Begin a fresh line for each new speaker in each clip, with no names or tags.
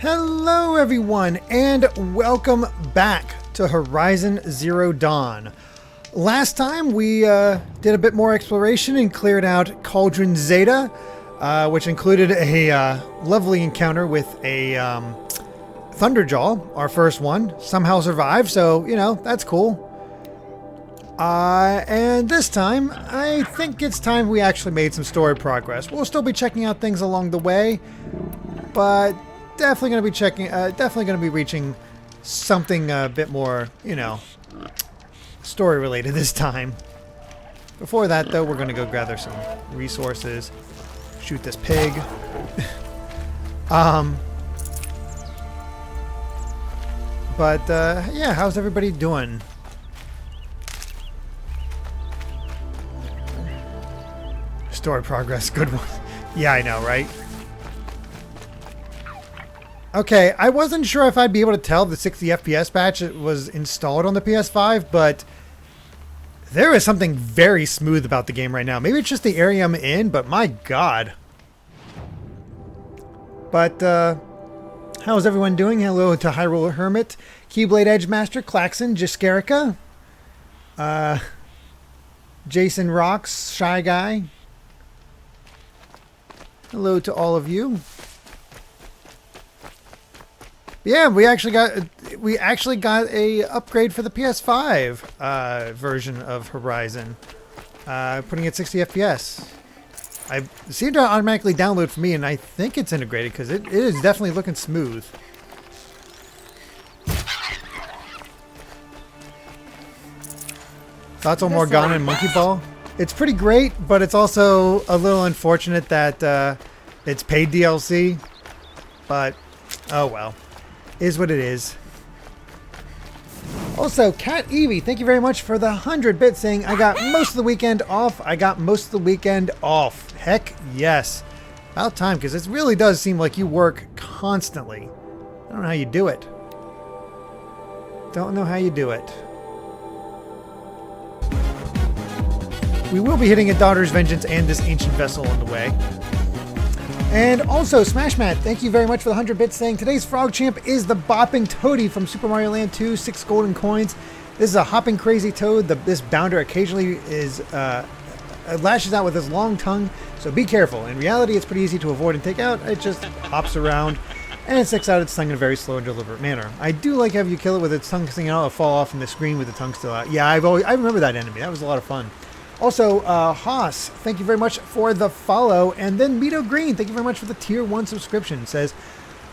Hello everyone, and welcome back to Horizon Zero Dawn. Last time we did a bit more exploration and cleared out Cauldron Zeta, which included a lovely encounter with a Thunderjaw, our first one. Somehow survived, so, you know, that's cool. And this time, I think it's time we actually made some story progress. We'll still be checking out things along the way, but definitely going to be definitely going to be reaching something a bit more, you know, story related this time. Before that, though, we're going to go gather some resources, shoot this pig. Yeah, how's everybody doing? Story progress, good one. Yeah, I know, right? Okay, I wasn't sure if I'd be able to tell the 60 FPS patch was installed on the PS5, but there is something very smooth about the game right now. Maybe it's just the area I'm in, but my god. But, how's everyone doing? Hello to Hyrule Hermit, Keyblade Edgemaster, Klaxon, Jiskerica, Jason Rocks, Shy Guy. Hello to all of you. Yeah, we actually got a upgrade for the PS5 version of Horizon, putting it 60 FPS. I seem to automatically download for me, and I think it's integrated because it is definitely looking smooth. Thoughts on Morgana and Monkey Ball? It's pretty great, but it's also a little unfortunate that it's paid DLC. But, oh well. Is what it is. Also, Cat Evie, thank you very much for the 100 bits saying, I got most of the weekend off. I got most of the weekend off. Heck yes. About time, because it really does seem like you work constantly. I don't know how you do it. Don't know how you do it. We will be hitting a Daughter's Vengeance and this Ancient Vessel on the way. And also, Smash Matt, thank you very much for the 100 bits saying, today's Frog Champ is the Bopping Toadie from Super Mario Land 2, 6 golden coins. This is a hopping crazy toad. This bounder occasionally is lashes out with his long tongue, so be careful. In reality, it's pretty easy to avoid and take out. It just hops around and it sticks out its tongue in a very slow and deliberate manner. I do like having you kill it with its tongue sticking out, it'll fall off from the screen with the tongue still out. Yeah, I remember that enemy. That was a lot of fun. Also, Haas, thank you very much for the follow. And then Mito Green, thank you very much for the Tier 1 subscription. Says,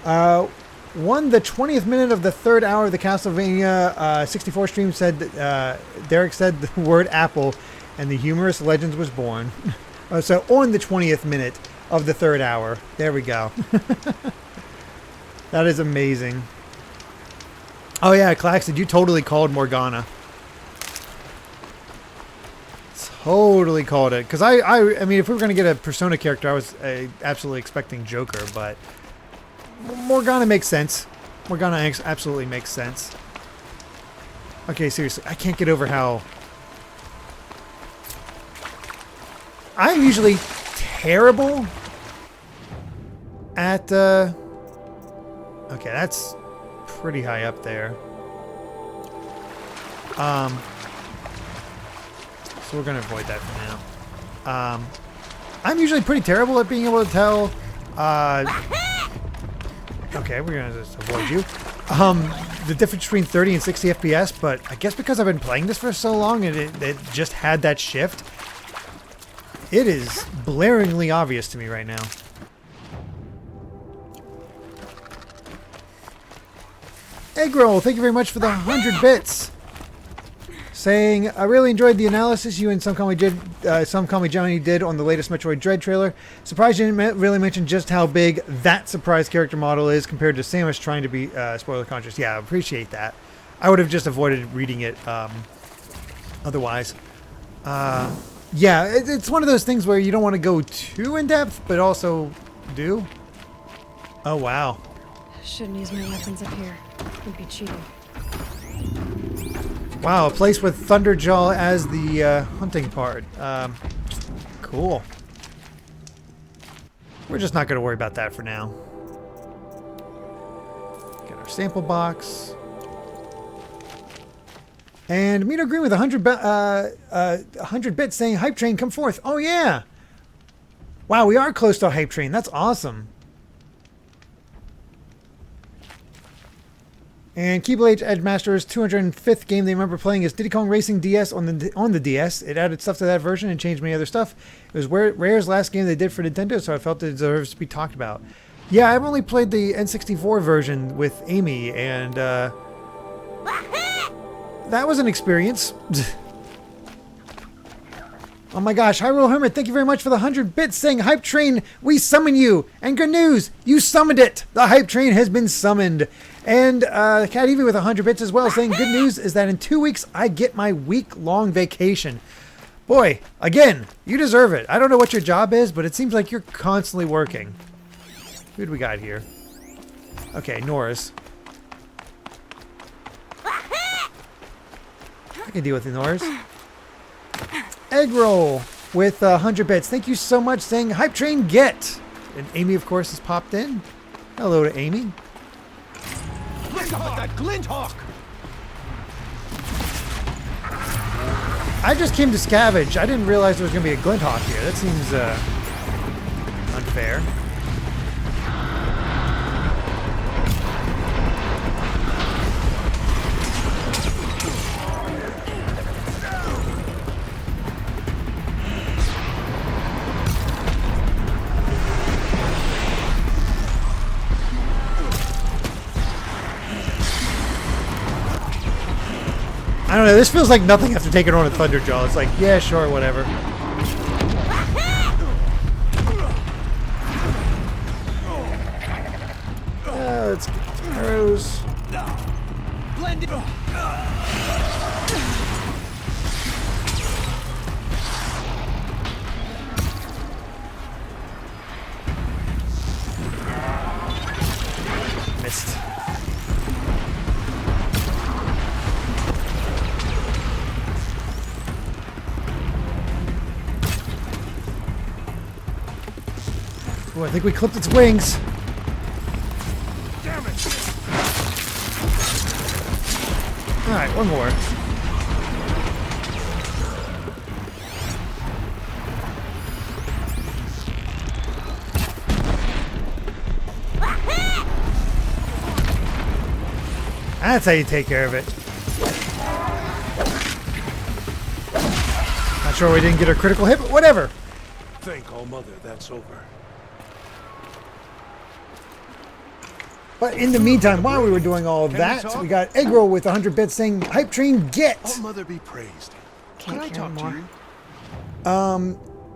won the 20th minute of the third hour of the Castlevania 64 stream. Said, Derek said the word apple and the humorous Legends was born. So on the 20th minute of the third hour. There we go. That is amazing. Oh yeah, Claxton, you totally called Morgana. Totally called it. Because I mean, if we were going to get a Persona character, I was absolutely expecting Joker, but Morgana makes sense. Morgana absolutely makes sense. Okay, seriously, I can't get over how I'm usually terrible at, okay, that's pretty high up there. So we're going to avoid that for now. I'm usually pretty terrible at being able to tell... okay, we're going to just avoid you. The difference between 30 and 60 FPS, but I guess because I've been playing this for so long and it just had that shift, it is blaringly obvious to me right now. Egg Roll, thank you very much for the 100 bits. Saying, I really enjoyed the analysis you and Some Call Me Johnny did on the latest Metroid Dread trailer. Surprised you didn't really mention just how big that surprise character model is compared to Samus trying to be spoiler conscious. Yeah, I appreciate that. I would have just avoided reading it otherwise. Yeah, it's one of those things where you don't want to go too in depth, but also do. Oh, wow.
Shouldn't use my weapons up here. Would be cheating.
Wow, a place with Thunderjaw as the hunting part. Cool. We're just not going to worry about that for now. Another sample box. And Mito Green with 100 bits saying, Hype Train, come forth. Oh, yeah. Wow, we are close to a Hype Train. That's awesome. And Keyblade Edgemaster's 205th game they remember playing is Diddy Kong Racing DS on the DS. It added stuff to that version and changed many other stuff. It was Rare's last game they did for Nintendo, so I felt it deserves to be talked about. Yeah, I've only played the N64 version with Amy, and that was an experience. Oh my gosh, Hyrule Hermit, thank you very much for the 100 bits saying, Hype Train, we summon you. And good news, you summoned it. The Hype Train has been summoned. And Cat Evie with 100 bits as well saying, good news is that in 2 weeks I get my week-long vacation. Boy, again, you deserve it. I don't know what your job is, but it seems like you're constantly working. Who do we got here? Okay, Norris. I can deal with the Norris. Egg Roll with 100 bits. Thank you so much saying, Hype Train get. And Amy, of course, has popped in. Hello to Amy.
Look at that glint hawk!
I just came to scavenge. I didn't realize there was going to be a glint hawk here. That seems unfair. I don't know, this feels like nothing after taking on a Thunderjaw. It's like, yeah, sure, whatever. Let's get some arrows.
Blended.
Missed. Ooh, I think we clipped its wings.
Damn it!
Alright, one more. That's how you take care of it. Not sure we didn't get a critical hit, but whatever.
Thank All Mother, that's over.
But in the meantime, while we were doing all of
Can
that,
we talk?
we got Eggroll with 100 bits saying, Hype Train get!
All Mother be praised.
Can't
Can I
carry
talk
more.
to you?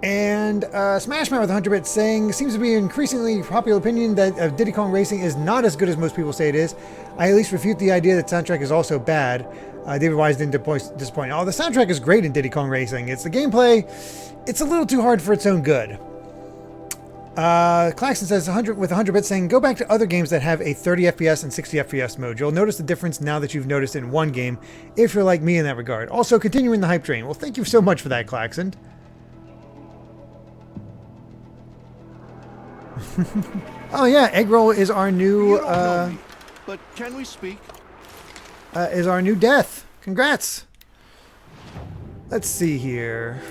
And Smashman with 100 bits saying, seems to be an increasingly popular opinion that Diddy Kong Racing is not as good as most people say it is. I at least refute the idea that the soundtrack is also bad. David Wise didn't disappoint. Oh, the soundtrack is great in Diddy Kong Racing. It's the gameplay. It's a little too hard for its own good. Claxton says 100 bits saying, go back to other games that have a 30 FPS and 60 FPS mode. You'll notice the difference now that you've noticed it in one game, if you're like me in that regard. Also, continuing the Hype Train. Well, thank you so much for that, Claxton. Oh yeah, Eggroll is our new
You don't know me, but can we speak?
is our new death. Congrats. Let's see here.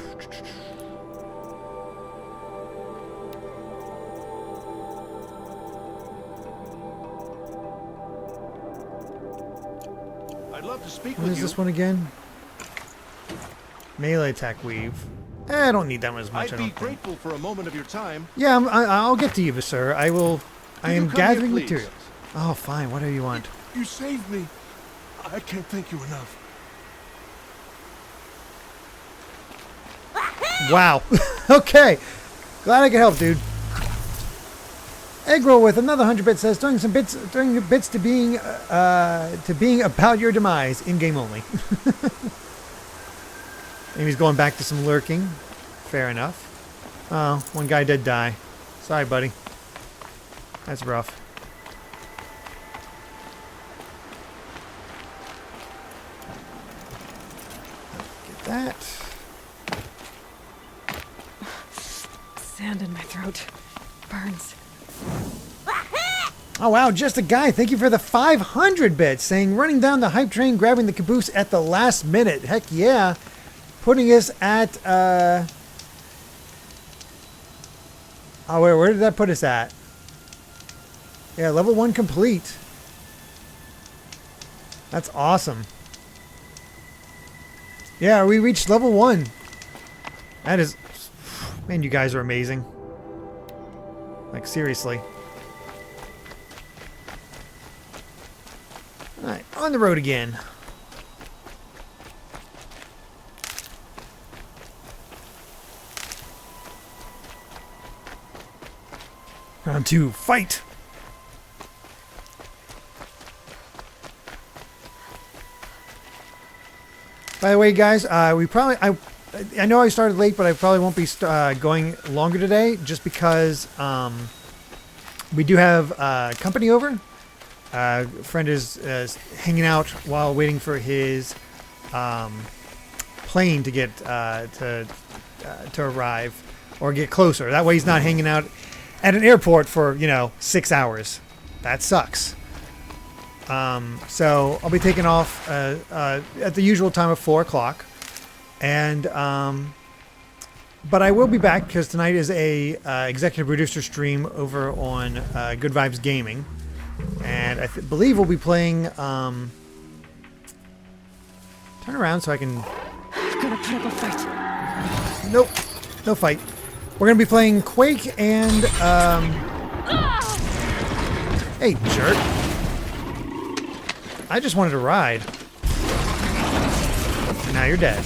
I'd love to speak
What
with
is
you.
this one again? Melee attack weave. I don't need that one as much.
I'd
I
be
don't think.
grateful for a moment of your time.
Yeah, I'll get to you, sir. I will. I
Will you
am
come
gathering
here, please?
materials. Oh, fine. Whatever you want.
You saved me. I can't thank you enough.
Wow. Okay. Glad I could help, dude. Eggroll with another 100 bits says, throwing bits to being about your demise in game only. Amy's going back to some lurking. Fair enough. Oh, one guy did die. Sorry, buddy. That's rough. Get that.
Sand in my throat. Burns.
Oh, wow. Just a guy. Thank you for the 500 bits. Saying, running down the hype train, grabbing the caboose at the last minute. Heck yeah. Putting us at... Oh, where did that put us at? Yeah, level 1 complete. That's awesome. Yeah, we reached level 1. That is... Man, you guys are amazing. Like, seriously. Alright, on the road again. Round 2, fight! By the way, guys, I know I started late, but I probably won't be going longer today, just because we do have company over. A friend is hanging out while waiting for his plane to get to arrive or get closer. That way, he's not hanging out at an airport for 6 hours. That sucks. So I'll be taking off at the usual time of 4 o'clock, and but I will be back because tonight is a executive producer stream over on Good Vibes Gaming, and I believe we'll be playing. Turn around so I can.
You're gonna put up a fight.
Nope, no fight. We're gonna be playing Quake and Hey, jerk. I just wanted to ride. And now you're dead.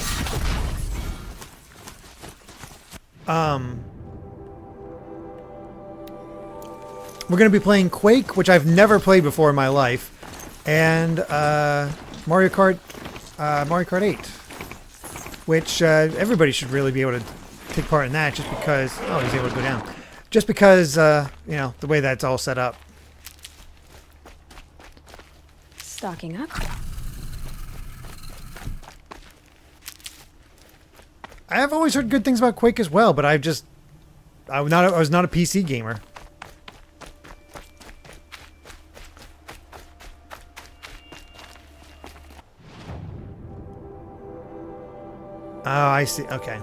We're going to be playing Quake, which I've never played before in my life, and Mario Kart 8, which everybody should really be able to take part in that, just because... Oh, he's able to go down. Just because, the way that's all set up.
Stocking up.
I have always heard good things about Quake as well, but I was not a PC gamer. Oh, I see. Okay.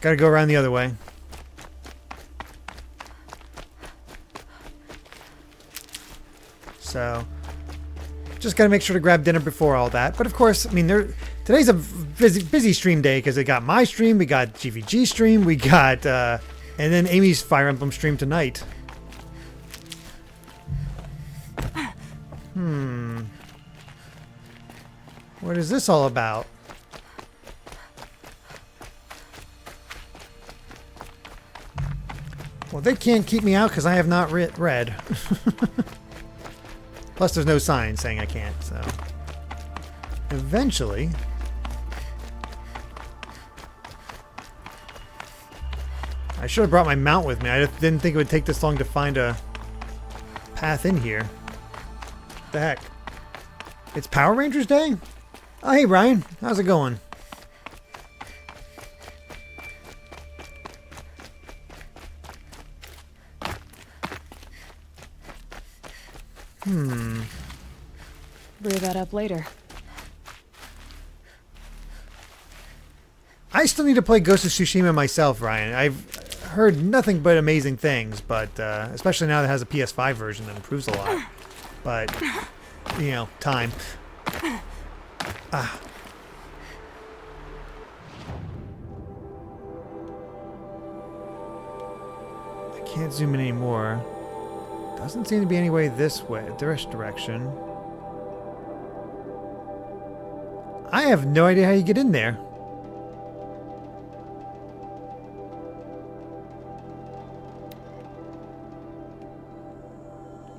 Gotta go around the other way. So, just gotta make sure to grab dinner before all that. But of course, I mean, today's a busy stream day because we got my stream, we got GVG stream, we got, and then Amy's Fire Emblem stream tonight. What is this all about? Well, they can't keep me out because I have not read. Plus, there's no sign saying I can't, so... Eventually... I should have brought my mount with me. I didn't think it would take this long to find a path in here. What the heck? It's Power Rangers Day? Oh, hey, Ryan. How's it going?
Brew that up later.
I still need to play Ghost of Tsushima myself, Ryan. I've heard nothing but amazing things, but especially now that it has a PS5 version that improves a lot. But, time. Ah. I can't zoom in anymore. Doesn't seem to be any way this direction. I have no idea how you get in there.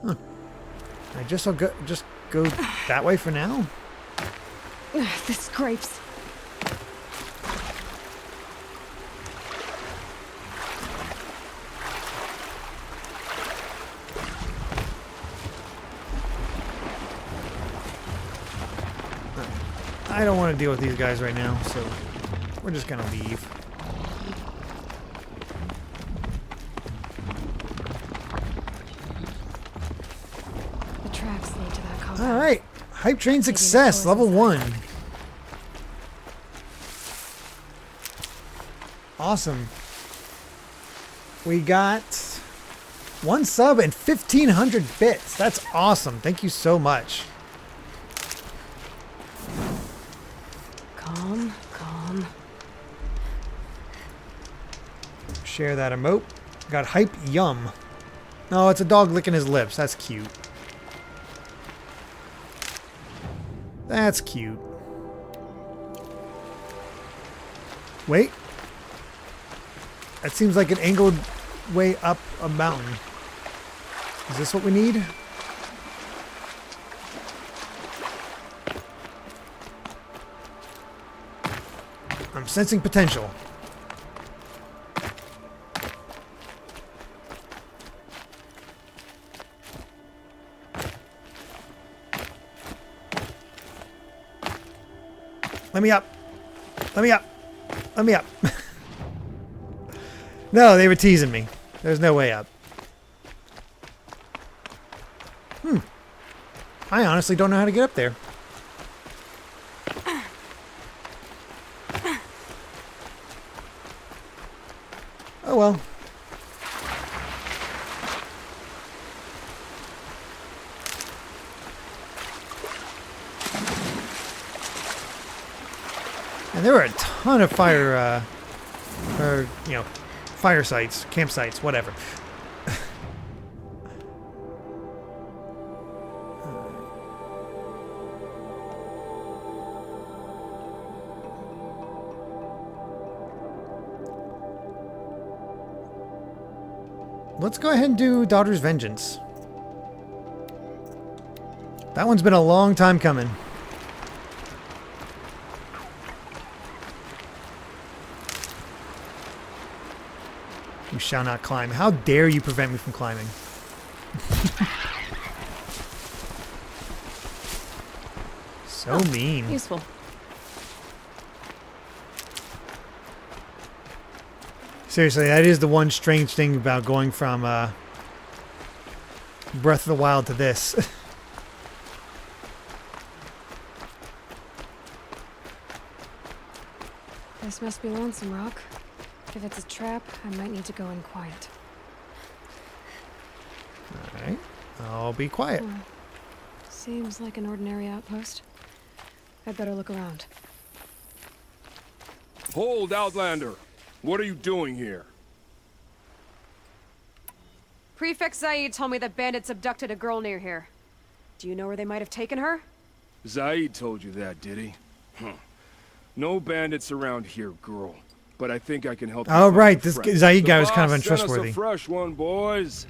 Huh. I guess I'll just go that way for now.
The scrapes.
I don't want to deal with these guys right now, so we're just gonna leave.
compound.
All right. Hype train success, level 1. Awesome. We got 1 sub and 1,500 bits. That's awesome. Thank you so much.
Calm, calm.
Share that emote. Got hype yum. No, it's a dog licking his lips. That's cute. That's cute. Wait. That seems like an angled way up a mountain. Is this what we need? I'm sensing potential. Let me up. Let me up. Let me up. No, they were teasing me. There's no way up. I honestly don't know how to get up there. Oh well. And there were a ton of fire, fire sites, campsites, whatever. Let's go ahead and do Daughter's Vengeance. That one's been a long time coming. You shall not climb. How dare you prevent me from climbing? So mean.
Useful.
Seriously, that is the one strange thing about going from Breath of the Wild to this.
This must be Lonesome Rock. If it's a trap, I might need to go in quiet.
Alright, I'll be quiet.
Seems like an ordinary outpost. I'd better look around.
Hold, Outlander! What are you doing here?
Prefect Zaid told me that bandits abducted a girl near here. Do you know where they might have taken her?
Zaid told you that, did he? Huh. No bandits around here, girl. But I think I can help you.
Oh,
find
right.
a
This
friend.
Zaid guy was
The
kind of
boss sent us
untrustworthy.
a fresh one, boys.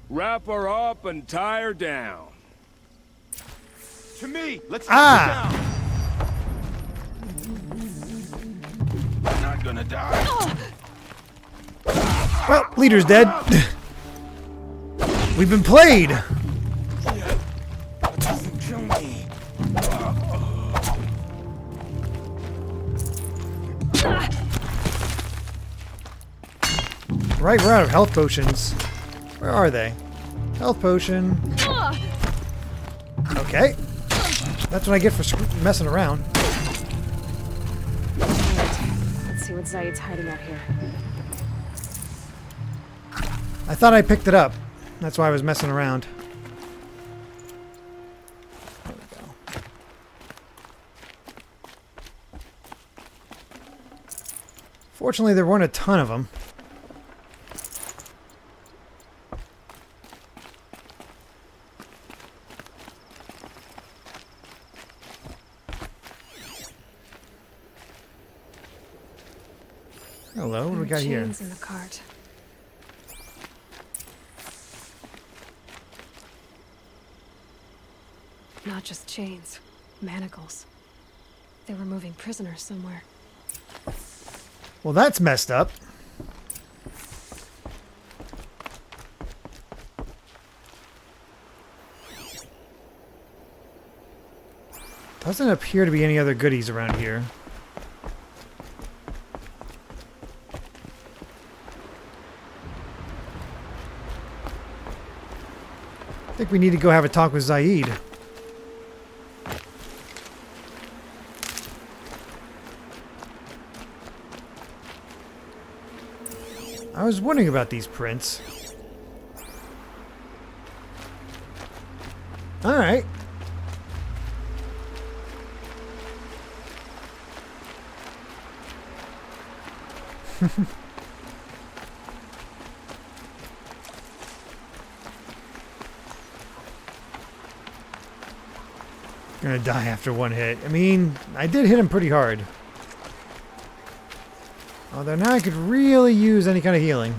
Wrap her up and tie her down.
To me! Let's
Ah!
get down! I'm not gonna die!
Well, leader's dead. We've been played.
Doesn't kill me.
Right, we're out of health potions. Where are they? Health potion. Okay. That's what I get for messing around.
Let's see what Zaid's hiding out here.
I thought I picked it up. That's why I was messing around. There we go. Fortunately, there weren't a ton of them. Hello, what do we got here?
Chains in the cart. Not just chains, manacles. They were moving prisoners somewhere.
Well, that's messed up. Doesn't appear to be any other goodies around here. I think we need to go have a talk with Zaid. I was wondering about these prints. Alright. Gonna die after one hit. I mean, I did hit him pretty hard. Although now I could really use any kind of healing.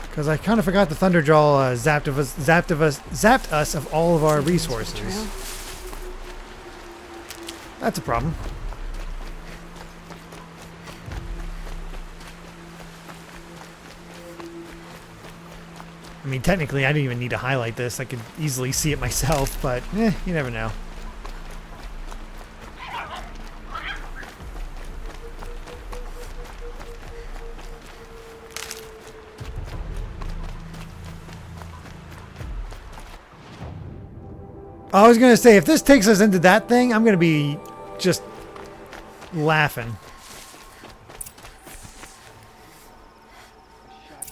Because I kind of forgot the Thunderjaw zapped us of all of our resources. That's a problem. I mean, technically, I didn't even need to highlight this. I could easily see it myself, but you never know. I was gonna say, if this takes us into that thing, I'm gonna be just laughing.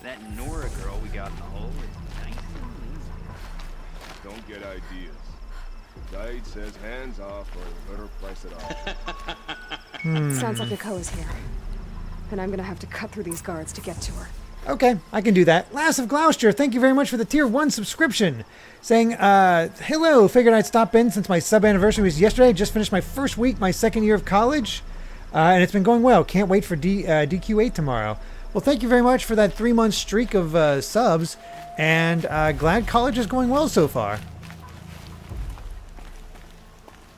That Nora girl we got in the hole is nice and easy.
Don't get ideas. The guide says hands off or you better price it off.
Sounds like Nicole's here. And I'm gonna have to cut through these guards to get to her.
Okay, I can do that. Lass of Gloucester, thank you very much for the tier 1 subscription. Saying, hello, figured I'd stop in since my sub anniversary was yesterday. Just finished my first week, my second year of college. And it's been going well. Can't wait for DQ8 tomorrow. Well, thank you very much for that 3-month streak of subs. And glad college is going well so far.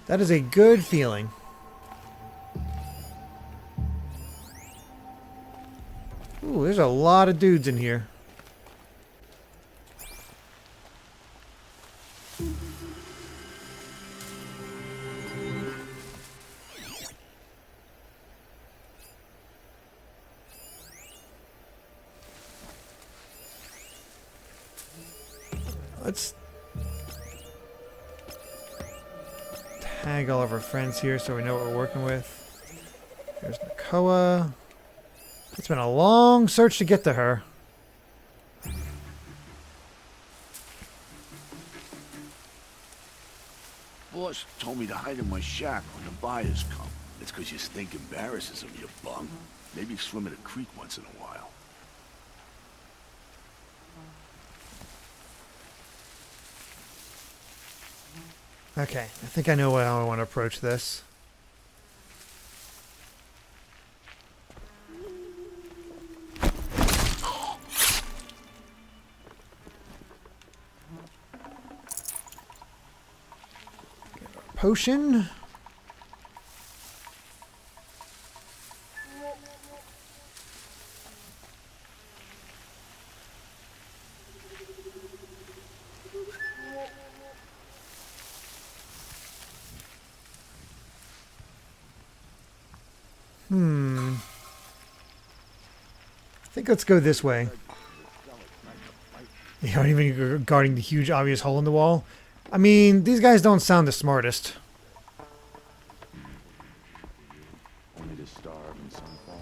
That is a good feeling. Ooh, there's a lot of dudes in here. Let's tag all of our friends here so we know what we're working with. There's Nakoa. It's been a long search to get to her.
Boss told me to hide in my shack when the buyers come. It's 'cause you stink embarrasses them, you bum. Maybe swim in a creek once in a while.
Okay, I think I know how I want to approach this. Potion. I think let's go this way. You aren't even guarding the huge obvious hole in the wall. I mean, these guys don't sound the smartest.
Only to starve in some fall.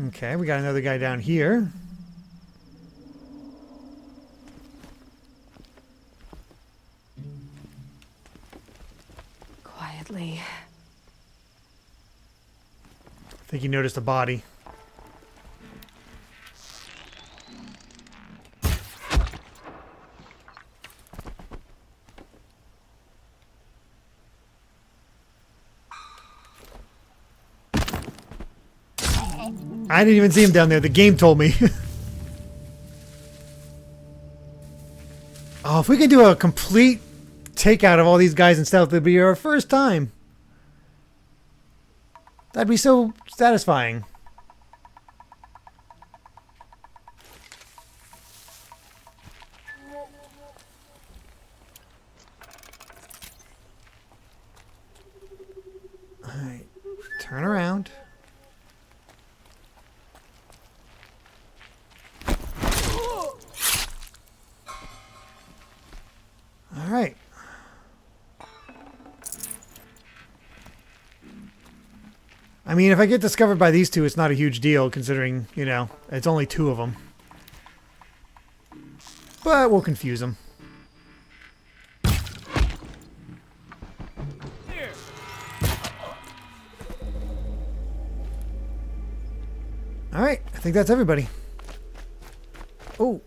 Okay, we got another guy down here.
Quietly.
I think you noticed a body. I didn't even see him down there. The game told me. Oh, if we can do a complete takeout of all these guys in stealth, it'd be our first time. That'd be so satisfying. turn around. All right. I mean, if I get discovered by these two, it's not a huge deal, considering, you know, it's only 2 of them. But we'll confuse them. All right, I think that's everybody. Oh.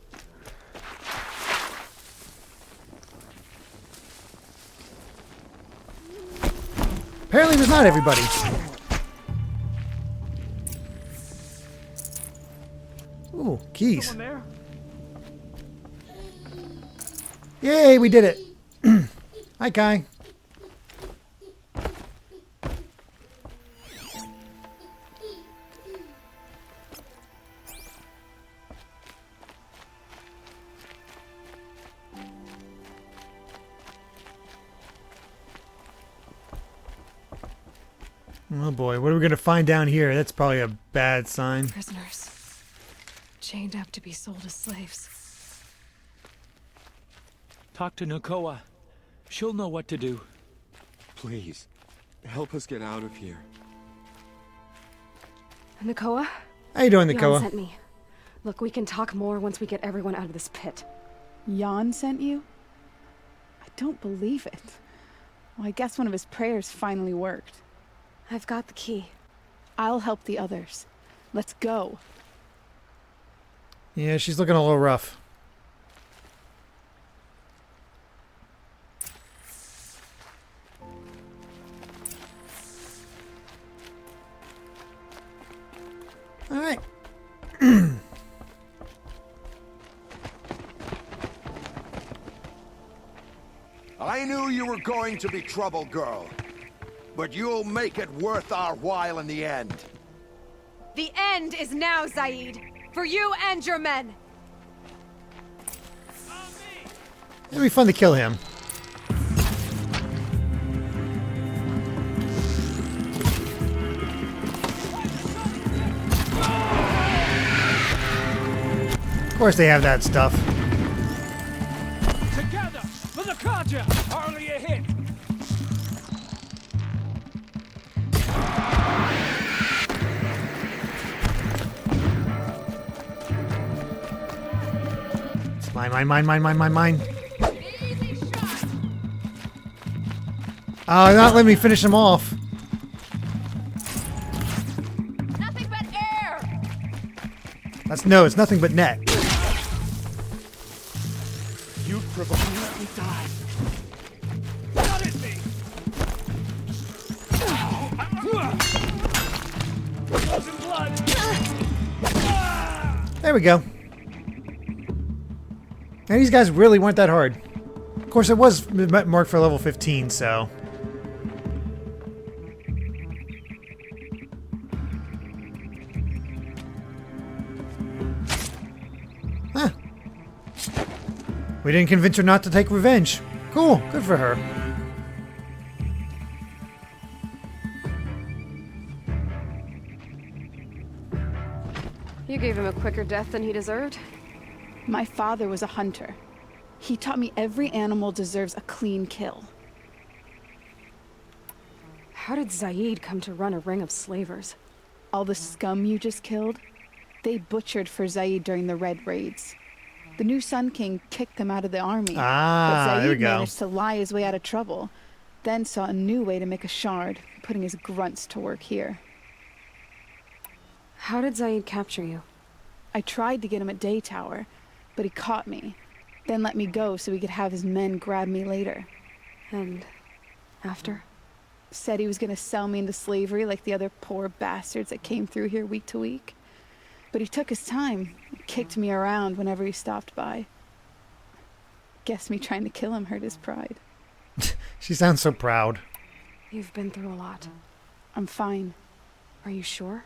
Apparently there's not everybody. Ooh, keys. Yay, we did it. Hi, Kai. Oh boy, what are we going to find down here? That's probably a bad sign.
Prisoners. Chained up to be sold as slaves.
Talk to Nakoa. She'll know what to do.
Please, help us get out of here.
Nakoa?
How you doing,
Jan
Nakoa?
sent me. Look, we can talk more once we get everyone out of this pit.
Jan sent you? I don't believe it. Well, I guess one of his prayers finally worked.
I've got the key.
I'll help the others. Let's go.
Yeah, she's looking a little rough. All right.
I knew you were going to be trouble, girl. But you'll make it worth our while in the end.
The end is now, Zaid. For you and your men.
It'd be fun to kill him. Of course they have that stuff.
Together for the Kaja! Hardly a hit!
It's mine. Oh, not letting me finish him off.
Nothing but air!
It's nothing but net.
You provoked me. Let me die.
Not at me! Frozen blood!
There we go. And these guys really weren't that hard. Of course, it was marked for level 15, so... Huh. We didn't convince her not to take revenge. Cool. Good for her.
You gave him a quicker death than he deserved.
My father was a hunter. He taught me every animal deserves a clean kill.
How did Zaid come to run a ring of slavers?
All the scum you just killed, they butchered for Zaid during the Red Raids. The new Sun King kicked them out of the army.
Ah,
but
there we
Zaid
go.
managed to lie his way out of trouble, then saw a new way to make a shard, putting his grunts to work here.
How did Zaid capture you?
I tried to get him at Day Tower, but he caught me, then let me go so he could have his men grab me later.
And after?
Said he was gonna sell me into slavery like the other poor bastards that came through here week to week. But he took his time, kicked me around whenever he stopped by. Guess me trying to kill him hurt his pride.
She sounds so proud.
You've been through a lot.
I'm fine.
Are you sure?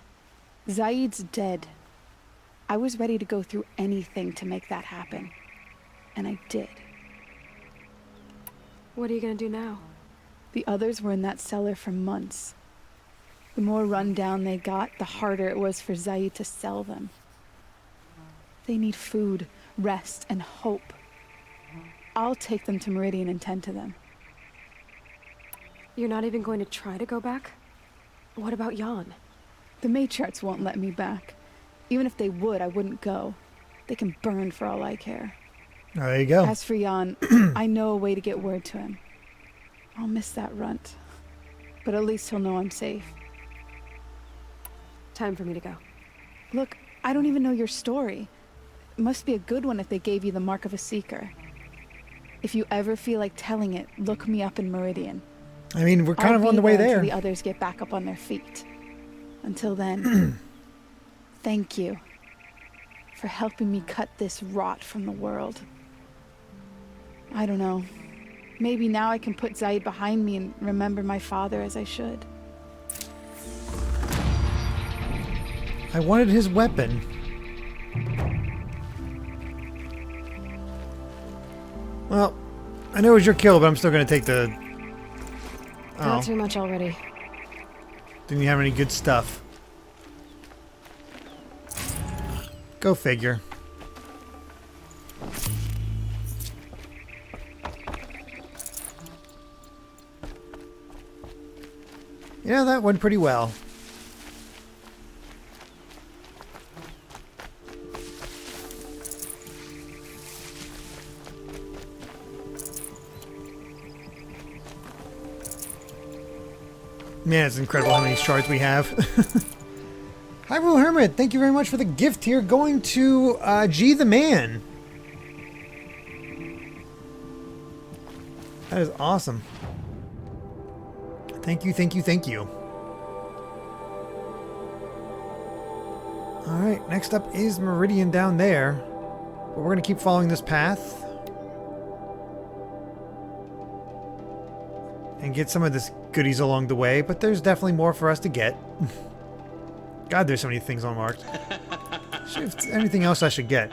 Zaid's dead. I was ready to go through anything to make that happen. And I did.
What are you gonna do now?
The others were in that cellar for months. The more run down they got, the harder it was for Zaid to sell them. They need food, rest, and hope. I'll take them to Meridian and tend to them.
You're not even going to try to go back? What about Jan?
The matriarchs won't let me back. Even if they would, I wouldn't go. They can burn for all I care.
Oh, there you go.
As for Jan, I know a way to get word to him. I'll miss that runt. But at least he'll know I'm safe.
Time for me to go.
Look, I don't even know your story. It must be a good one if they gave you the mark of a seeker. If you ever feel like telling it, look me up in Meridian.
I mean, we're kind of on the way there.
Until the others get back up on their feet. Until then, thank you for helping me cut this rot from the world. I don't know. Maybe now I can put Zaid behind me and remember my father as I should.
I wanted his weapon. Well, I know it was your kill, but I'm still going to take the...
Not too much already.
Didn't you have any good stuff? Go figure. Yeah, that went pretty well. Man, it's incredible how many shards we have. Hyrule Hermit, thank you very much for the gift here going to G the Man. That is awesome. Thank you, thank you, thank you. Alright, next up is Meridian down there. But we're going to keep following this path. And get some of this goodies along the way, but there's definitely more for us to get. God, there's so many things unmarked. If there's anything else I should get.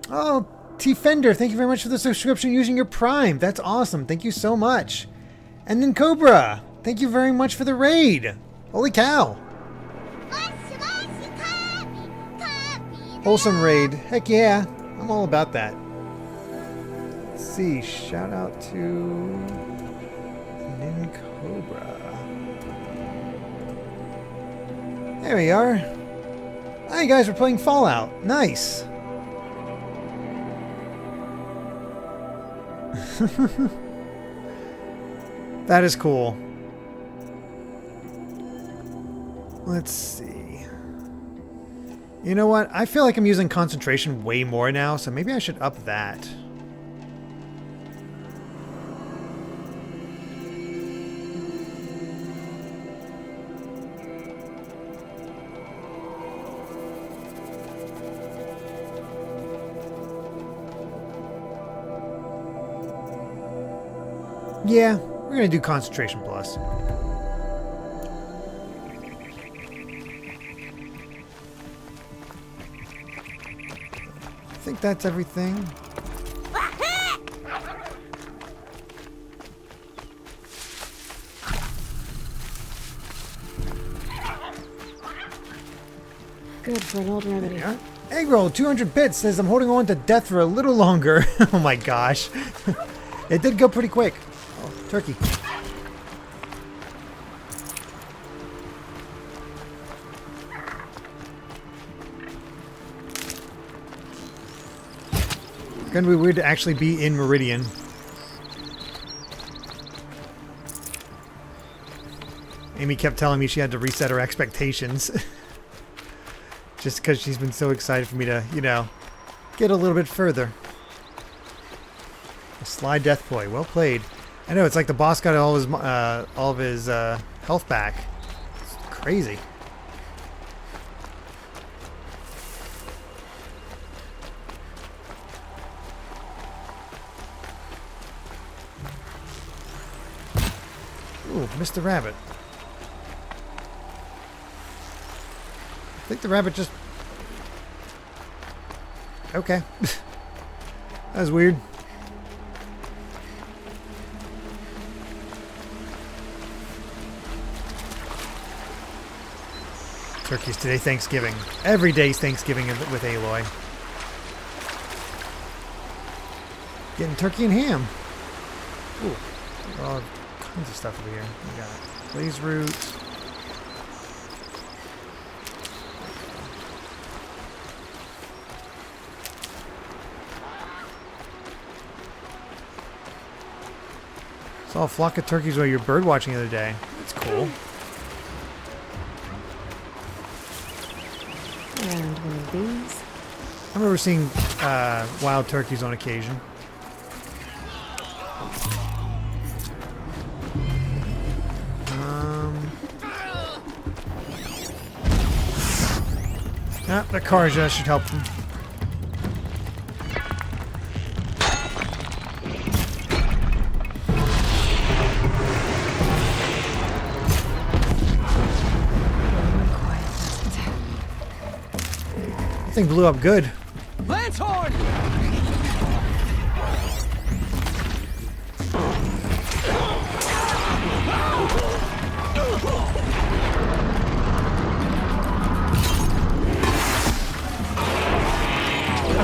Oh, T-Fender, thank you very much for the subscription using your Prime. That's awesome. Thank you so much. And then Cobra, thank you very much for the raid. Holy cow. Wholesome raid. Heck yeah. I'm all about that. Let's see. Shout out to Nin Cobra. There we are. Hi guys, we're playing Fallout. Nice. That is cool. Let's see. You know what? I feel like I'm using concentration way more now, so maybe I should up that. Yeah, we're gonna do concentration plus. I think that's everything.
Good for an old remedy.
Yeah. Eggroll 200 bits says I'm holding on to death for a little longer. Oh my gosh. It did go pretty quick. Oh, turkey. It's gonna be weird to actually be in Meridian. Amy kept telling me she had to reset her expectations. Just because she's been so excited for me to, you know, get a little bit further. A sly death boy, well played. I know, it's like the boss got all of his health back. It's crazy. Ooh, missed the rabbit. I think the rabbit just... Okay. That was weird. turkeys today, Thanksgiving. Every day's Thanksgiving with Aloy. Getting turkey and ham. Ooh, all kinds of stuff over here. We got blaze roots. Saw a flock of turkeys while you were bird watching the other day. That's cool.
And one of these.
I remember seeing wild turkeys on occasion. The Karja should help them. That thing blew up good.
Lance horn!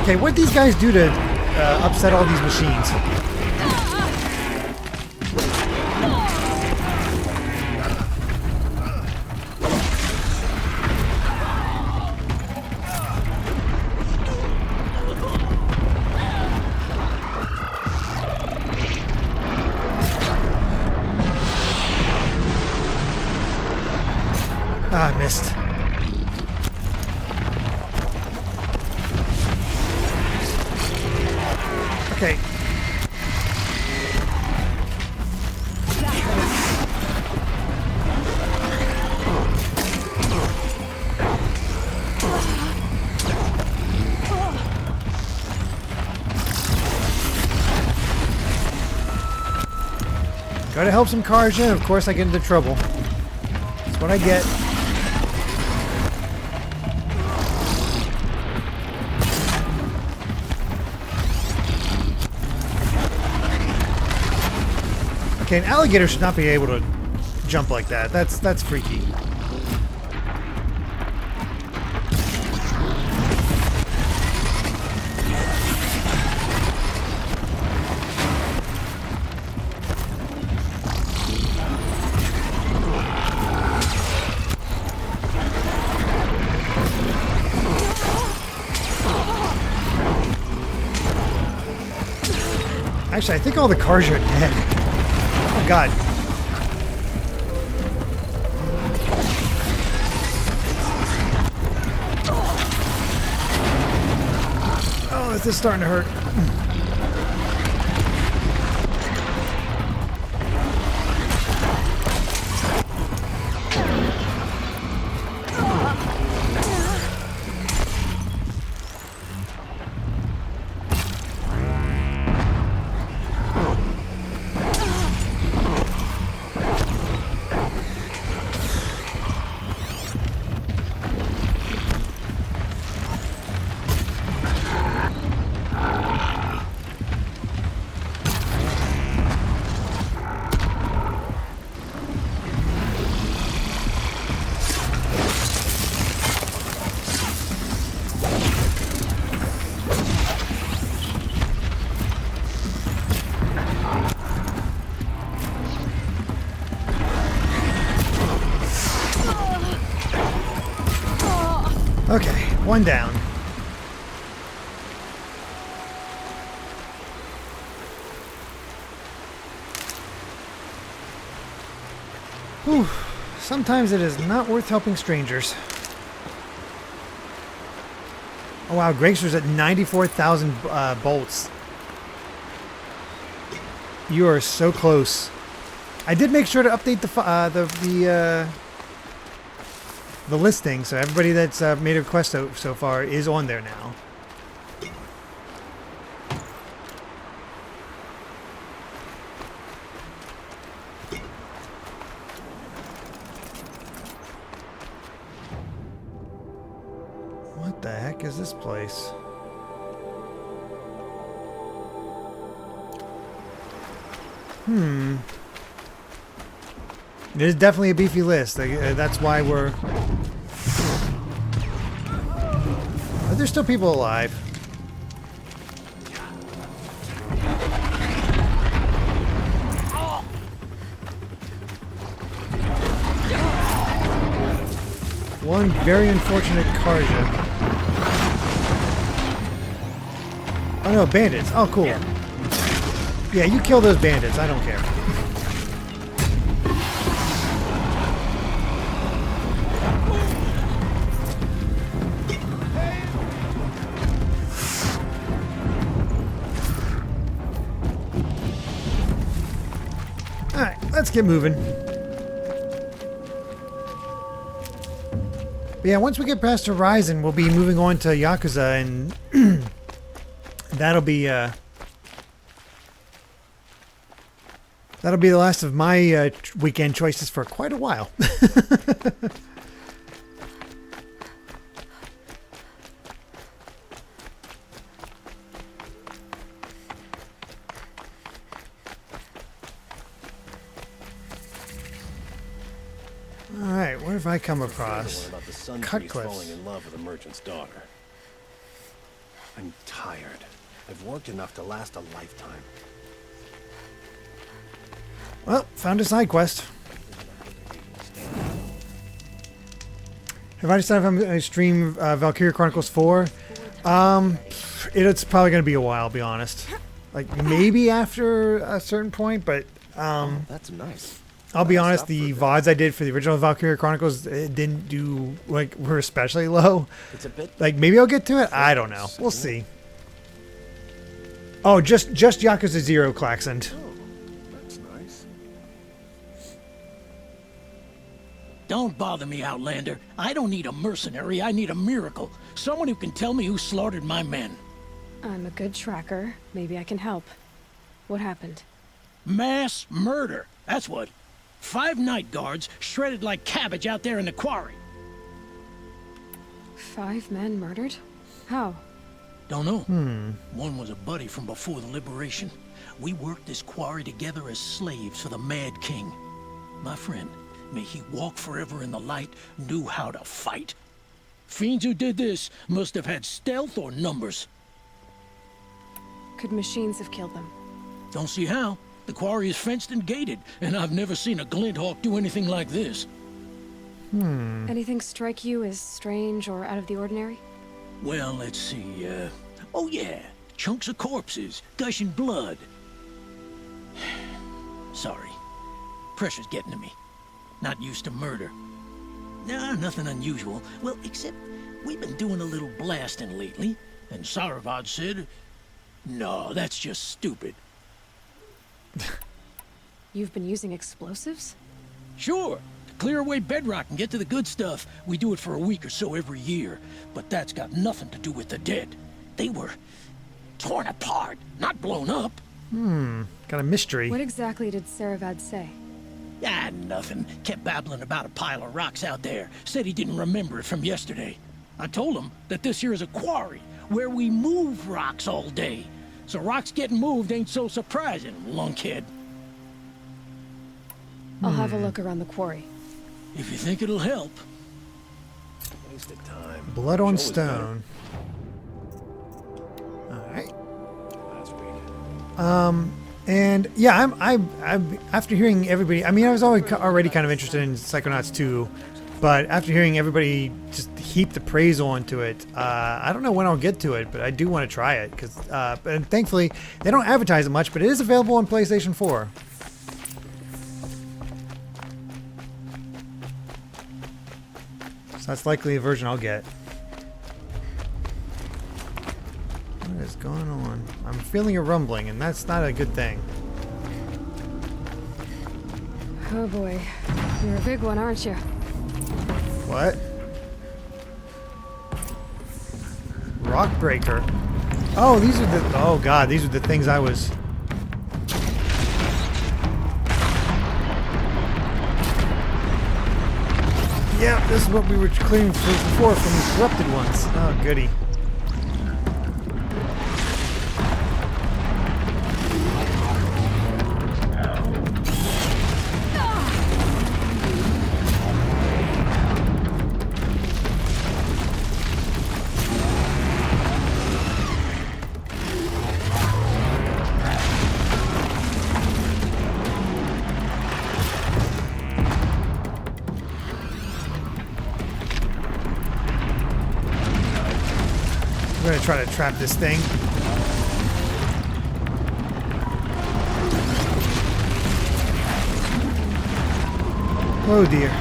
Okay, what these guys do to upset all these machines? Ah, I missed. Okay. Gotta help some cars in. Of course I get into trouble. That's what I get. Okay, an alligator should not be able to jump like that. That's freaky. Actually, I think all the cars are dead. Oh god. Oh, this is starting to hurt. Okay, one down. Whew. Sometimes it is not worth helping strangers. Oh wow, Gregster's at 94,000 bolts. You are so close. I did make sure to update the listing, so everybody that's made a request so far is on there now. What the heck is this place? It is definitely a beefy list. That's why we're But there's still people alive. One very unfortunate Karja. Oh no, bandits. Oh, cool. Yeah, you kill those bandits. I don't care. Alright, let's get moving. But yeah, once we get past Horizon, we'll be moving on to Yakuza, and that'll be the last of my weekend choices for quite a while. Alright, what have I come across? Cutcliffs.
Falling in love with a merchant's daughter. I'm tired. I've worked enough to last a lifetime.
Well, found a side quest. Have I decided if I'm going to stream Valkyria Chronicles 4? It's probably going to be a while, to be honest. Like, maybe after a certain point, but...
that's nice.
I'll be honest, the VODs I did for the original Valkyria Chronicles, it didn't do, like, were especially low.
It's a bit...
Like, maybe I'll get to it? I don't know. We'll see. Oh, just Yakuza 0 klaxoned.
That's nice.
Don't bother me, Outlander. I don't need a mercenary, I need a miracle. Someone who can tell me who slaughtered my men.
I'm a good tracker. Maybe I can help. What happened?
Mass murder. That's what. 5 night guards shredded like cabbage out there in the quarry.
5 men murdered? How?
Don't know. One was a buddy from before the Liberation. We worked this quarry together as slaves for the Mad King. My friend, may he walk forever in the light, knew how to fight. Fiends who did this must have had stealth or numbers.
Could machines have killed them?
Don't see how. The quarry is fenced and gated, and I've never seen a Glinthawk do anything like this.
Anything strike you as strange or out of the ordinary?
Well, let's see, oh yeah, chunks of corpses, gushing blood. Sorry. Pressure's getting to me. Not used to murder. Nah, nothing unusual. Well, except we've been doing a little blasting lately, and Saravad said, no, that's just stupid.
You've been using explosives?
Sure. To clear away bedrock and get to the good stuff, we do it for a week or so every year. But that's got nothing to do with the dead. They were torn apart, not blown up.
Got a mystery.
What exactly did Saravad say?
Ah, nothing. Kept babbling about a pile of rocks out there. Said he didn't remember it from yesterday. I told him that this here is a quarry, where we move rocks all day. So rocks getting moved ain't so surprising, lunkhead.
I'll have a look around the quarry.
If you think it'll help.
Wasted time.
Blood on
Show was
stone. Alright.
Last week.
And yeah, I'm after hearing everybody, I mean, I was already kind of interested in Psychonauts 2, but after hearing everybody just heap the praise onto it, I don't know when I'll get to it, but I do want to try it because, and thankfully they don't advertise it much, but it is available on PlayStation 4. So that's likely a version I'll get. What is going on? I'm feeling a rumbling, and that's not a good thing.
Oh boy. You're a big one, aren't you?
What? Rockbreaker. Oh, these are the... Oh, God. These are the things I was... Yeah, this is what we were clearing before from the corrupted ones. Oh, goody. We're gonna try to trap this thing. Oh dear.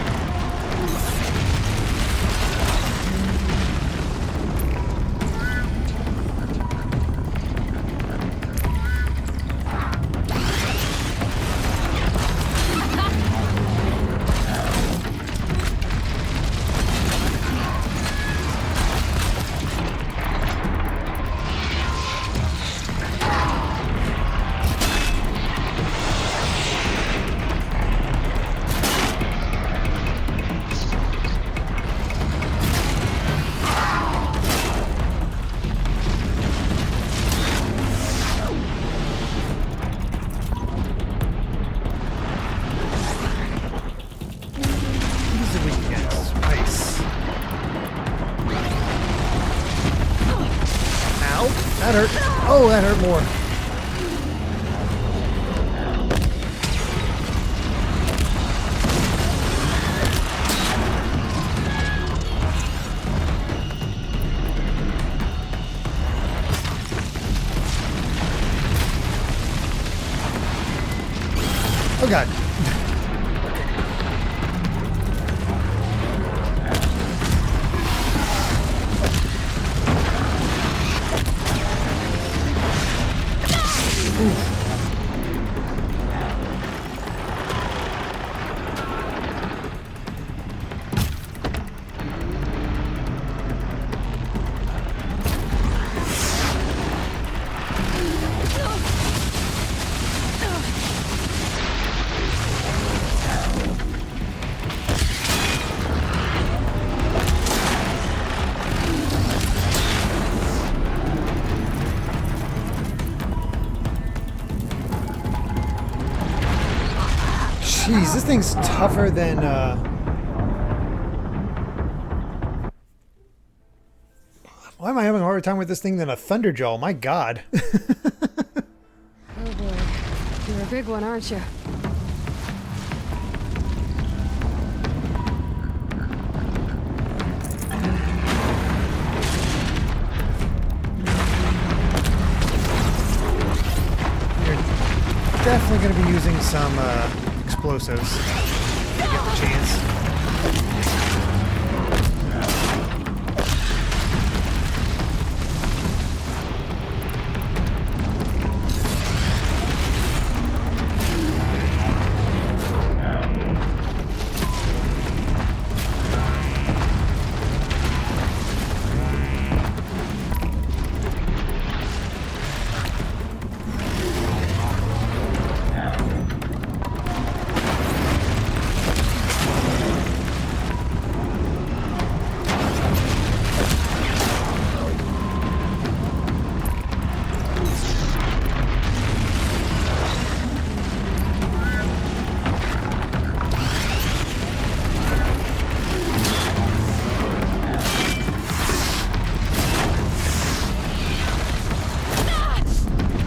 That hurt. Oh, that hurt more. Oh God. Jeez, this thing's tougher than, why am I having a harder time with this thing than a Thunderjaw? My God.
Oh boy. You're a big one, aren't you?
You're definitely going to be using some, explosives if you get the chance.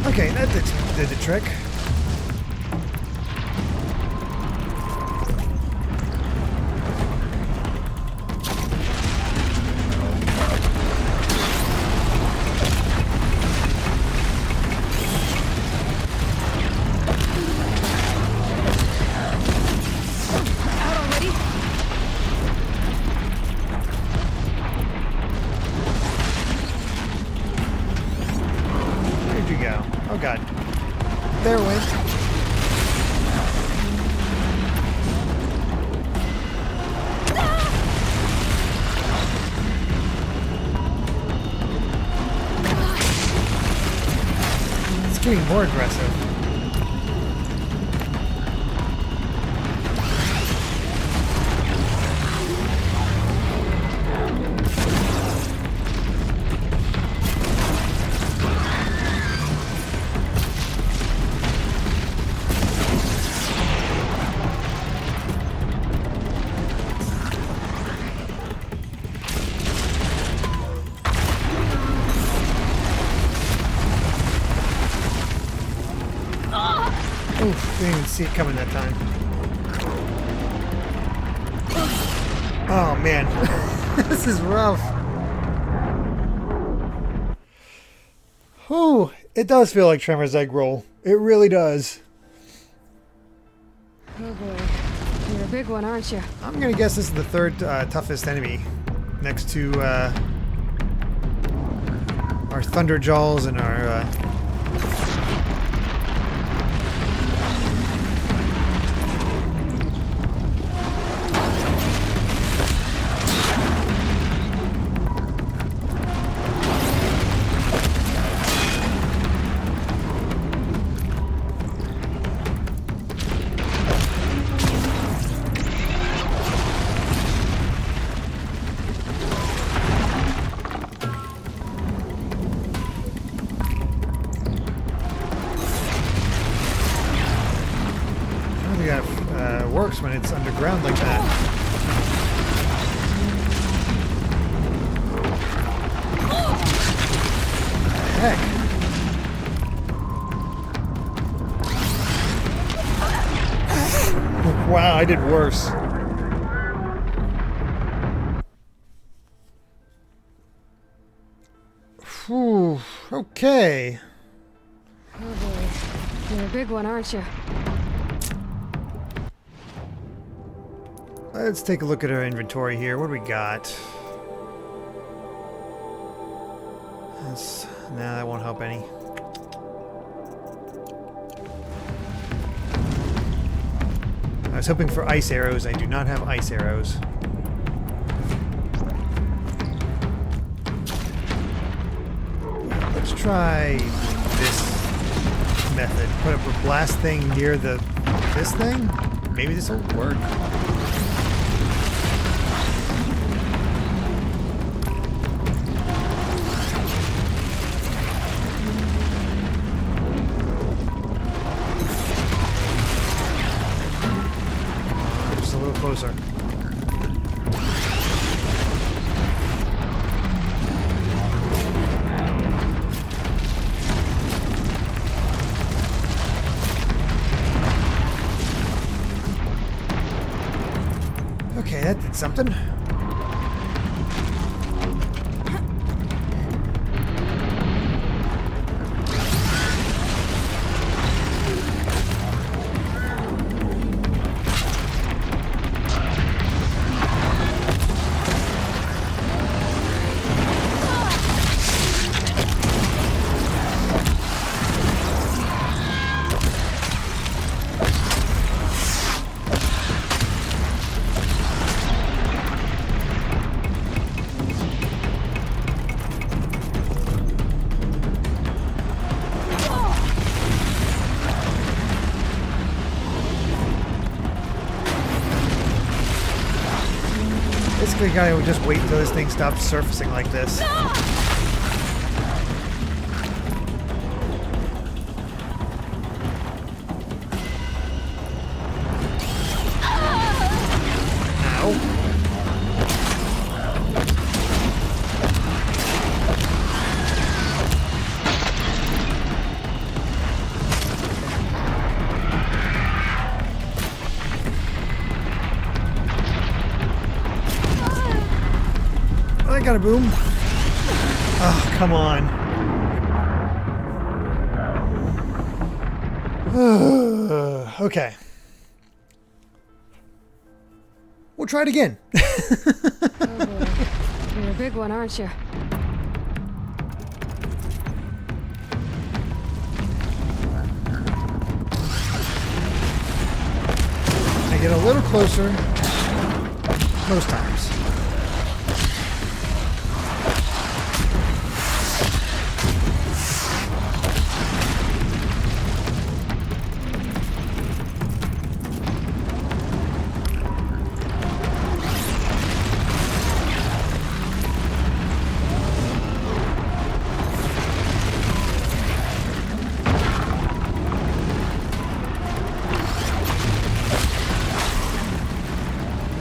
Okay, that did the trick. Where'd you go? Oh God. There it went. It's getting more aggressive. Oof, didn't even see it coming that time. Oh man, this is rough. Whew, it does feel like Tremor's egg roll. It really does.
Oh boy. You're a big one, aren't you?
I'm gonna guess this is the third toughest enemy, next to our Thunderjaws and our works when it's underground like that. Heck. Wow, I did worse. Whew, okay.
Oh boy. You're a big one, aren't you?
Let's take a look at our inventory here. What do we got? Nah, that won't help any. I was hoping for ice arrows. I do not have ice arrows. Let's try this method. Put up a blast thing near this thing? Maybe this will work. Closer. Okay, that did something. Basically, I would just wait until this thing stops surfacing like this. I got a boom. Oh, come on. Okay. We'll try it again.
Oh boy. You're a big one, aren't you?
I get a little closer most times.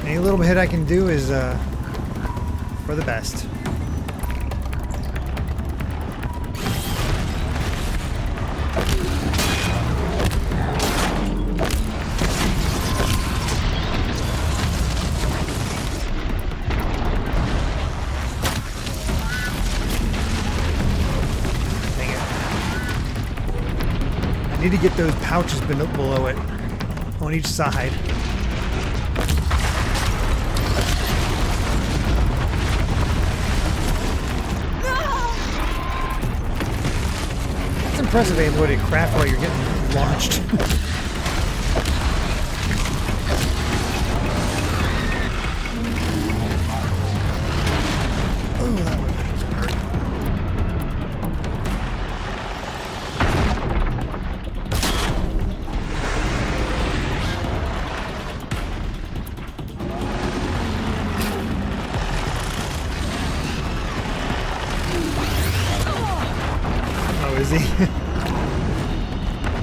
Any little bit I can do is for the best. Dang it. need to get those pouches below it on each side. It's impressive they avoided crap while you're getting launched. Is he?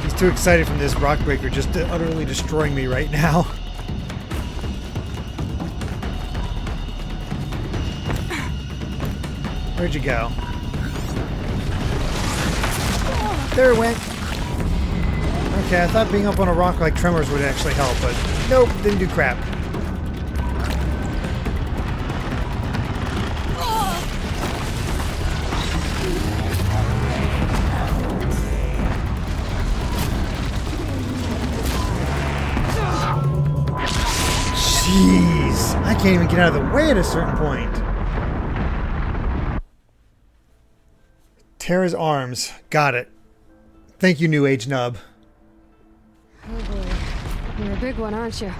He's too excited from this rock breaker just to utterly destroying me right now. Where'd you go? There it went. Okay, I thought being up on a rock like Tremors would actually help, but nope, didn't do crap. Jeez, I can't even get out of the way at a certain point. Terra's arms. Got it. Thank you, New Age Nub.
Oh boy. You're a big one, aren't you?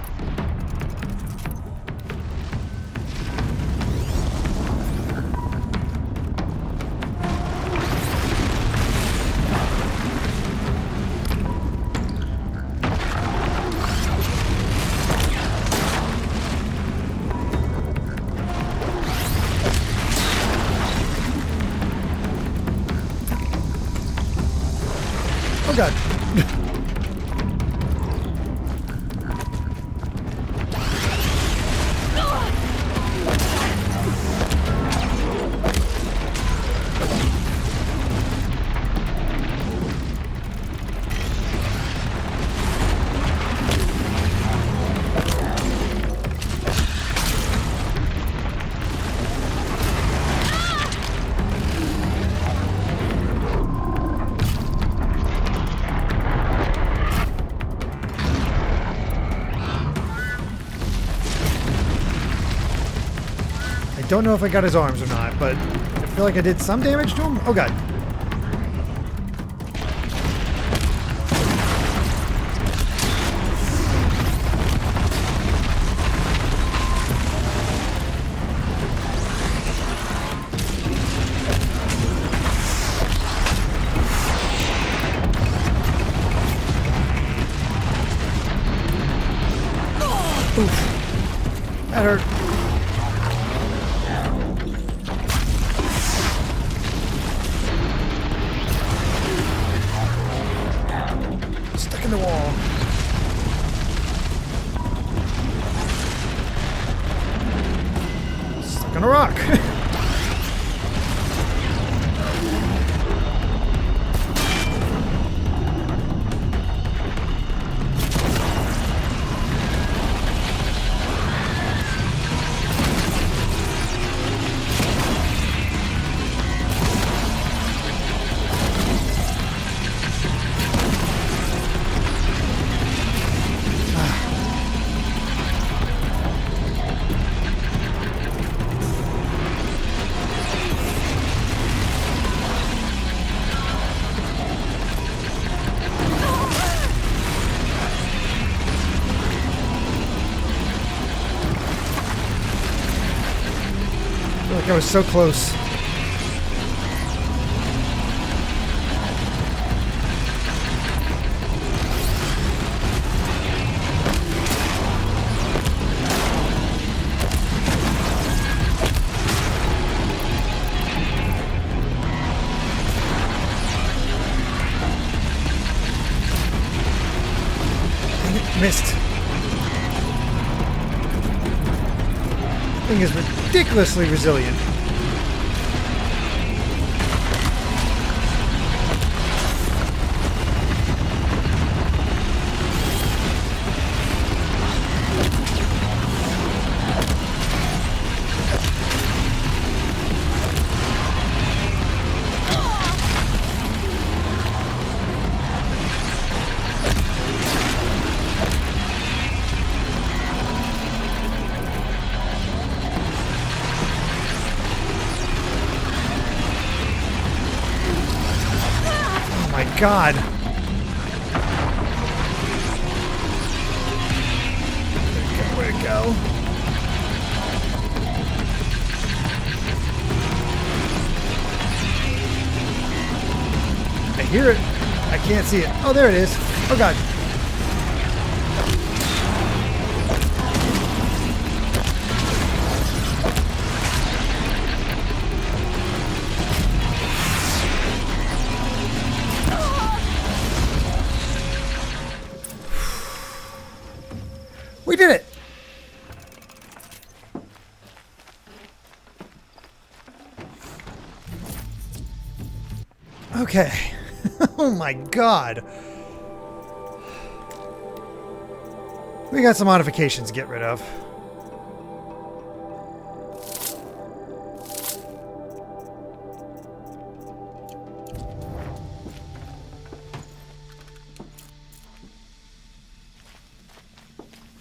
Oh god. I don't know if I got his arms or not, but I feel like I did some damage to him. Oh god. Oof. That hurt. Stuck in the wall. Stuck on a rock. I was so close. Dang it, missed. Thing is ridiculously resilient. God. Where'd it go? I hear it. I can't see it. Oh, there it is. Oh, God. We did it! Okay. Oh my God. We got some modifications to get rid of.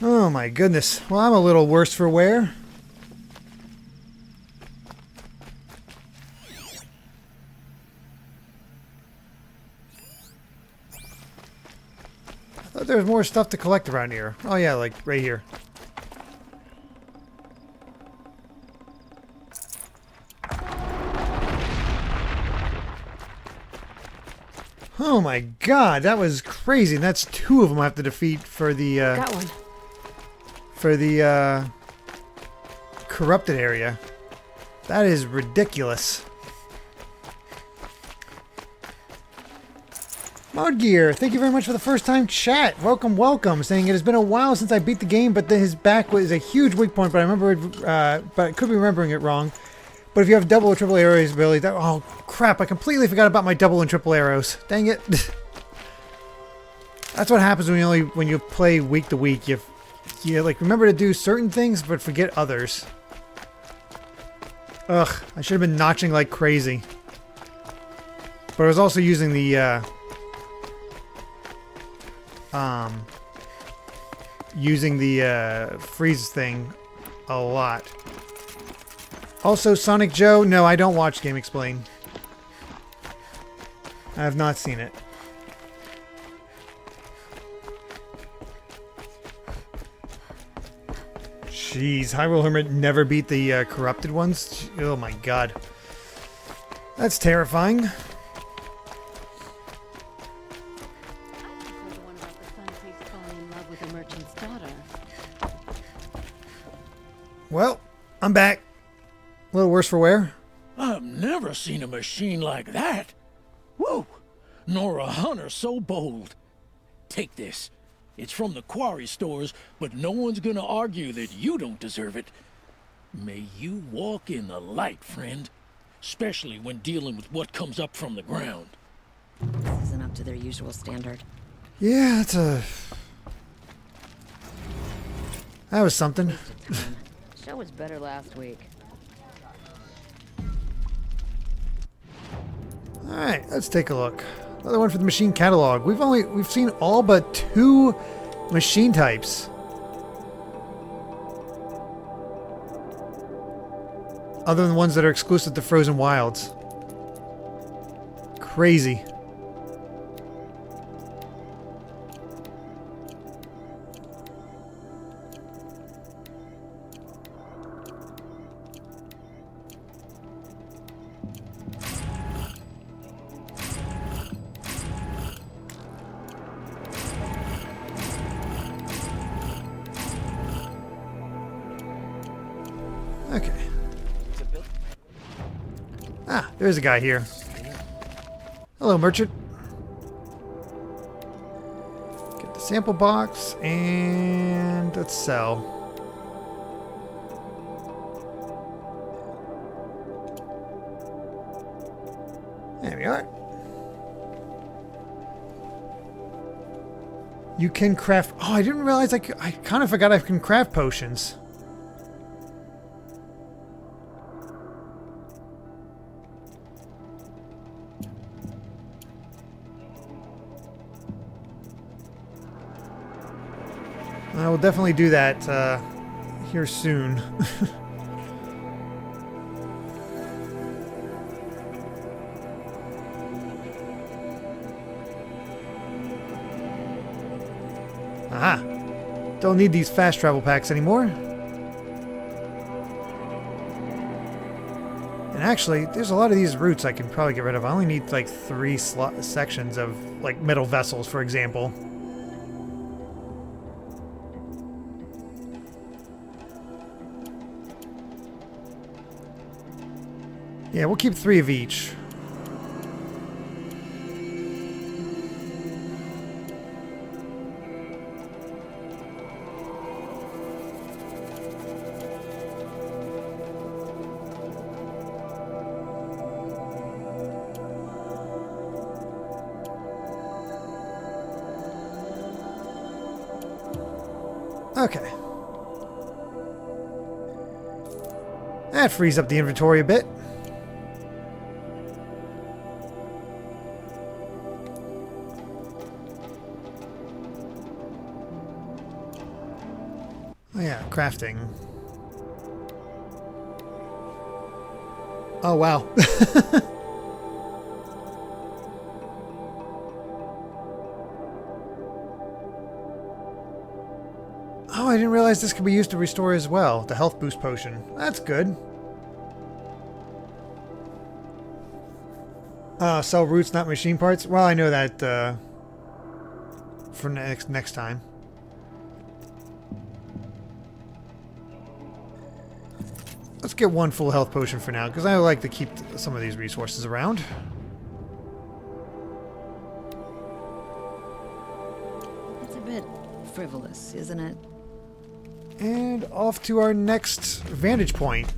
Oh my goodness. Well, I'm a little worse for wear. I thought there was more stuff to collect around here. Oh yeah, like right here. Oh my God, that was crazy. And that's 2 of them I have to defeat for the
Got one.
For the corrupted area. That is ridiculous. Mod Gear, thank you very much for the first time chat. Welcome, welcome. Saying it has been a while since I beat the game, but his back was a huge weak point. But I remember it, but I could be remembering it wrong. But if you have double or triple arrows ability, that, oh crap! I completely forgot about my double and triple arrows. Dang it! That's what happens when you play week to week. You like remember to do certain things, but forget others. Ugh! I should have been notching like crazy. But I was also using the freeze thing a lot. Also, Sonic Joe, no, I don't watch Game Explain. I have not seen it. Jeez, Hyrule Hermit never beat the corrupted ones? Oh my God. That's terrifying. Well, I'm back. A little worse for wear.
I've never seen a machine like that. Whoa! Nor a hunter so bold. Take this. It's from the quarry stores, but no one's gonna argue that you don't deserve it. May you walk in the light, friend. Especially when dealing with what comes up from the ground.
This isn't up to their usual standard.
Yeah, that was something.
Show was better last week.
Alright, let's take a look. Another one for the machine catalog. We've seen all but 2 machine types. Other than the ones that are exclusive to Frozen Wilds. Crazy. Okay. Ah, there's a guy here. Hello, merchant. Get the sample box and let's sell. There we are. You can craft... Oh, I didn't realize I kind of forgot I can craft potions. I will definitely do that here soon. Aha! Don't need these fast travel packs anymore. And actually, there's a lot of these routes I can probably get rid of. I only need like 3 sections of like metal vessels, for example. Yeah, we'll keep 3 of each. Okay. That frees up the inventory a bit. Oh yeah, crafting. Oh wow. Oh, I didn't realize this could be used to restore as well. The health boost potion. That's good. Sell roots, not machine parts. Well, I know that for next time. Let's get 1 full health potion for now, because I like to keep some of these resources around.
It's a bit frivolous, isn't it?
And off to our next vantage point.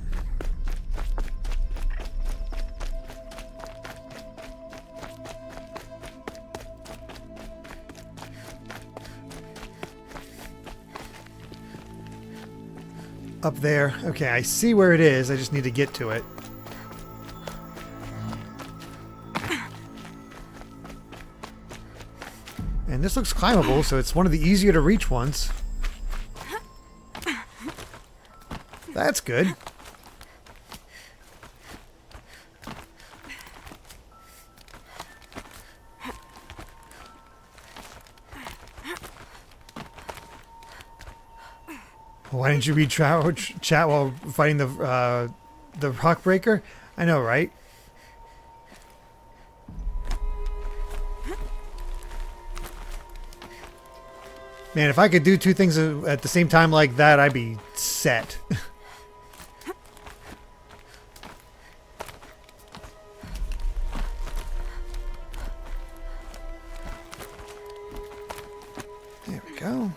Up there. Okay, I see where it is. I just need to get to it. And this looks climbable, so it's one of the easier to reach ones. That's good. Why didn't you read chat while fighting the rock breaker? I know, right? Man, if I could do 2 things at the same time like that, I'd be set. There we go.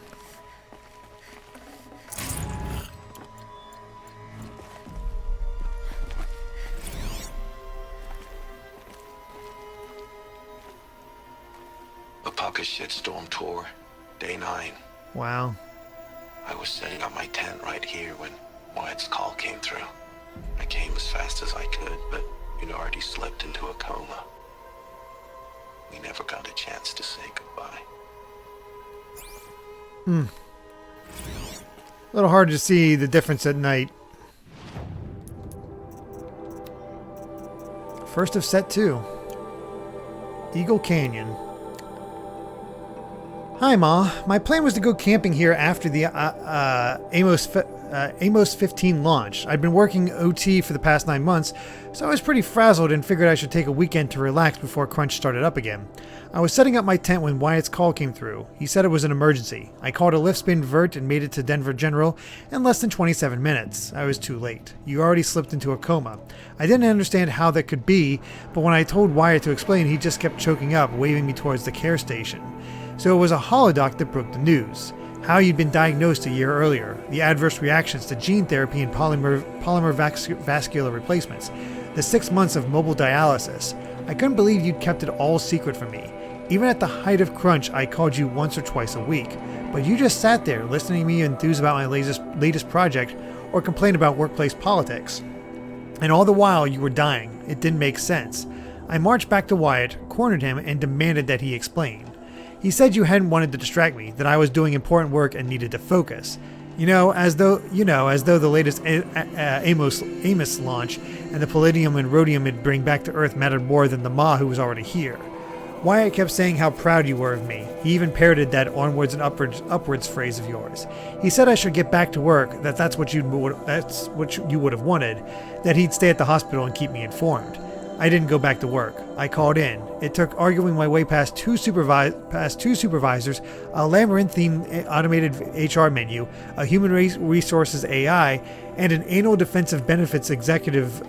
Apaka's shitstorm tour, day 9.
Wow.
I was setting up my tent right here when Wyatt's call came through. I came as fast as I could, but you'd already slipped into a coma. We never got a chance to say goodbye.
A little hard to see the difference at night. First of set 2. Eagle Canyon. Hi, Ma. My plan was to go camping here after the Amos 15 launch. I'd been working OT for the past 9 months, so I was pretty frazzled and figured I should take a weekend to relax before Crunch started up again. I was setting up my tent when Wyatt's call came through. He said it was an emergency. I called a lift spin vert and made it to Denver General in less than 27 minutes. I was too late. You already slipped into a coma. I didn't understand how that could be, but when I told Wyatt to explain, he just kept choking up, waving me towards the care station. So it was a holodoc that broke the news. How you'd been diagnosed a year earlier, the adverse reactions to gene therapy and polymer vascular replacements, the 6 months of mobile dialysis. I couldn't believe you'd kept it all secret from me. Even at the height of Crunch, I called you once or twice a week, but you just sat there listening to me enthuse about my latest project or complain about workplace politics. And all the while you were dying. It didn't make sense. I marched back to Wyatt, cornered him, and demanded that he explain. He said you hadn't wanted to distract me, that I was doing important work and needed to focus. As though the latest Amos launch and the palladium and rhodium it'd bring back to Earth mattered more than the Ma who was already here. Wyatt kept saying how proud you were of me. He even parroted that onwards and upwards phrase of yours. He said I should get back to work, that's what you would have wanted, that he'd stay at the hospital and keep me informed. I didn't go back to work. I called in. It took arguing my way past two supervisors, a labyrinthine automated HR menu, a human resources AI, and an anal defensive benefits executive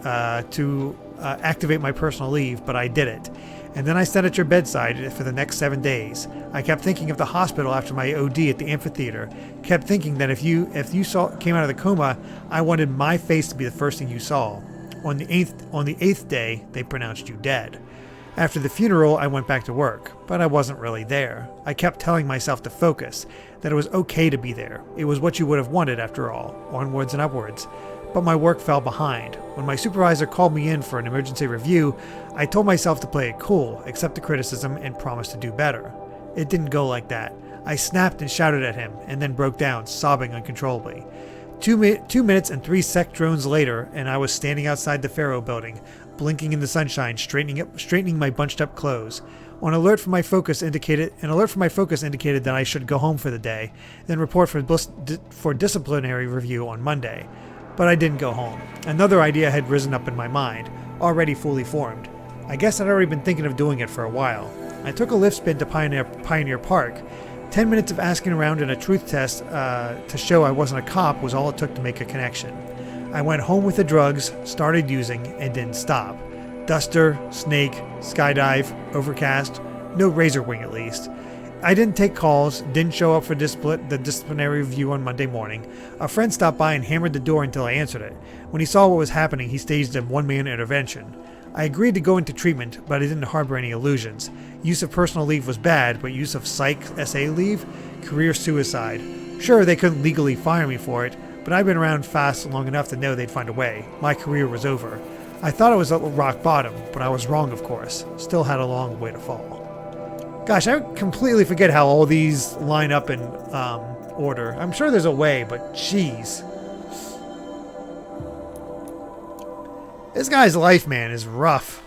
to activate my personal leave, but I did it. And then I sat at your bedside for the next 7 days. I kept thinking of the hospital after my OD at the amphitheater. Kept thinking that if you came out of the coma, I wanted my face to be the first thing you saw. On the eighth day, they pronounced you dead. After the funeral, I went back to work, but I wasn't really there. I kept telling myself to focus, that it was okay to be there. It was what you would have wanted after all, onwards and upwards. But my work fell behind. When my supervisor called me in for an emergency review, I told myself to play it cool, accept the criticism, and promise to do better. It didn't go like that. I snapped and shouted at him, and then broke down, sobbing uncontrollably. 2 minutes and 3 sec drones later, and I was standing outside the Pharaoh building, blinking in the sunshine, straightening my bunched up clothes. An alert from my focus indicated that I should go home for the day, then report for disciplinary review on Monday. But I didn't go home. Another idea had risen up in my mind, already fully formed. I guess I'd already been thinking of doing it for a while. I took a lift spin to Pioneer Park. 10 minutes of asking around and a truth test to show I wasn't a cop was all it took to make a connection. I went home with the drugs, started using, and didn't stop. Duster, snake, skydive, overcast, no razor wing at least. I didn't take calls, didn't show up for the disciplinary review on Monday morning. A friend stopped by and hammered the door until I answered it. When he saw what was happening, he staged a one-man intervention. I agreed to go into treatment, but I didn't harbor any illusions. Use of personal leave was bad, but use of psych SA leave? Career suicide. Sure, they couldn't legally fire me for it, but I've been around fast long enough to know they'd find a way. My career was over. I thought I was at rock bottom, but I was wrong, of course. Still had a long way to fall. Gosh, I completely forget how all these line up in order. I'm sure there's a way, but jeez. This guy's life, man, is rough.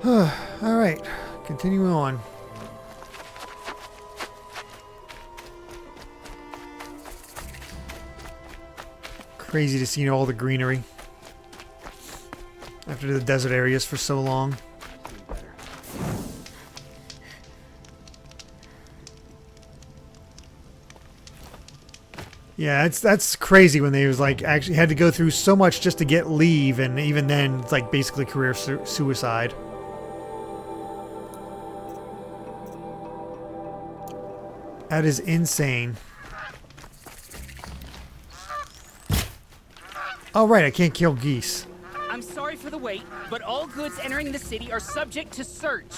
All right, continuing on. Crazy to see all the greenery after the desert areas for so long. Yeah, that's crazy when they was like actually had to go through so much just to get leave, and even then it's like basically career suicide. That is insane. Oh right, I can't kill geese.
I'm sorry for the wait, but all goods entering the city are subject to search.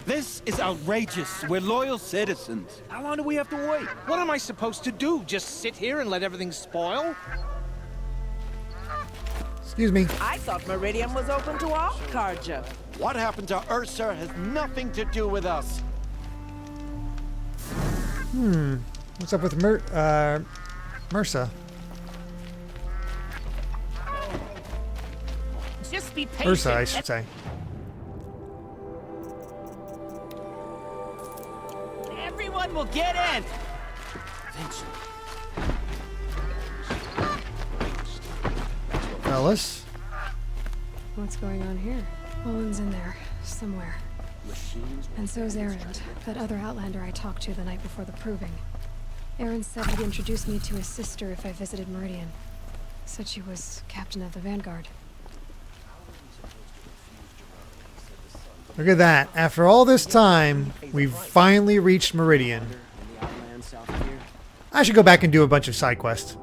This is outrageous. We're loyal citizens. How long do we have to wait? What am I supposed to do? Just sit here and let everything spoil?
Excuse me.
I thought Meridian was open to all, Carja.
What happened to Ursa has nothing to do with us.
What's up with MRSA?
Just be patient.
Ursa, I should say.
Everyone will get in.
Fellas.
What's going on here? Owen's in there, somewhere. And so's Aaron, that other Outlander I talked to the night before the proving. Aaron said he'd introduce me to his sister if I visited Meridian. Said she was captain of the Vanguard.
Look at that. After all this time, we've finally reached Meridian. I should go back and do a bunch of side quests.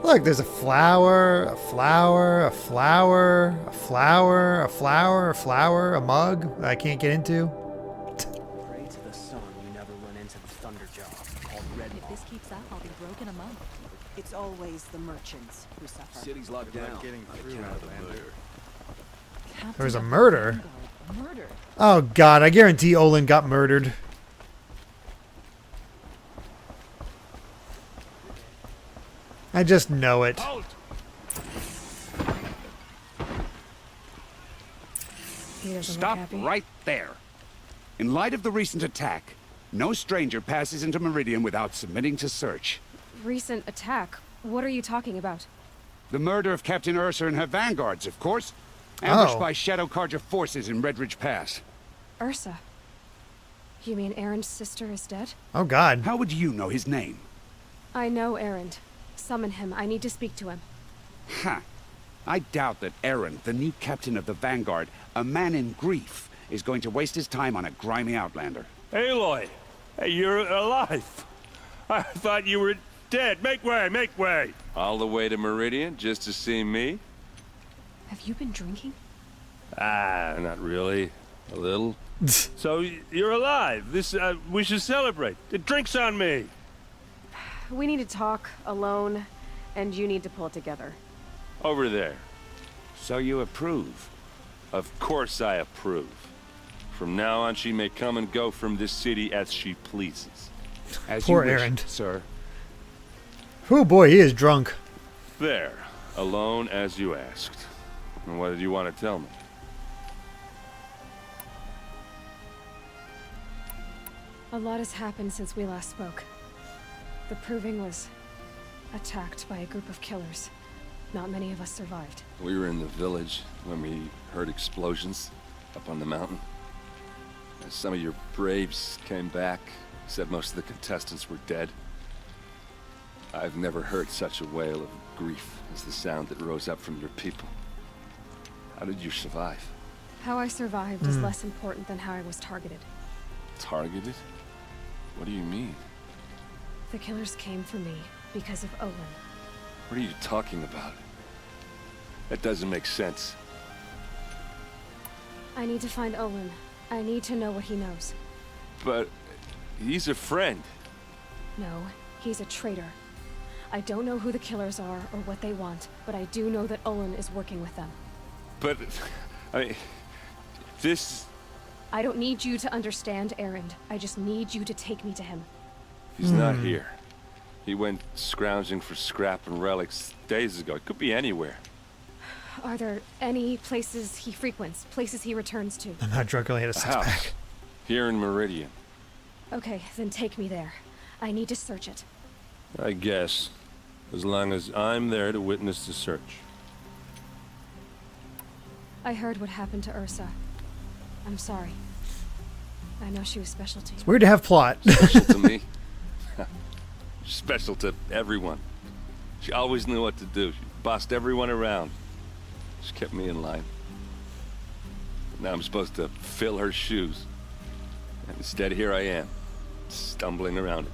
Look, there's a flower, a flower, a flower, a flower, a flower, a flower, a mug that I can't get into.
Pray to the sun we never run into the Thunderjaw called Red.
If this keeps up, I'll be broke in a month. It's always the merchants who suffer.
City's locked down.
Getting through, Outlander.
There was a murder.
Murdered?
Oh god, I guarantee Olin got murdered. I just know it.
He doesn't look
Stop
happy.
right there. In light of the recent attack, no stranger passes into Meridian without submitting to search.
Recent attack? What are you talking about?
The murder of Captain Ursa and her vanguards, of course. Ambushed
Oh.
by Shadow Carja forces in Redridge Pass.
Ursa? You mean Aaron's sister is dead?
Oh god.
How would you know his name?
I know Aaron. Summon him. I need to speak to him.
Ha! I doubt that Aaron, the new captain of the Vanguard, a man in grief, is going to waste his time on a grimy outlander.
Aloy! Hey, you're alive! I thought you were dead. Make way, make way!
All the way to Meridian just to see me?
Have you been drinking?
Ah, not really. A little. So, you're alive. We should celebrate. The drink's on me.
We need to talk alone, and you need to pull it together.
Over there.
So you approve?
Of course I approve. From now on, she may come and go from this city as she pleases.
As
Poor
you wish,
Aaron.
sir.
Oh boy, he is drunk.
There. Alone as you asked. And what did you want to tell me?
A lot has happened since we last spoke. The Proving was attacked by a group of killers. Not many of us survived.
We were in the village when we heard explosions up on the mountain. And some of your braves came back, said most of the contestants were dead. I've never heard such a wail of grief as the sound that rose up from your people. How did you survive?
How I survived is less important than how I was targeted.
Targeted? What do you mean?
The killers came for me because of Olin.
What are you talking about? That doesn't make sense.
I need to find Olin. I need to know what he knows.
But he's a friend.
No, he's a traitor. I don't know who the killers are or what they want, but I do know that Olin is working with them.
But, this...
I don't need you to understand, Erend. I just need you to take me to him.
He's not here. He went scrounging for scrap and relics days ago. It could be anywhere.
Are there any places he frequents, places he returns to?
I'm not drunk, I only had a six-pack.
Here in Meridian.
Okay, then take me there. I need to search it.
I guess. As long as I'm there to witness the search.
I heard what happened to Ursa. I'm sorry. I know she was special to you.
It's weird to have plot.
Special to me? Special to everyone. She always knew what to do. She bossed everyone around. She kept me in line. Now I'm supposed to fill her shoes. And instead, here I am, stumbling around it.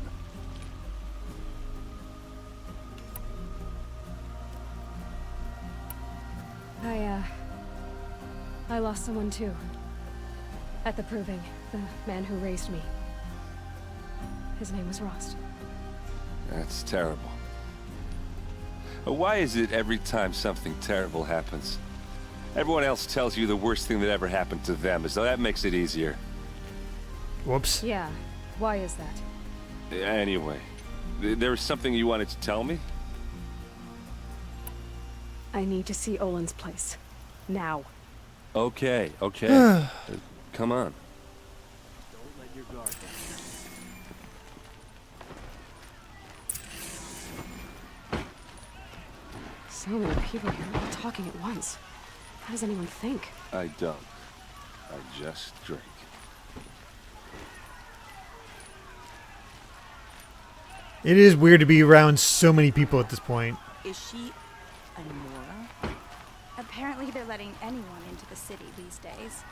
I lost someone too. At the Proving, the man who raised me. His name was Rost.
That's terrible. Why is it every time something terrible happens, everyone else tells you the worst thing that ever happened to them, as though that makes it easier?
Whoops.
Yeah, why is that?
Anyway, there was something you wanted to tell me?
I need to see Olin's place. Now.
Okay. Come on.
Don't let your guard down.
So many people here, all talking at once. How does anyone think?
I don't. I just drink.
It is weird to be around so many people at this point.
Is she a Nora?
Apparently they're letting anyone into the city these days.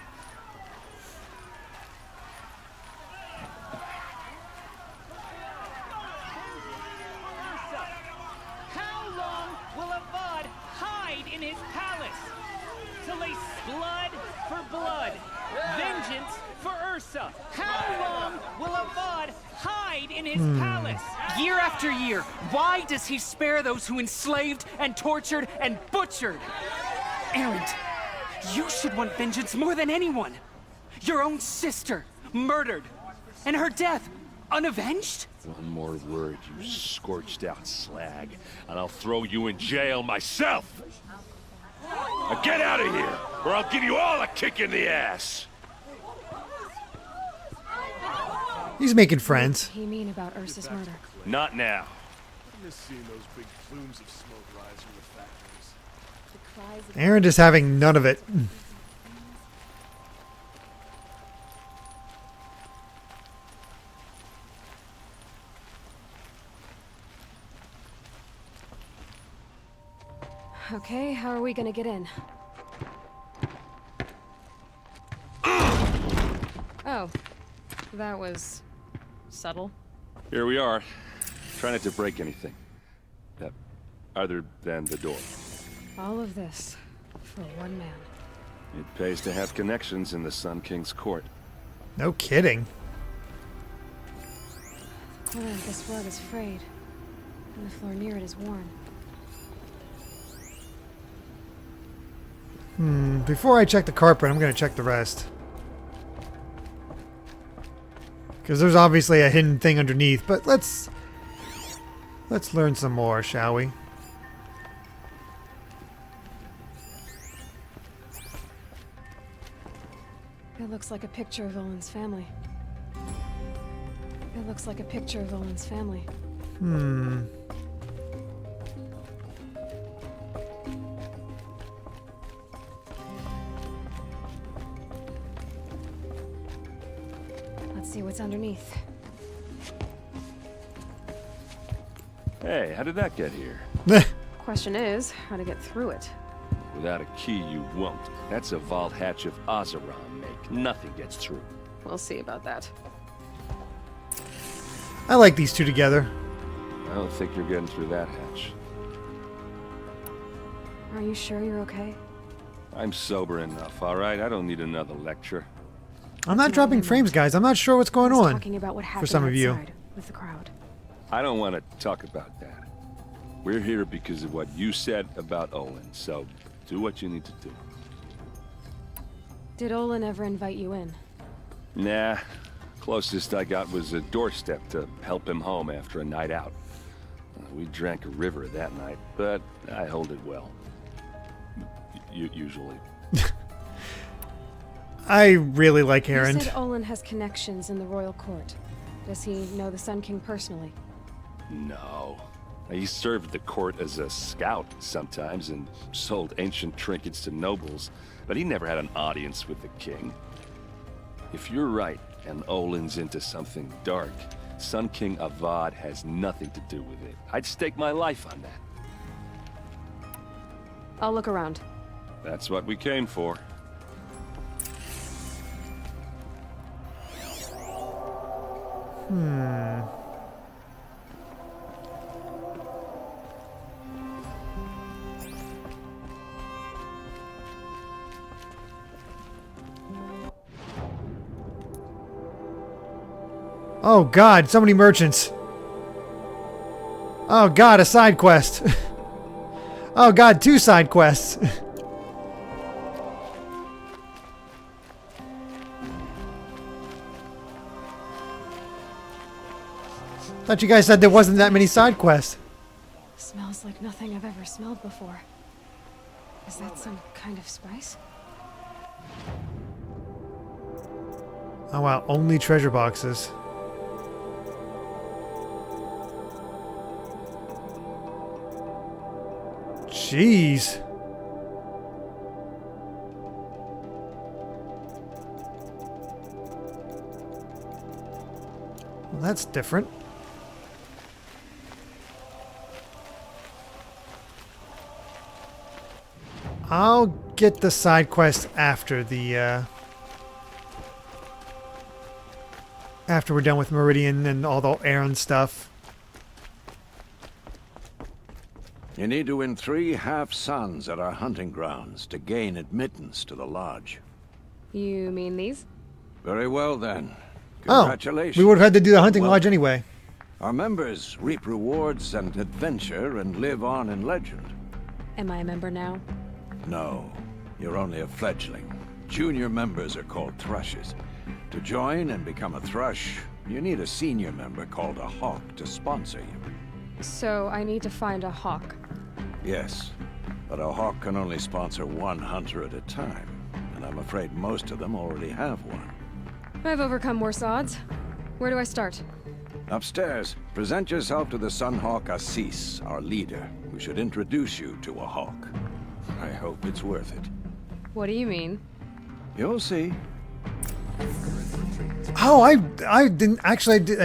How long will a VOD hide in his palace? Till they blood for blood, vengeance for Ursa. How long will a VOD hide in his palace? Year after year, why does he spare those who enslaved and tortured and butchered? Erend, you should want vengeance more than anyone.
Your own sister, murdered. And her death, unavenged?
One more word, you scorched out slag, and I'll throw you in jail myself! Now get out of here, or I'll give you all a kick in the ass!
He's making friends.
What do you mean about Ursa's murder?
Not now.
I miss seeing those big plumes of smoke rise from the factories.
Aaron is having none of it.
Okay, how are we gonna get in? Oh, that was subtle.
Here we are. Try not to break anything. Other than the door.
All of this for one man.
It pays to have connections in the Sun King's court.
No kidding.
The corner of this rug is frayed, and the floor near it is worn.
Before I check the carpet, I'm going to check the rest. Because there's obviously a hidden thing underneath, but let's learn some more, shall we?
It looks like a picture of Olin's family. It looks like a picture of Olin's family. Let's see what's underneath.
Hey, how did that get here?
Question is, how to get through it.
Without a key, you won't. That's a vault hatch of Azeron make. Nothing gets through.
We'll see about that.
I like these two together.
I don't think you're getting through that hatch.
Are you sure you're okay?
I'm sober enough, all right? I don't need another lecture.
I'm not dropping frames, guys. I'm not sure what's going on.
Talking about what happened
for some of you.
outside with the crowd.
I don't want to talk about that. We're here because of what you said about Olin, so do what you need to do.
Did Olin ever invite you in?
Nah. Closest I got was a doorstep to help him home after a night out. We drank a river that night, but I hold it well. Usually.
I really like Aaron.
You said Olin has connections in the royal court. Does he know the Sun King personally?
No. He served the court as a scout sometimes and sold ancient trinkets to nobles, but he never had an audience with the king. If you're right, and Olin's into something dark, Sun King Avad has nothing to do with it. I'd stake my life on that.
I'll look around.
That's what we came for.
Oh god, so many merchants. Oh god, a side quest. Oh god, 2 side quests. Thought you guys said there wasn't that many side quests.
Smells like nothing I've ever smelled before. Is that some kind of spice?
Oh wow, only treasure boxes. Jeez. Well, that's different. I'll get the side quest after the after we're done with Meridian and all the Aaron stuff.
You need to win 3 half-suns at our hunting grounds to gain admittance to the lodge.
You mean these?
Very well, then.
Oh,
Congratulations.
we would have had to do the hunting lodge anyway.
Our members reap rewards and adventure and live on in legend.
Am I a member now?
No, you're only a fledgling. Junior members are called thrushes. To join and become a thrush, you need a senior member called a hawk to sponsor you.
So I need to find a hawk.
Yes, but a hawk can only sponsor one hunter at a time, and I'm afraid most of them already have one.
I've overcome worse odds. Where do I start?
Upstairs, present yourself to the Sunhawk Assis, our leader, who should introduce you to a hawk. I hope it's worth it.
What do you mean?
You'll see.
Oh, I didn't actually. I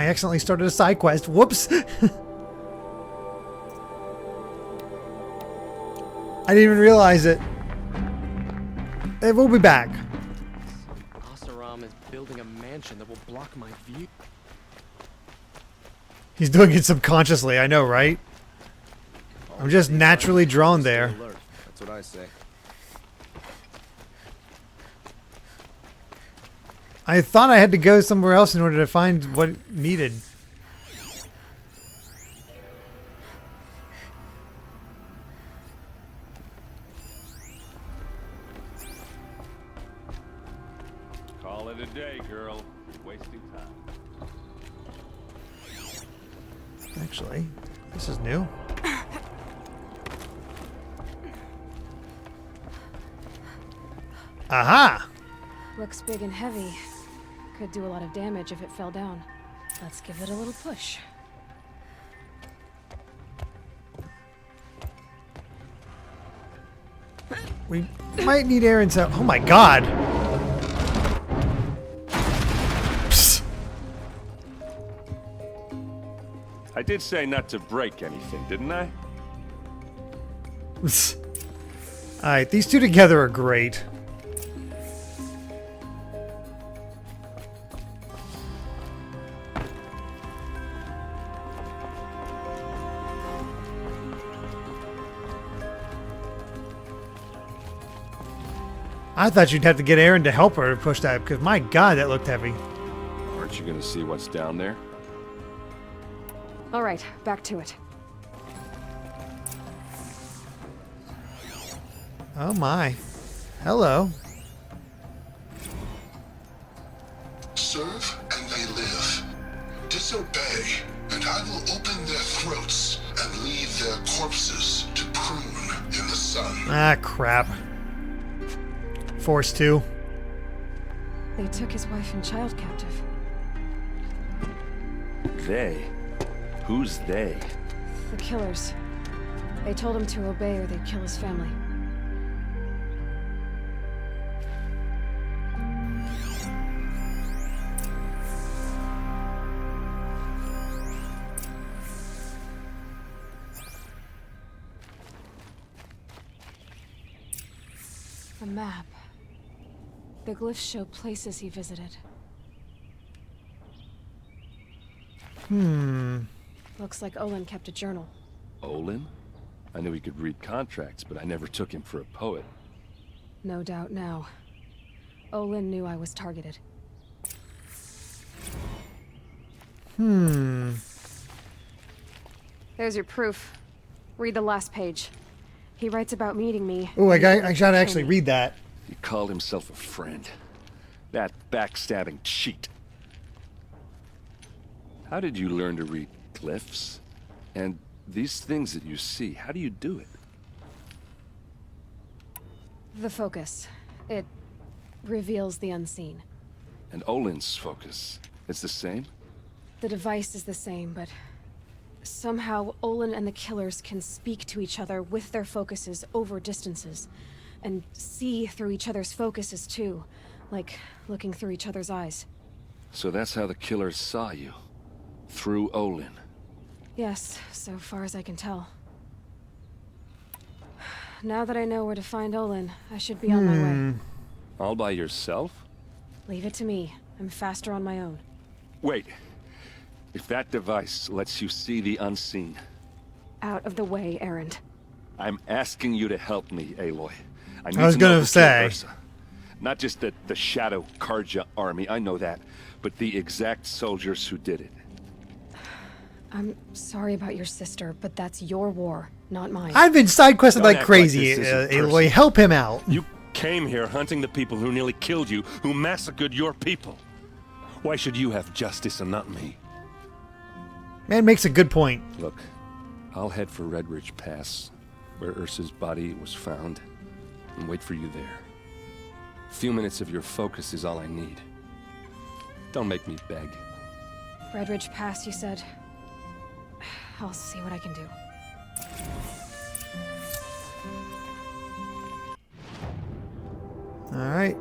accidentally started a side quest. Whoops. I didn't even realize it. We'll be back.
Asaram is building a mansion that will block my view.
He's doing it subconsciously. I know, right? I'm just naturally drawn there.
That's what I say.
I thought I had to go somewhere else in order to find what it needed.
Call it a day, girl. You're wasting time.
Actually, this is new. Aha!
Looks big and heavy. Could do a lot of damage if it fell down. Let's give it a little push.
We might need Aaron's help. Oh my god! Psst.
I did say not to break anything, didn't I?
Alright, these two together are great. I thought you'd have to get Aaron to help her push that, because my god, that looked heavy.
Aren't you gonna see what's down there?
All right, back to it.
Oh my. Hello.
Serve and they live. Disobey, and I will open their throats and leave their corpses to prune in the sun.
Ah, crap. Force 2.
They took his wife and child captive.
They? Who's they?
The killers. They told him to obey or they'd kill his family. A map. The glyphs show places he visited. Looks like Olin kept a journal.
Olin? I knew he could read contracts, but I never took him for a poet.
No doubt now. Olin knew I was targeted. There's your proof. Read the last page. He writes about meeting me.
Oh, I gotta actually read that.
He called himself a friend. That backstabbing cheat. How did you learn to read glyphs? And these things that you see, how do you do it?
The focus. It reveals the unseen.
And Olin's focus, it's the same?
The device is the same, but somehow Olin and the killers can speak to each other with their focuses over distances. And see through each other's focuses too. Like looking through each other's eyes.
So that's how the killers saw you? Through Olin?
Yes, so far as I can tell. Now that I know where to find Olin, I should be on my way.
All by yourself?
Leave it to me. I'm faster on my own.
Wait. If that device lets you see the unseen...
Out of the way, Erend.
I'm asking you to help me, Aloy.
I was gonna say.
Not just the Shadow Karja army, I know that, but the exact soldiers who did it.
I'm sorry about your sister, but that's your war, not mine.
I've been side questing
Don't
like
act
crazy,
like this isn't
Aloy.
personal.
Help him out.
You came here hunting the people who nearly killed you, who massacred your people. Why should you have justice and not me?
Man makes a good point.
Look, I'll head for Red Ridge Pass, where Ursa's body was found, and wait for you there. A few minutes of your focus is all I need. Don't make me beg.
Red Ridge Pass, you said. I'll see what I can do.
All right.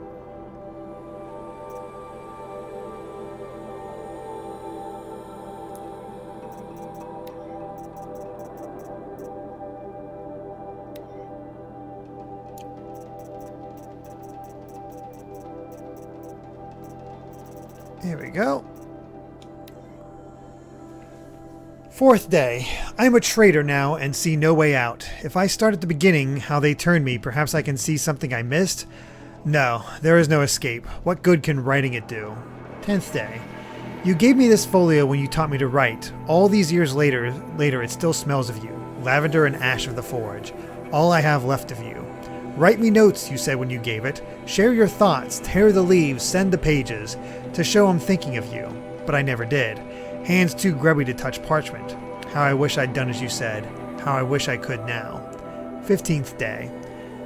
There we go. Fourth day. I am a traitor now and see no way out. If I start at the beginning, how they turned me, perhaps I can see something I missed? No, there is no escape. What good can writing it do? 10th day. You gave me this folio when you taught me to write. All these years later it still smells of you. Lavender and ash of the forge. All I have left of you. Write me notes, you said when you gave it. Share your thoughts, tear the leaves, send the pages, to show I'm thinking of you. But I never did. Hands too grubby to touch parchment. How I wish I'd done as you said. How I wish I could now. 15th day.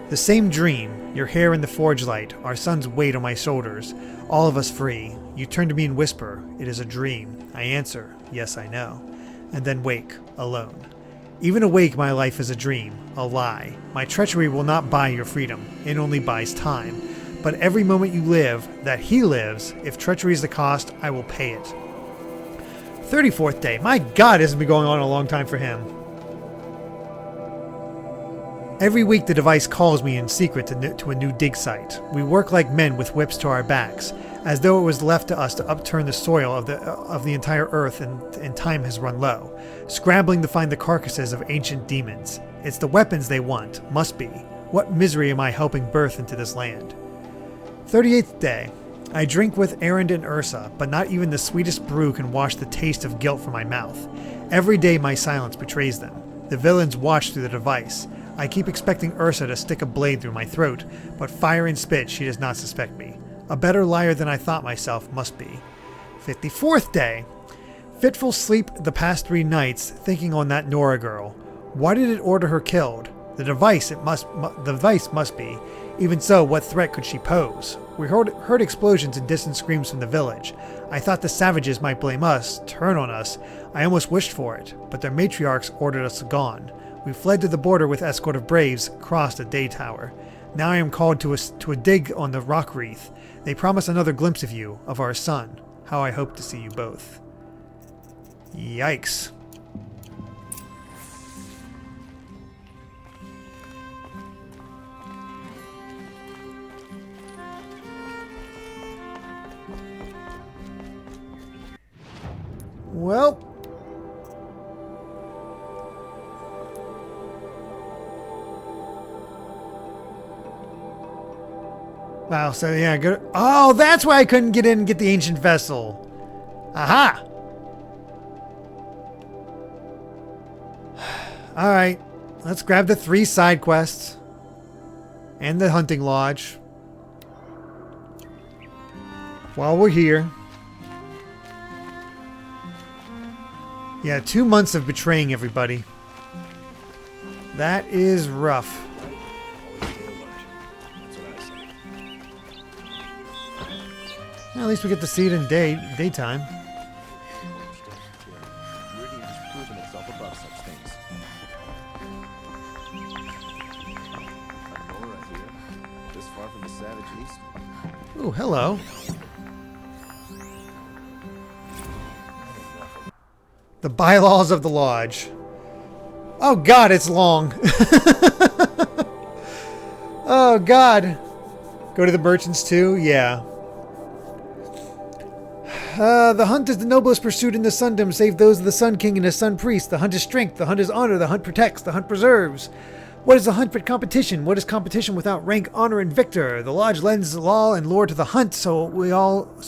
The same dream, your hair in the forge light, our son's weight on my shoulders, all of us free. You turn to me and whisper, it is a dream. I answer, yes I know. And then wake, alone. Even awake my life is a dream, a lie. My treachery will not buy your freedom, it only buys time. But every moment you live, that he lives, if treachery is the cost, I will pay it. 34th day. My God, this has been going on a long time for him. Every week the device calls me in secret to a new dig site. We work like men with whips to our backs, as though it was left to us to upturn the soil of the entire earth and time has run low, scrambling to find the carcasses of ancient demons. It's the weapons they want, must be. What misery am I helping birth into this land? 38th day. I drink with Erend and Ursa, but not even the sweetest brew can wash the taste of guilt from my mouth. Every day my silence betrays them. The villains watch through the device. I keep expecting Ursa to stick a blade through my throat, but fire and spit she does not suspect me. A better liar than I thought myself must be. 54th day. Fitful sleep the past 3 nights, thinking on that Nora girl. Why did it order her killed? The device must be. Even so, what threat could she pose? We heard explosions and distant screams from the village. I thought the savages might blame us, turn on us. I almost wished for it, but their matriarchs ordered us gone. We fled to the border with escort of braves, crossed a day tower. Now I am called to a dig on the rock wreath. They promise another glimpse of you, of our son. How I hope to see you both. Yikes. Well, wow, so yeah, good. Oh, that's why I couldn't get in and get the ancient vessel. Aha! Alright, let's grab the 3 side quests and the hunting lodge while we're here. Yeah, 2 months of betraying everybody. That is rough. Well, at least we get to see it in daytime.
Meridian has proven itself above such things. Nora here, this far from the savage east.
Ooh, hello. The bylaws of the lodge. Oh God, it's long. Oh God. Go to the merchants too? Yeah. The hunt is the noblest pursuit in the Sundom, save those of the Sun King and his Sun Priest. The hunt is strength, the hunt is honor, the hunt protects, the hunt preserves. What is the hunt but competition? What is competition without rank, honor, and victor? The lodge lends law and lore to the hunt, so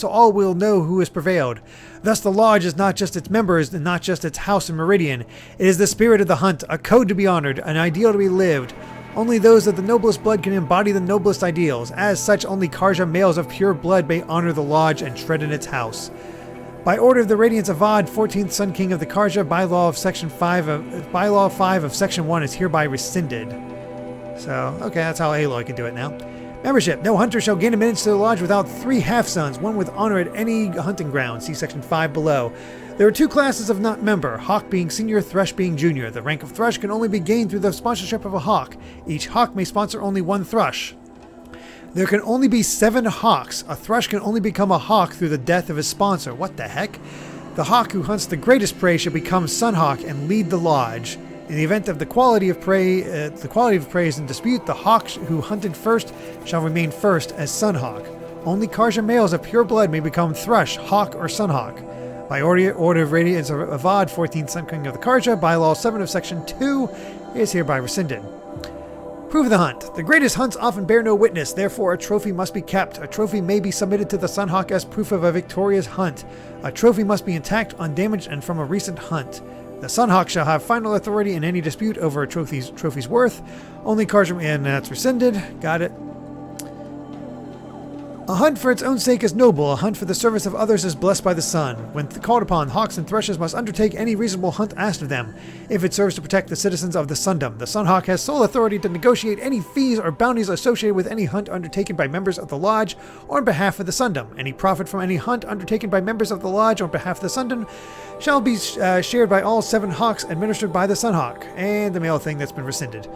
all will know who has prevailed. Thus the lodge is not just its members and not just its house in Meridian. It is the spirit of the hunt, a code to be honored, an ideal to be lived. Only those of the noblest blood can embody the noblest ideals. As such, only Karja males of pure blood may honor the lodge and tread in its house. By order of the Radiance of VOD, 14th Sun King of the Karja, bylaw 5 of Section 1 is hereby rescinded. So, okay, that's how Aloy can do it now. Membership. No hunter shall gain admittance to the lodge without 3 half-sons, one with honor at any hunting ground. See Section 5 below. There are 2 classes of not member, Hawk being senior, Thrush being junior. The rank of Thrush can only be gained through the sponsorship of a Hawk. Each Hawk may sponsor only 1 Thrush. There can only be 7 Hawks. A Thrush can only become a Hawk through the death of his sponsor. What the heck? The Hawk who hunts the greatest prey shall become Sunhawk and lead the lodge. In the event of the quality of prey is in dispute, the Hawk who hunted first shall remain first as Sunhawk. Only Karja males of pure blood may become Thrush, Hawk, or Sunhawk. By order of Radiance of VOD, 14th Sun King of the Karja, bylaw 7 of Section 2 is hereby rescinded. Proof of the hunt. The greatest hunts often bear no witness, therefore a trophy must be kept. A trophy may be submitted to the Sunhawk as proof of a victorious hunt. A trophy must be intact, undamaged, and from a recent hunt. The Sunhawk shall have final authority in any dispute over a trophy's worth. Only Karja, and that's rescinded. Got it. A hunt for its own sake is noble. A hunt for the service of others is blessed by the sun. When called upon, hawks and thrushes must undertake any reasonable hunt asked of them, if it serves to protect the citizens of the Sundom. The Sunhawk has sole authority to negotiate any fees or bounties associated with any hunt undertaken by members of the Lodge or on behalf of the Sundom. Any profit from any hunt undertaken by members of the Lodge on behalf of the Sundom shall be shared by all 7 hawks administered by the Sunhawk. And the male thing that's been rescinded.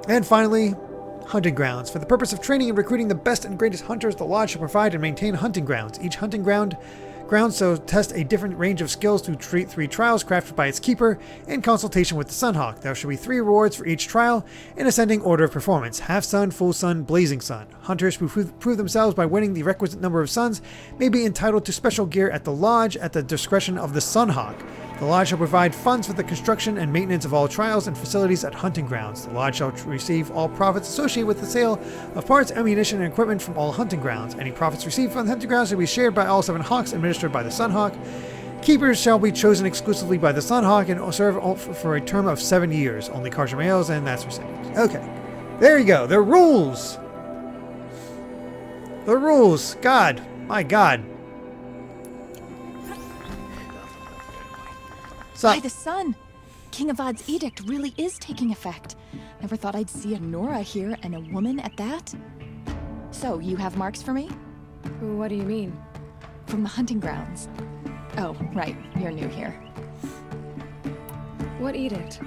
And finally, hunting grounds. For the purpose of training and recruiting the best and greatest hunters, the Lodge shall provide and maintain hunting grounds. Each hunting ground shall test a different range of skills through 3 trials crafted by its keeper in consultation with the Sunhawk. There shall be 3 rewards for each trial in ascending order of performance: half sun, full sun, blazing sun. Hunters who prove themselves by winning the requisite number of suns may be entitled to special gear at the Lodge at the discretion of the Sunhawk. The Lodge shall provide funds for the construction and maintenance of all trials and facilities at hunting grounds. The Lodge shall receive all profits associated with the sale of parts, ammunition, and equipment from all hunting grounds. Any profits received from the hunting grounds shall be shared by all 7 hawks administered by the Sunhawk. Keepers shall be chosen exclusively by the Sunhawk and serve for a term of 7 years. Only Karja males, and that's rescinded. Okay. There you go. The rules. The rules. God. My God.
By the sun! King Avad's edict really is taking effect. Never thought I'd see a Nora here, and a woman at that. So, you have marks for me?
What do you mean?
From the hunting grounds. Oh, right. You're new here.
What edict?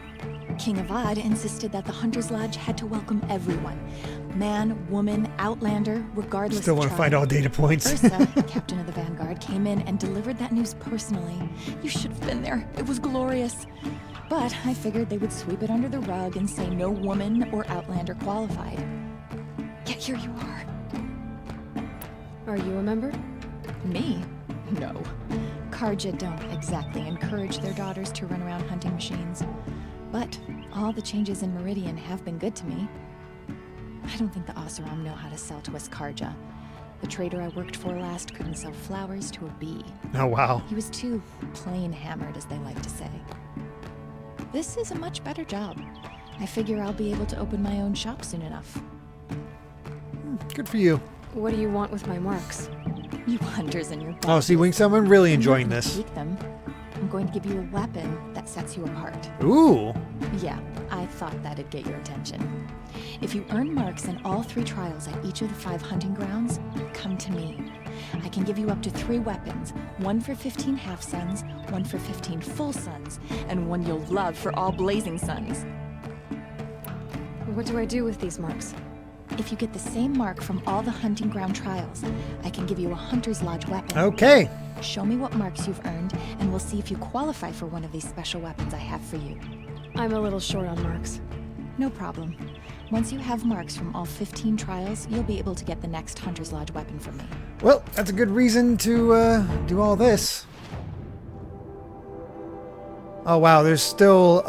King Avad insisted that the Hunter's Lodge had to welcome everyone. Man, woman, outlander, regardless
Still
of
want to
tribe.
find all data points.
Ursa, captain of the Vanguard, came in and delivered that news personally. You should have been there. It was glorious. But I figured they would sweep it under the rug and say no woman or outlander qualified. Yet here you are.
Are you a member?
Me? No. Karja don't exactly encourage their daughters to run around hunting machines. But all the changes in Meridian have been good to me. I don't think the Oseram know how to sell to us Karja. The trader I worked for last couldn't sell flowers to a bee.
Oh, wow.
He was too plain hammered, as they like to say. This is a much better job. I figure I'll be able to open my own shop soon enough.
Good for you.
What do you want with my marks?
You hunters and your
Oh, see, Wingstone, I'm really enjoying
I'm not
this.
gonna take them. I'm going to give you a weapon that sets you apart.
Ooh.
Yeah, I thought that'd get your attention. If you earn marks in all 3 trials at each of the 5 hunting grounds, come to me. I can give you up to 3 weapons, 1 for 15 half-suns, 1 for 15 full suns, and 1 you'll love for all blazing suns.
What do I do with these marks?
If you get the same mark from all the hunting ground trials, I can give you a Hunter's Lodge weapon.
Okay.
Show me what marks you've earned, and we'll see if you qualify for one of these special weapons I have for you.
I'm a little short on marks.
No problem. Once you have marks from all 15 trials, you'll be able to get the next Hunter's Lodge weapon from me.
Well, that's a good reason to do all this. Oh, wow. There's still,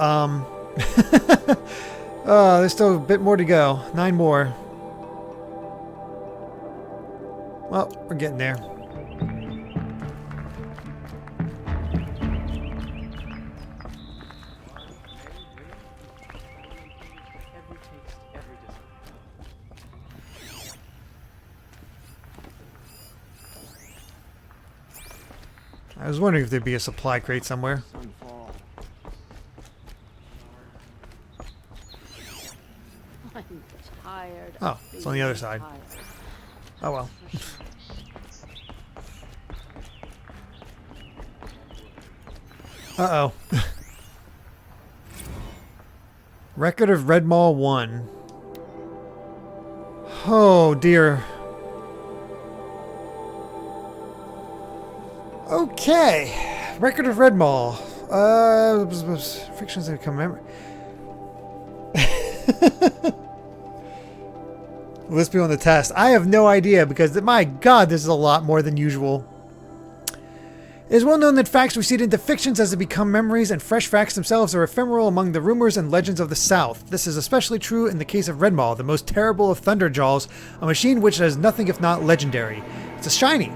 there's still a bit more to go. 9 more. Well, we're getting there. I was wondering if there'd be a supply crate somewhere.
I'm tired.
Oh, it's on the other side. Oh well. Uh-oh. Record of Red Maul 1. Oh dear. Okay. Record of Red Maul. Fictions that become memory. Let's be on the test. I have no idea because, my God, this is a lot more than usual. It is well known that facts recede into fictions as they become memories, and fresh facts themselves are ephemeral among the rumors and legends of the South. This is especially true in the case of Red Maul, the most terrible of Thunderjaws, a machine which has nothing if not legendary. It's a shiny.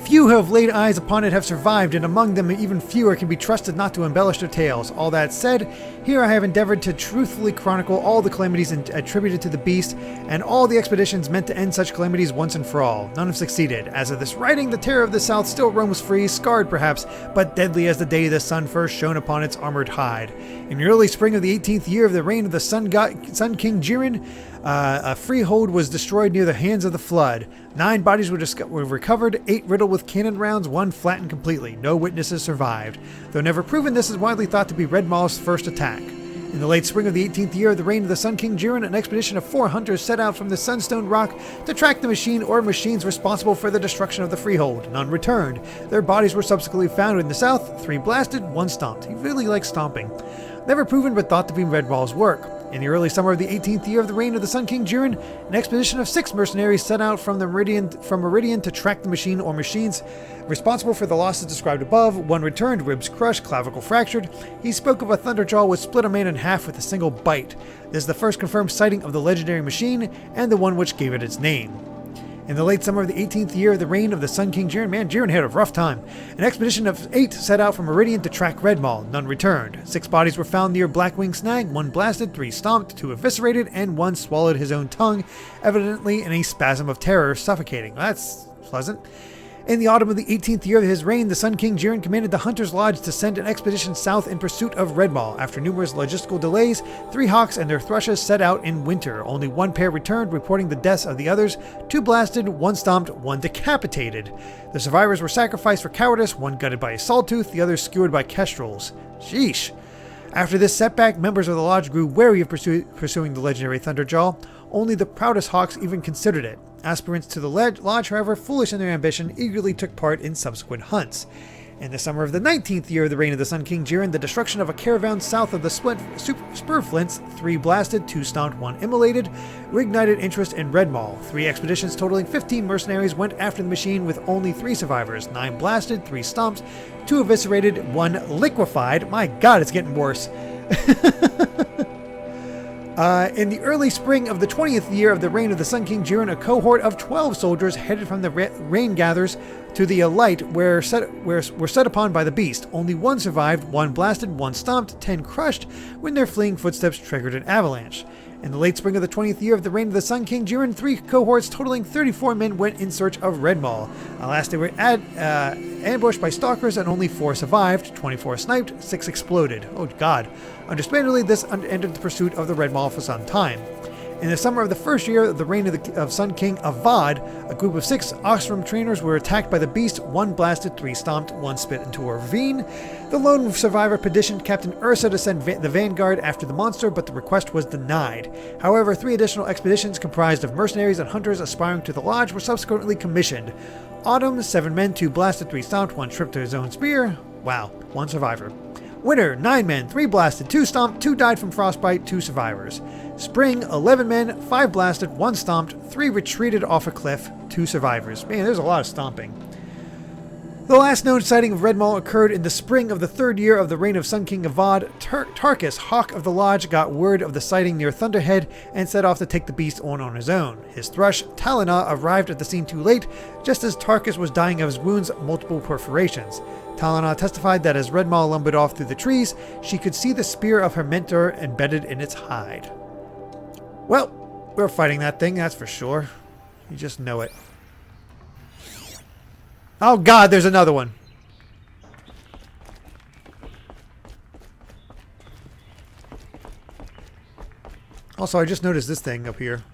Few who have laid eyes upon it have survived, and among them even fewer can be trusted not to embellish their tales. All that said, here I have endeavored to truthfully chronicle all the calamities attributed to the beast, and all the expeditions meant to end such calamities once and for all. None have succeeded. As of this writing, the terror of the South still roams free, scarred perhaps, but deadly as the day the sun first shone upon its armored hide. In the early spring of the 18th year of the reign of the Sun King Jiren, a freehold was destroyed near the hands of the flood. 9 bodies were recovered, 8 riddled with cannon rounds, 1 flattened completely. No witnesses survived. Though never proven, this is widely thought to be Red Maul's first attack. In the late spring of the 18th year of the reign of the Sun King Jiren, an expedition of 4 hunters set out from the Sunstone Rock to track the machine or machines responsible for the destruction of the freehold. None returned. Their bodies were subsequently found in the south, 3 blasted, 1 stomped. He really likes stomping. Never proven but thought to be Red Maul's work. In the early summer of the 18th year of the reign of the Sun King Jiren, an expedition of 6 mercenaries set out from Meridian to track the machine or machines responsible for the losses described above. 1 returned, ribs crushed, clavicle fractured. He spoke of a Thunderjaw which split a man in half with a single bite. This is the first confirmed sighting of the legendary machine, and the one which gave it its name. In the late summer of the 18th year of the reign of the Sun King Jiren, man, Jiren had a rough time. An expedition of 8 set out from Meridian to track Red Maul. None returned. 6 bodies were found near Blackwing Snag, 1 blasted, 3 stomped, 2 eviscerated, and 1 swallowed his own tongue, evidently in a spasm of terror, suffocating. That's pleasant. In the autumn of the 18th year of his reign, the Sun King Jiren commanded the Hunter's Lodge to send an expedition south in pursuit of Red Maul. After numerous logistical delays, 3 hawks and their thrushes set out in winter. Only 1 pair returned, reporting the deaths of the others, 2 blasted, 1 stomped, 1 decapitated. The survivors were sacrificed for cowardice, 1 gutted by a sawtooth, the others skewered by kestrels. Sheesh. After this setback, members of the lodge grew wary of pursuing the legendary Thunderjaw. Only the proudest hawks even considered it. Aspirants to the lodge, however, foolish in their ambition, eagerly took part in subsequent hunts. In the summer of the 19th year of the reign of the Sun King Jiren, the destruction of a caravan south of the Spurflints, 3 blasted, 2 stomped, 1 immolated, reignited interest in Red Maul. 3 expeditions totaling 15 mercenaries went after the machine with only 3 survivors, 9 blasted, 3 stomped, 2 eviscerated, 1 liquefied. My God, it's getting worse. In the early spring of the 20th year of the reign of the Sun King Jiren, a cohort of 12 soldiers headed from the rain gathers to the light were set upon by the beast. Only 1 survived, 1 blasted, 1 stomped, 10 crushed when their fleeing footsteps triggered an avalanche. In the late spring of the 20th year of the reign of the Sun King Jiren, 3 cohorts totaling 34 men went in search of Red Maul. Alas, they were ambushed by stalkers and only 4 survived, 24 sniped, 6 exploded. Oh God. Understandably, this ended the pursuit of the Red Maul for some time. In the summer of the first year of the reign of Sun King VOD, a group of 6 Ostrom trainers were attacked by the beast, 1 blasted, 3 stomped, 1 spit into a ravine. The lone survivor petitioned Captain Ursa to send the vanguard after the monster, but the request was denied. However, 3 additional expeditions comprised of mercenaries and hunters aspiring to the lodge were subsequently commissioned. Autumn, 7 men, 2 blasted, 3 stomped, 1 tripped to his own spear. Wow, 1 survivor. Winter, 9 men, 3 blasted, 2 stomped, 2 died from frostbite, 2 survivors. Spring, 11 men, 5 blasted, 1 stomped, 3 retreated off a cliff, 2 survivors. Man, there's a lot of stomping. The last known sighting of Red Maul occurred in the spring of the 3rd year of the reign of Sun King Avad. Tarkus, Hawk of the Lodge, got word of the sighting near Thunderhead and set off to take the beast on his own. His thrush, Talana, arrived at the scene too late, just as Tarkus was dying of his wounds, multiple perforations. Talana testified that as Red Maul lumbered off through the trees, she could see the spear of her mentor embedded in its hide. Well, we're fighting that thing, that's for sure. You just know it. Oh God, there's another one. Also, I just noticed this thing up here.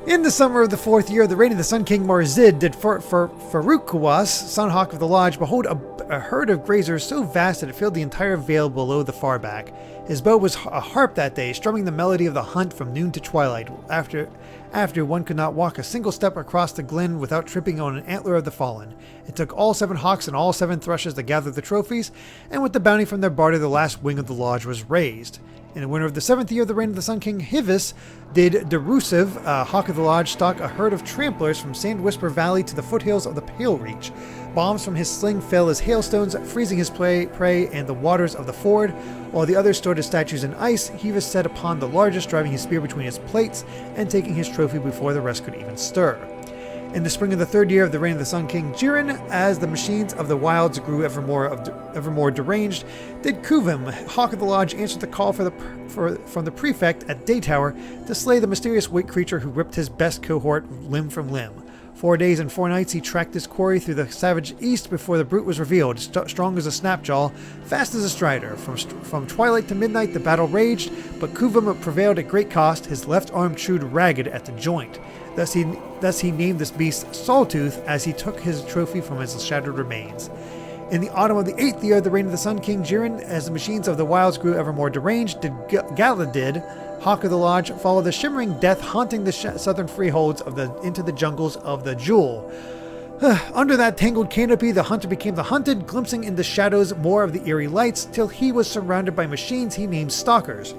In the summer of the 4th year of the reign of the Sun King Marzid did Farouk Kawas, Sunhawk of the Lodge, behold a herd of grazers so vast that it filled the entire vale below the far back. His bow was a harp that day, strumming the melody of the hunt from noon to twilight. After one could not walk a single step across the glen without tripping on an antler of the fallen. It took all 7 hawks and all 7 thrushes to gather the trophies, and with the bounty from their barter, the last wing of the lodge was raised. In the winter of the 7th year of the reign of the Sun King Hivis, did Derusiv, Hawk of the Lodge, stalk a herd of tramplers from Sand Whisper Valley to the foothills of the Pale Reach. Bombs from his sling fell as hailstones, freezing his prey and the waters of the ford. While the others stored his statues in ice, Hivis set upon the largest, driving his spear between his plates and taking his trophy before the rest could even stir. In the spring of the 3rd year of the reign of the Sun King Jiren, as the machines of the wilds grew ever more deranged, did Kuvim, Hawk of the Lodge, answer the call from the prefect at Daytower to slay the mysterious white creature who ripped his best cohort limb from limb. 4 days and 4 nights he tracked his quarry through the savage east before the brute was revealed, strong as a snapjaw, fast as a strider. From twilight to midnight the battle raged, but Kuvim prevailed at great cost, his left arm chewed ragged at the joint. Thus he named this beast Sawtooth, as he took his trophy from his shattered remains. In the autumn of the 8th year of the reign of the Sun King Jiren, as the machines of the wilds grew ever more deranged, did Galadid, Hawk of the Lodge, follow the shimmering death haunting the southern freeholds into the jungles of the Jewel. Under that tangled canopy, the hunter became the hunted, glimpsing in the shadows more of the eerie lights, till he was surrounded by machines he named Stalkers.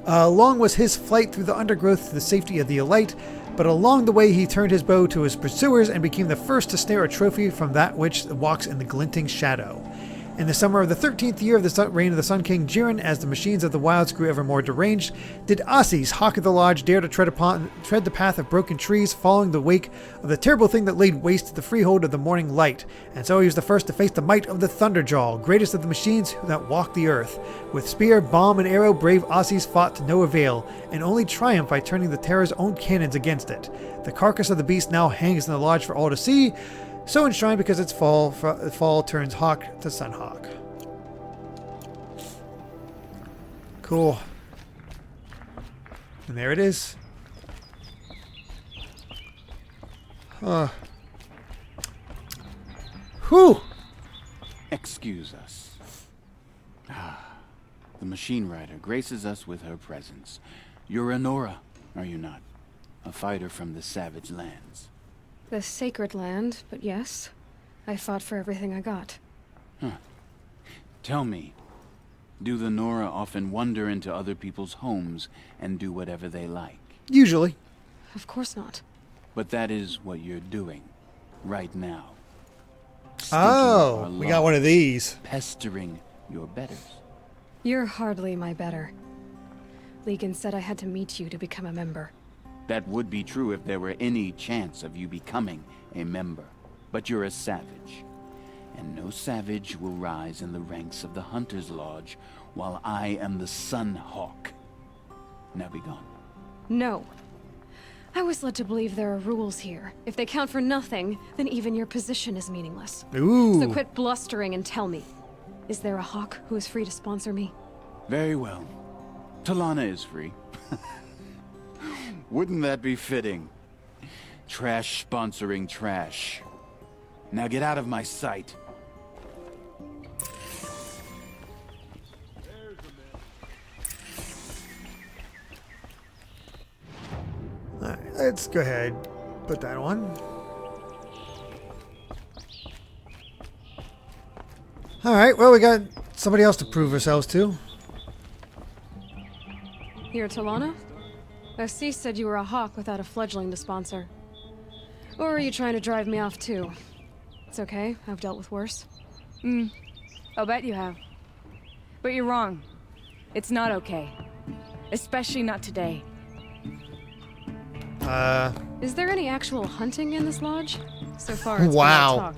Long was his flight through the undergrowth to the safety of the Elite, but along the way he turned his bow to his pursuers and became the first to snare a trophy from that which walks in the glinting shadow. In the summer of the 13th year of the reign of the Sun King Jiren, as the machines of the wilds grew ever more deranged, did Assis, Hawk of the Lodge, dare to tread the path of broken trees, following the wake of the terrible thing that laid waste the freehold of the morning light. And so he was the first to face the might of the Thunderjaw, greatest of the machines that walk the earth. With spear, bomb, and arrow, brave Assis fought to no avail, and only triumphed by turning the Terror's own cannons against it. The carcass of the beast now hangs in the lodge for all to see, so enshrined because its fall turns Hawk to Sunhawk. Cool. And there it is. Whew!
Excuse us. The machine rider graces us with her presence. You're a Nora, are you not? A fighter from the savage lands.
The sacred land, but yes. I fought for everything I got.
Tell me, do the Nora often wander into other people's homes and do whatever they like?
Usually.
Of course not.
But that is what you're doing, right now.
Oh, we got one of these.
Pestering your betters.
You're hardly my better. Legan said I had to meet you to become a member.
That would be true if there were any chance of you becoming a member. But you're a savage. And no savage will rise in the ranks of the Hunter's Lodge while I am the Sun Hawk. Now be gone.
No. I was led to believe there are rules here. If they count for nothing, then even your position is meaningless.
Ooh.
So quit blustering and tell me. Is there a Hawk who is free to sponsor me?
Very well. Talana is free. Wouldn't that be fitting? Trash sponsoring trash. Now get out of my sight.
Alright, let's go ahead. Put that on. Alright, well, we got somebody else to prove ourselves to.
You're Talana? Assis said you were a hawk without a fledgling to sponsor. Or are you trying to drive me off too? It's okay, I've dealt with worse.
I'll bet you have. But you're wrong. It's not okay. Especially not today.
Is there any actual hunting in this lodge? So far, it's
wow.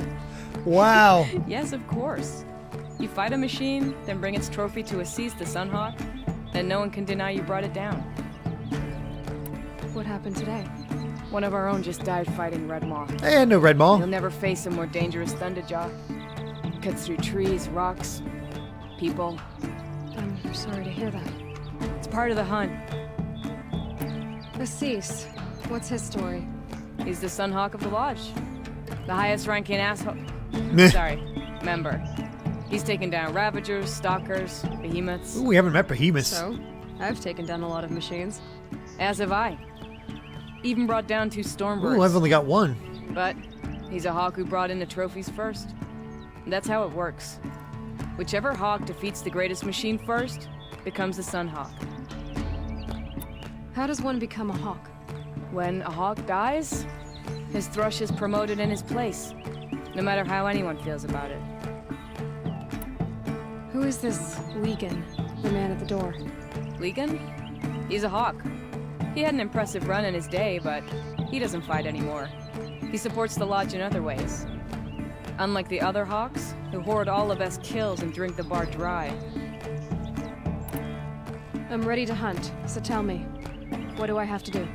Wow.
Yes, of course. You fight a machine, then bring its trophy to Assis the Sunhawk, then no one can deny you brought it down.
What happened today?
One of our own just died fighting Red Maw.
Hey, no Red Maw.
You'll never face a more dangerous Thunderjaw. Cuts through trees, rocks, people.
I'm sorry to hear that.
It's part of the hunt.
Assis, what's his story?
He's the Sunhawk of the Lodge. The highest ranking asshole. Sorry, member. He's taken down Ravagers, Stalkers, Behemoths.
Ooh, we haven't met Behemoths.
So, I've taken down a lot of machines. As have I. Even brought down 2 Stormbirds.
Ooh, I've only got 1.
But he's a hawk who brought in the trophies first. That's how it works. Whichever hawk defeats the greatest machine first becomes the Sunhawk.
How does one become a hawk?
When a hawk dies, his thrush is promoted in his place, no matter how anyone feels about it.
Who is this Legan, the man at the door?
Legan? He's a hawk. He had an impressive run in his day, but he doesn't fight anymore. He supports the Lodge in other ways. Unlike the other hawks, who hoard all of Beth's kills and drink the bar dry.
I'm ready to hunt, so tell me, what do I have to do?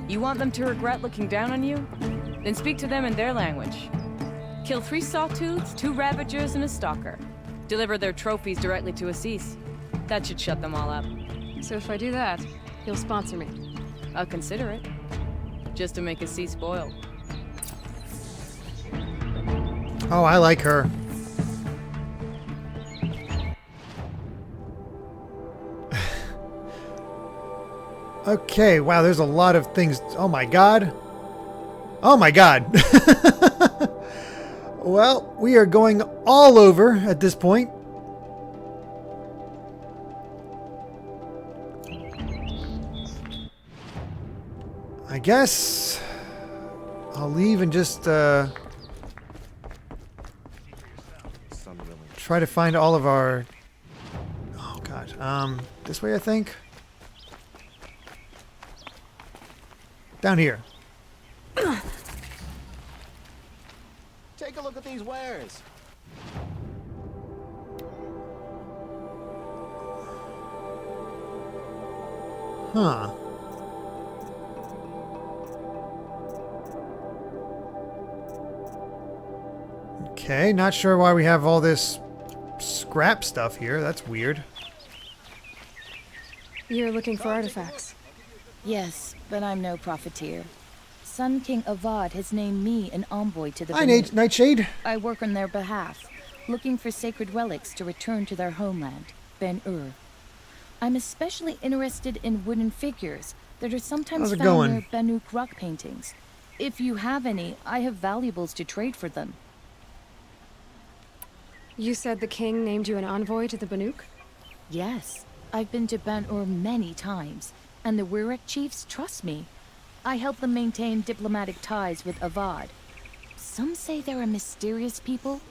You want them to regret looking down on you? Then speak to them in their language. Kill 3 Sawtooths, 2 Ravagers, and a Stalker. Deliver their trophies directly to Assis. That should shut them all up.
So if I do that, you'll sponsor me?
I'll consider it. Just to make Assis spoiled.
Oh, I like her. Okay, wow, there's a lot of things. Oh my god. Oh my god. Well, we are going all over at this point. I guess I'll leave and just try to find all of our... Oh god. This way I think. Down here.
Take a look at these wares.
Huh. Okay, not sure why we have all this scrap stuff here. That's weird.
You're looking for artifacts.
Yes, but I'm no profiteer. Sun King Avad has named me an envoy to the
Hi,
Banuk.
Nightshade.
I work on their behalf, looking for sacred relics to return to their homeland, Ben-Ur. I'm especially interested in wooden figures that are sometimes
How's it
found
going?
near Banuk rock paintings. If you have any, I have valuables to trade for them.
You said the king named you an envoy to the Banuk?
Yes, I've been to Ben-Ur many times, and the Wirek chiefs trust me. I help them maintain diplomatic ties with Avad. Some say they're a mysterious people,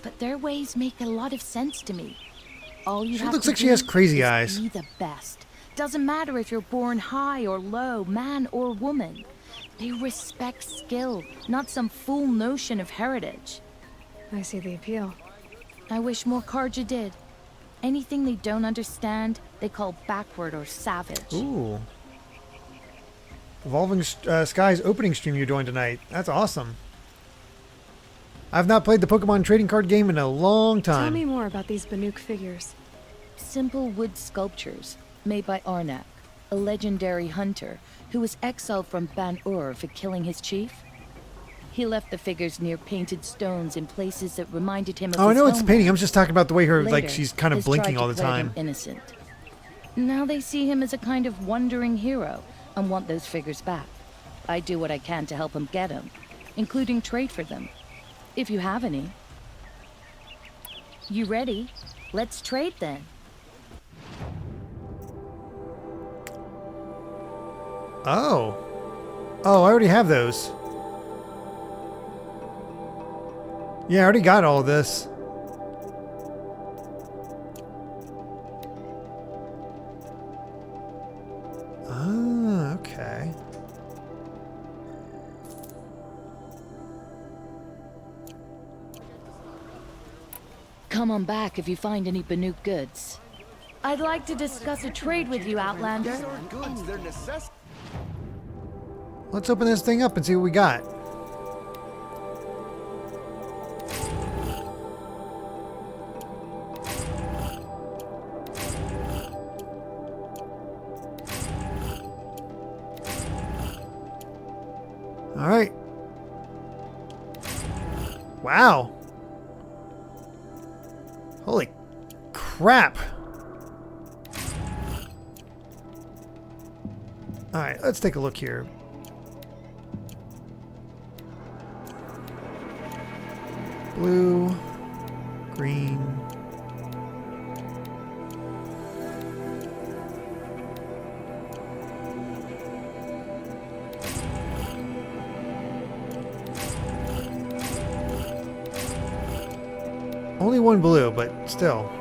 but their ways make a lot of sense to me. All you
She
have
looks
to
like she
do
has crazy
is
eyes.
be the best. Doesn't matter if you're born high or low, man or woman. They respect skill, not some fool notion of heritage.
I see the appeal.
I wish more Karja did. Anything they don't understand, they call backward or savage.
Ooh. Evolving Skies opening stream you're doing tonight. That's awesome. I've not played the Pokemon trading card game in a long time.
Tell me more about these Banuk figures.
Simple wood sculptures made by Arnak, a legendary hunter who was exiled from Ban-Ur for killing his chief. He left the figures near painted stones in places that reminded him of
Oh, I
his
know it's a
homeland.
painting. I'm just talking about the way her,
Later,
like, she's kind of
his
blinking
tried
all
to
the
play
time.
them innocent. Now they see him as a kind of wandering hero and want those figures back. I do what I can to help him get them, including trade for them. If you have any. You ready? Let's trade then.
Oh. Oh, I already have those. Yeah, I already got all this. Ah, okay.
come on back if you find any Banuk goods.
I'd like to discuss a trade with you, Outlander.
Let's open this thing up and see what we got. All right. Wow. Holy crap. All right, let's take a look here. Blue, green. Only one blue, but still.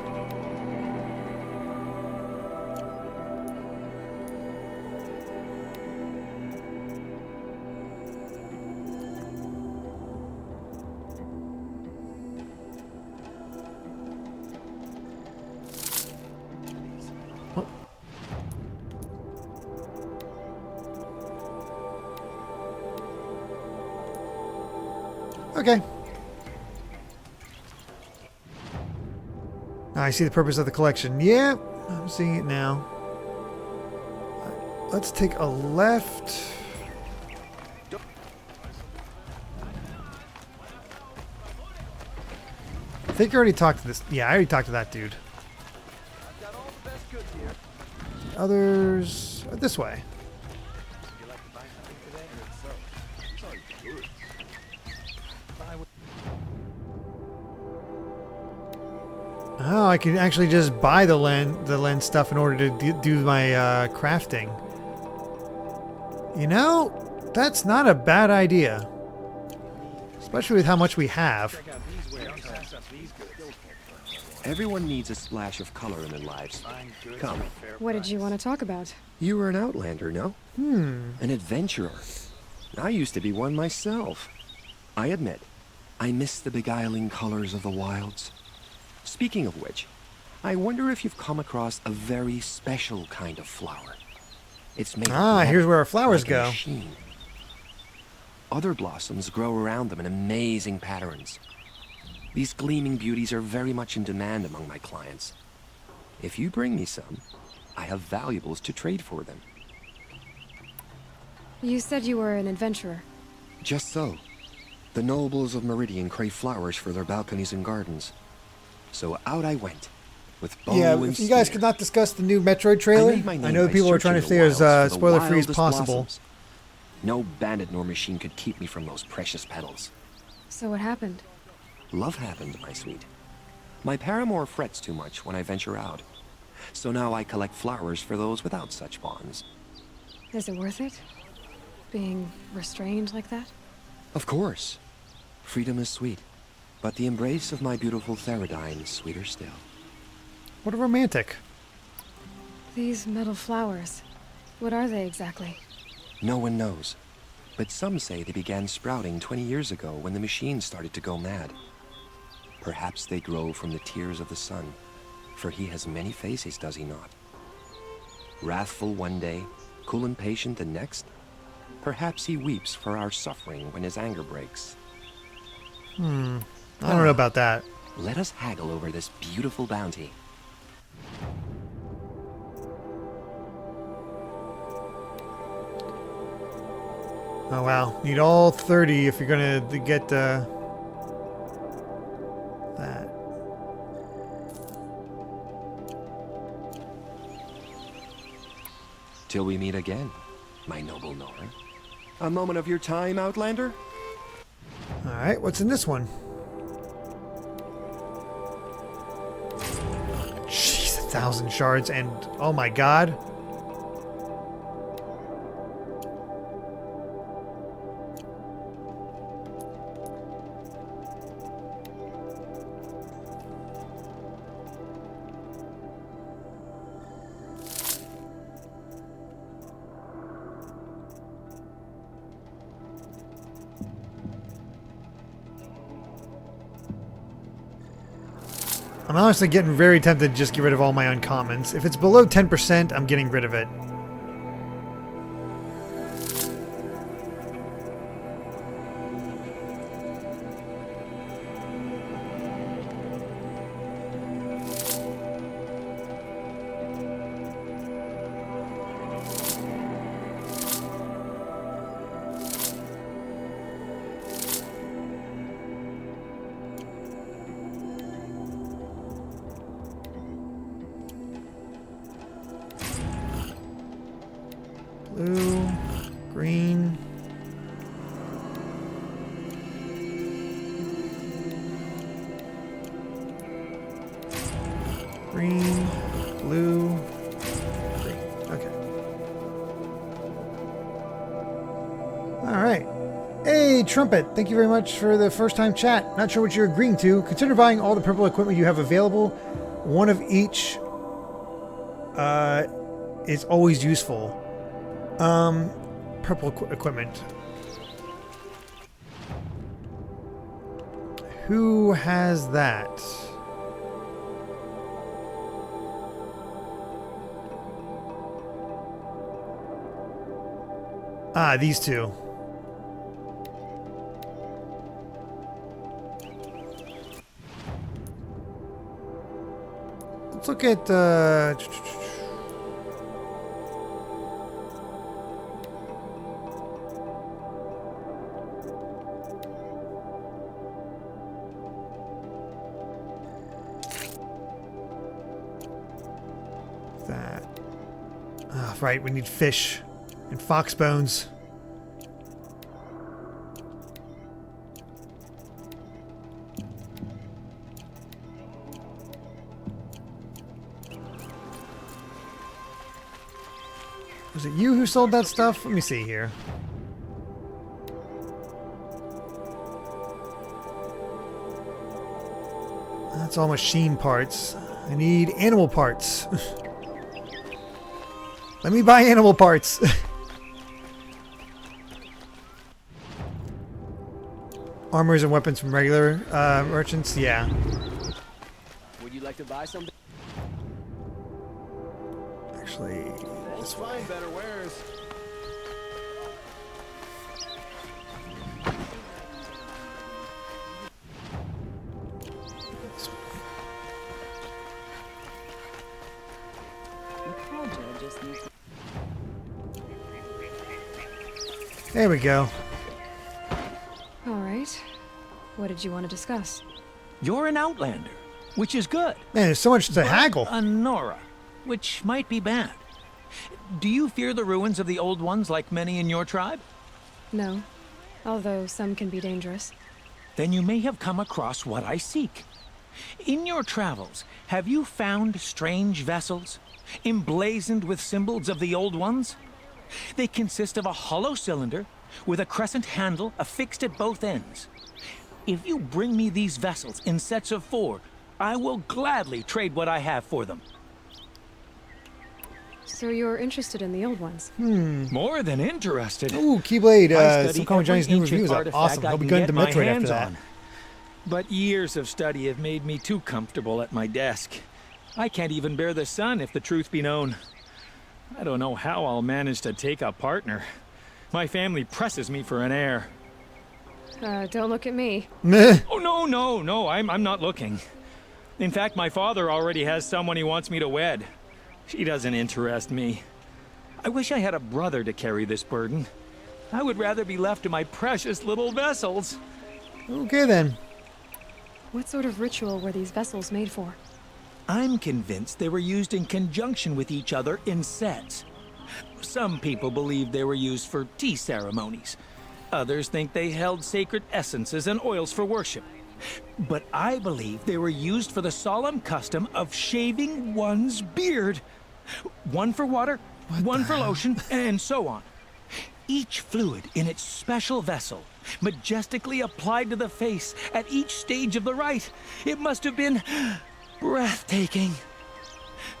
Okay. I see the purpose of the collection. Yeah, I'm seeing it now. Let's take a left. I think I already talked to this. Yeah, I already talked to that dude. Others this way. Oh, I can actually just buy the lens stuff in order to do my crafting. You know, that's not a bad idea. Especially with how much we have.
Everyone needs a splash of color in their lives. Come.
What did you want to talk about?
You were an outlander, no? An adventurer. I used to be one myself. I admit, I miss the beguiling colors of the wilds. Speaking of which, I wonder if you've come across a very special kind of flower. It's made of
here's where our flowers
like
go.
a machine. Other blossoms grow around them in amazing patterns. These gleaming beauties are very much in demand among my clients. If you bring me some, I have valuables to trade for them.
You said you were an adventurer.
Just so. The nobles of Meridian crave flowers for their balconies and gardens. So out I went, with bow and
if you guys
spear.
could not discuss the new Metroid trailer, I know people are trying to stay as spoiler-free as possible.
No bandit nor machine could keep me from those precious petals.
So what happened?
Love happened, my sweet. My paramour frets too much when I venture out. So now I collect flowers for those without such bonds.
Is it worth it? Being restrained like that?
Of course. Freedom is sweet. But the embrace of my beautiful Theridine is sweeter still.
What a romantic.
These metal flowers. What are they exactly?
No one knows. But some say they began sprouting 20 years ago when the machine started to go mad. Perhaps they grow from the tears of the sun, for he has many faces, does he not? Wrathful one day, cool and patient the next. Perhaps he weeps for our suffering when his anger breaks.
I don't know about that.
Let us haggle over this beautiful bounty.
Oh wow, need all 30 if you're gonna get that.
Till we meet again, my noble Nora. A moment of your time, Outlander?
All right, what's in this one? Jeez, 1,000 shards and oh my god. I'm honestly getting very tempted to just get rid of all my uncommons. If it's below 10%, I'm getting rid of it. Blue, green. Green, blue, green. Okay. All right. Hey, Trumpet, thank you very much for the first time chat. Not sure what you're agreeing to. Consider buying all the purple equipment you have available. One of each is always useful. Purple equipment. Who has that? Ah, these two. Let's look at that. Ah, right, we need fish and fox bones. Was it you who sold that stuff? Let me see here. That's all machine parts. I need animal parts. Let me buy animal parts. Armors and weapons from regular merchants? Yeah.
Would you like to buy something?
Actually,
Thanks, fine, better wares.
there we go.
All right. What did you want to discuss?
You're an outlander, which is good.
Man, there's so much to haggle.
A Nora, which might be bad. Do you fear the ruins of the old ones like many in your tribe?
No, although some can be dangerous.
Then you may have come across what I seek. In your travels, have you found strange vessels, emblazoned with symbols of the old ones? They consist of a hollow cylinder with a crescent handle affixed at both ends. If you bring me these vessels in sets of 4, I will gladly trade what I have for them.
So you're interested in the old ones?
More than interested.
Ooh, Keyblade, some Common Johnny's new reviews up. Awesome. He'll be going to Metroid after that.
But years of study have made me too comfortable at my desk. I can't even bear the sun, if the truth be known. I don't know how I'll manage to take a partner. My family presses me for an heir.
Don't look at me.
Oh, no, I'm not looking. In fact, my father already has someone he wants me to wed. She doesn't interest me. I wish I had a brother to carry this burden. I would rather be left to my precious little vessels.
Okay, then.
What sort of ritual were these vessels made for?
I'm convinced they were used in conjunction with each other in sets. Some people believe they were used for tea ceremonies. Others think they held sacred essences and oils for worship. But I believe they were used for the solemn custom of shaving one's beard. One for water, one for lotion, and so on. Each fluid in its special vessel, majestically applied to the face at each stage of the rite. It must have been breathtaking.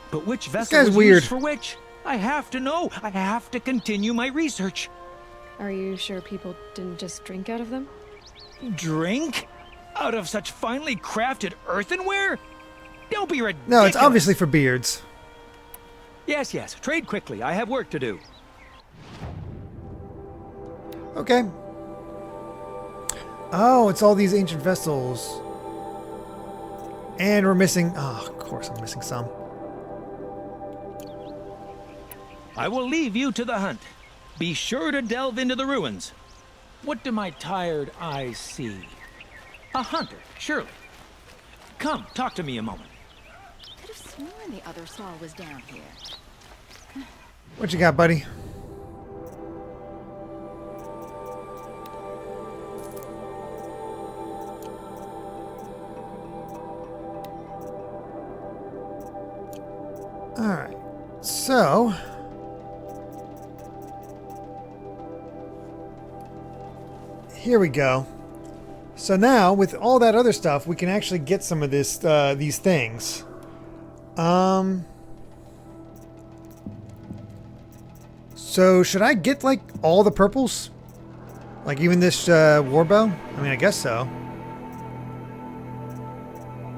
But which vessel was used for which? I have to know. I have to continue my research.
Are you sure people didn't just drink out of them?
Drink? Out of such finely crafted earthenware? Don't be ridiculous.
No, it's obviously for beards.
Yes, yes. Trade quickly. I have work to do.
Okay. Oh, it's all these ancient vessels. And we're missing... Oh, of course I'm missing some.
I will leave you to the hunt. Be sure to delve into the ruins. What do my tired eyes see? A hunter, surely. Come, talk to me a moment.
Could have sworn the other Saul was down here.
What you got, buddy? Alright, so... here we go. So now, with all that other stuff, we can actually get some of this, these things. So should I get, like, all the purples? Like, even this, warbow? I mean, I guess so.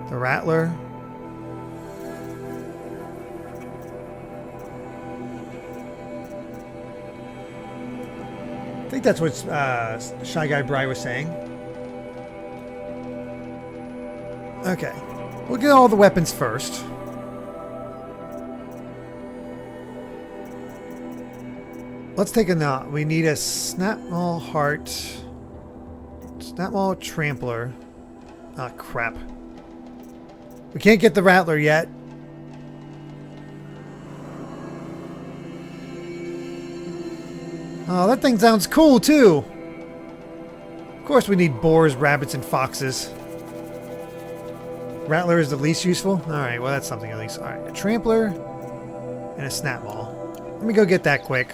The Rattler. I think that's what Shy Guy Bry was saying. Okay. We'll get all the weapons first. Let's take a knot. We need a Snapmaw Heart. Snapmaw Trampler. Ah, crap. We can't get the Rattler yet. Oh, that thing sounds cool, too. Of course we need boars, rabbits, and foxes. Rattler is the least useful? Alright, well that's something at least. Alright, a Trampler and a Snapmaw. Let me go get that quick.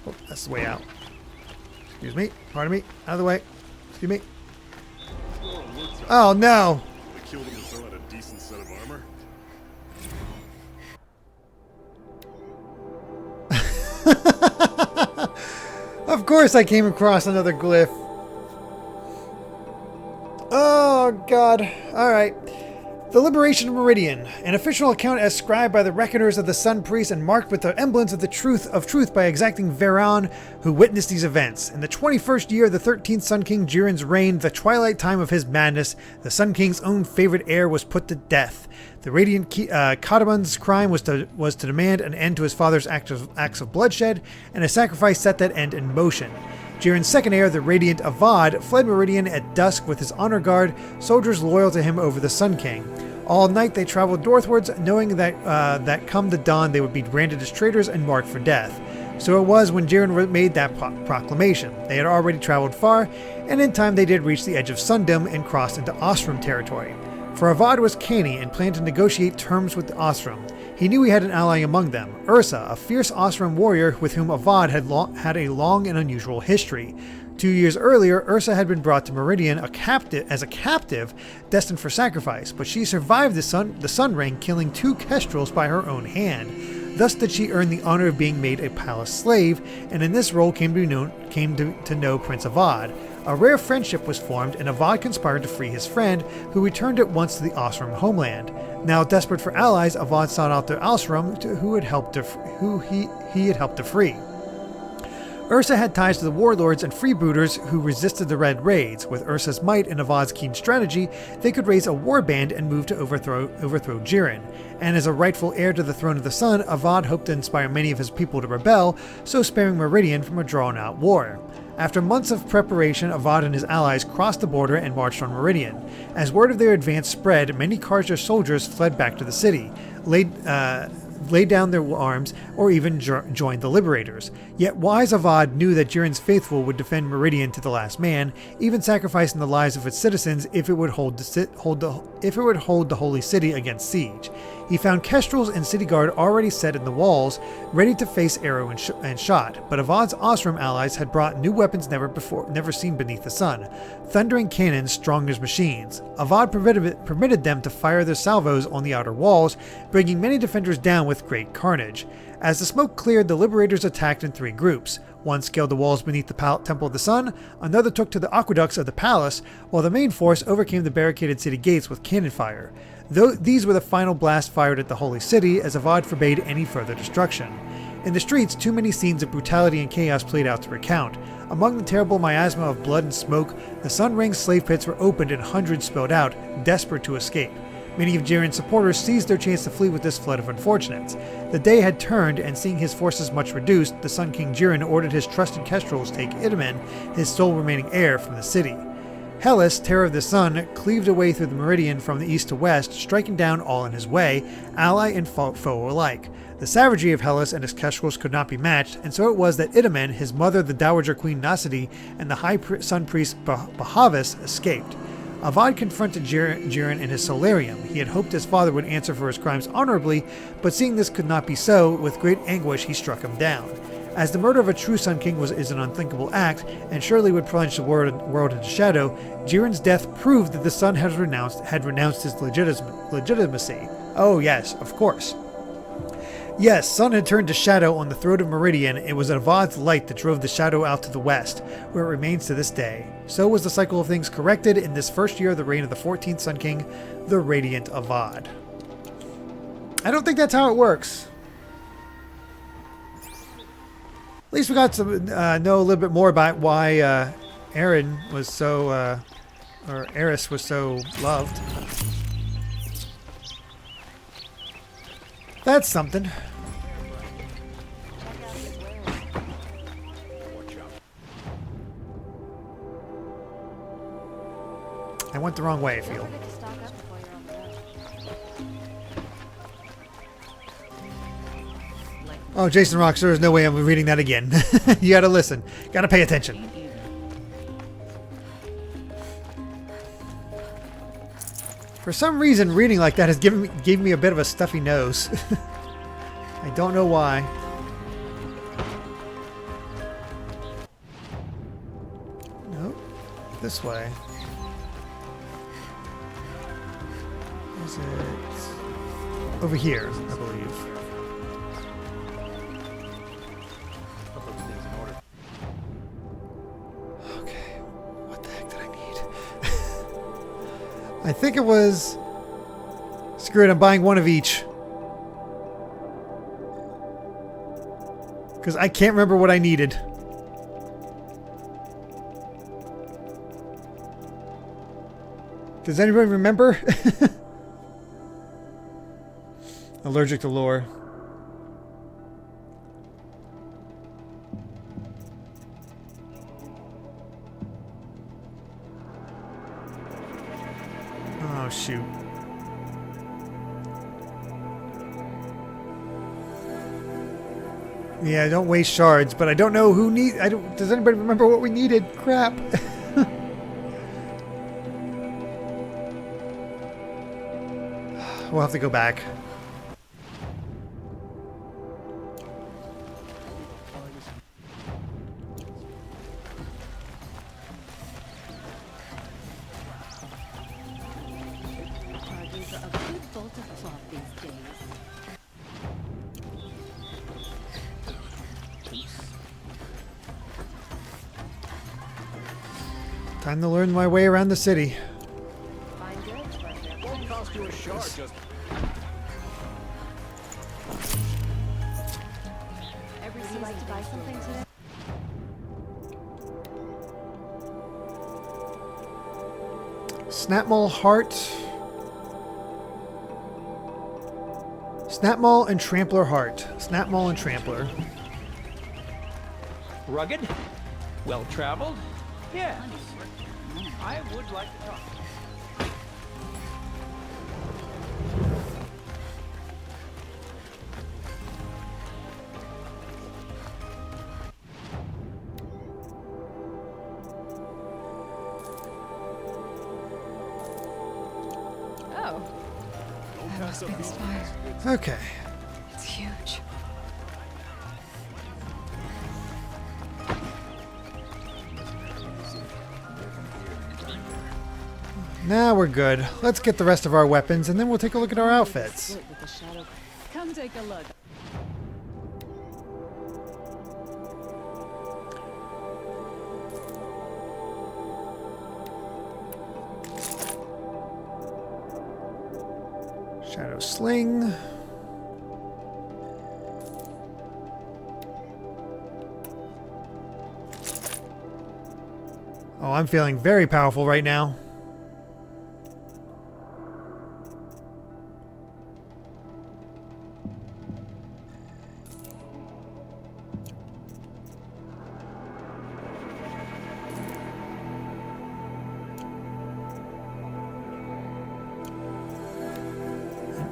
Oh, that's the way out. Excuse me. Pardon me. Out of the way. Excuse me. Oh no!
I killed him and still had a decent set of armor.
Of course I came across another glyph. Oh god. Alright. The Liberation of Meridian, an official account as scribed by the reckoners of the Sun Priest and marked with the emblems of the truth by exacting Veron, who witnessed these events. In the 21st year of the 13th Sun King Jiren's reign, the twilight time of his madness, the Sun King's own favorite heir was put to death. The Radiant Kataban's crime was to demand an end to his father's acts of bloodshed, and a sacrifice set that end in motion. Jiren's second heir, the Radiant Avad, fled Meridian at dusk with his honor guard, soldiers loyal to him over the Sun King. All night they traveled northwards, knowing that come the dawn they would be branded as traitors and marked for death. So it was when Jiren made that proclamation. They had already traveled far, and in time they did reach the edge of Sundom and crossed into Ostrom territory. For Avad was canny and planned to negotiate terms with Ostrom. He knew he had an ally among them, Ursa, a fierce Ostrom warrior with whom Avad had a long and unusual history. 2 years earlier, Ursa had been brought to Meridian as a captive, destined for sacrifice, but she survived the Sun Ring, killing 2 Kestrels by her own hand. Thus did she earn the honor of being made a palace slave, and in this role came to know Prince Avad. A rare friendship was formed, and Avad conspired to free his friend, who returned at once to the Ostrom homeland. Now desperate for allies, Avad sought out the Ostrom, who he had helped to free. Ursa had ties to the warlords and freebooters who resisted the Red Raids. With Ursa's might and Avad's keen strategy, they could raise a warband and move to overthrow Jiren. And as a rightful heir to the throne of the Sun, Avad hoped to inspire many of his people to rebel, so sparing Meridian from a drawn-out war. After months of preparation, Avad and his allies crossed the border and marched on Meridian. As word of their advance spread, many Karja soldiers fled back to the city, laid down their arms, or even joined the Liberators. Yet wise Avad knew that Jiren's faithful would defend Meridian to the last man, even sacrificing the lives of its citizens if it would hold the holy city against siege. He found Kestrels and City Guard already set in the walls, ready to face arrow and shot, but Avad's Osram allies had brought new weapons never seen beneath the sun, thundering cannons strong as machines. Avad permitted them to fire their salvos on the outer walls, bringing many defenders down with great carnage. As the smoke cleared, the Liberators attacked in 3 groups. One scaled the walls beneath the Temple of the Sun, another took to the aqueducts of the palace, while the main force overcame the barricaded city gates with cannon fire. These were the final blast fired at the Holy City, as Avad forbade any further destruction. In the streets, too many scenes of brutality and chaos played out to recount. Among the terrible miasma of blood and smoke, the sun-ringed slave pits were opened and hundreds spilled out, desperate to escape. Many of Jiren's supporters seized their chance to flee with this flood of unfortunates. The day had turned, and seeing his forces much reduced, the Sun King Jiren ordered his trusted Kestrels take Itamen, his sole remaining heir, from the city. Hellas, Terror of the Sun, cleaved away through the meridian from the east to west, striking down all in his way, ally and foe alike. The savagery of Hellas and his Kestrels could not be matched, and so it was that Itamen, his mother the Dowager Queen Nasidi, and the High Sun Priest Bahavas escaped. Avad confronted Jiren in his solarium. He had hoped his father would answer for his crimes honorably, but seeing this could not be so, with great anguish he struck him down. As the murder of a true Sun King is an unthinkable act, and surely would plunge the world into shadow, Jiren's death proved that the Sun had renounced his legitimacy. Oh yes, of course. Yes, Sun had turned to shadow on the throat of Meridian. It was Avad's light that drove the shadow out to the west, where it remains to this day. So was the cycle of things corrected in this first year of the reign of the 14th Sun King, the Radiant Avad. I don't think that's how it works. At least we got to know a little bit more about why Aaron was so, or Eris was so loved. That's something. I went the wrong way, I feel. Oh, Jason Rocks, there is no way I'm reading that again. You gotta listen. Gotta pay attention. For some reason, reading like that has gave me a bit of a stuffy nose. I don't know why. Nope. This way. Is it over here, I believe. Okay. What the heck did I need? I think it was... Screw it, I'm buying one of each. Because I can't remember what I needed. Does anybody remember? Allergic to lore. Oh, shoot. Yeah, don't waste shards, but I don't know who does anybody remember what we needed? Crap. We'll have to go back. Time to learn my way around the city.
Won't cost you a shard, just...
Would you like to buy something today?
Snapmaul Heart. Snapmaul and Trampler Heart. Snapmaul and Trampler.
Rugged? Well-traveled? Yes. I would like to talk.
Must be this fire.
Okay.
It's huge.
Now we're good. Let's get the rest of our weapons and then we'll take a look at our outfits.
Come take a look.
Shadow Sling. Oh, I'm feeling very powerful right now.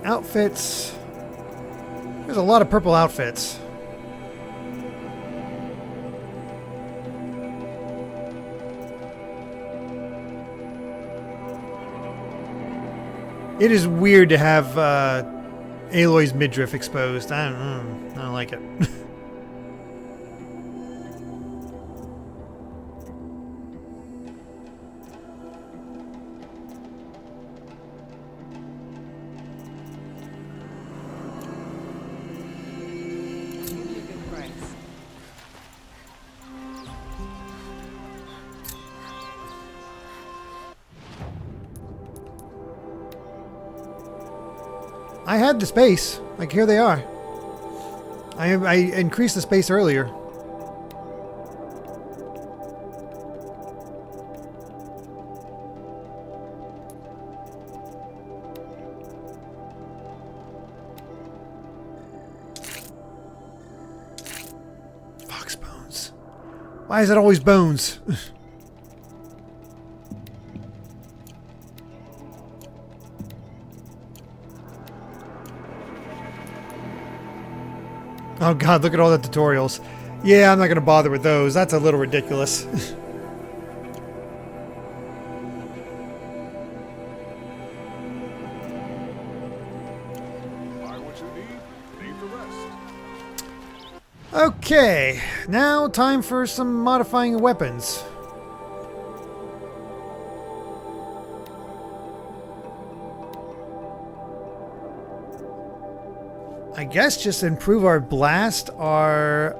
Outfits. There's a lot of purple outfits. It is weird to have Aloy's midriff exposed. I don't like it. I had the space. Like, here they are. I increased the space earlier. Fox bones. Why is it always bones? Oh god, look at all the tutorials. Yeah, I'm not going to bother with those. That's a little ridiculous. Okay, now time for some modifying weapons. I guess just improve our blast, our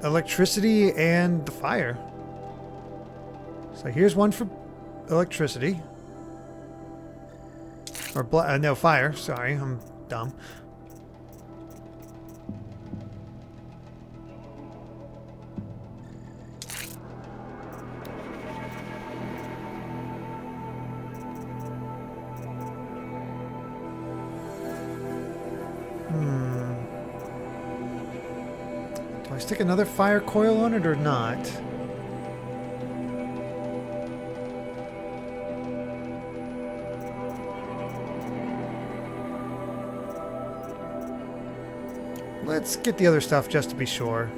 electricity, and the fire. So here's one for electricity. Or no, fire. Sorry, I'm dumb. Do I stick another fire coil on it or not? Let's get the other stuff just to be sure.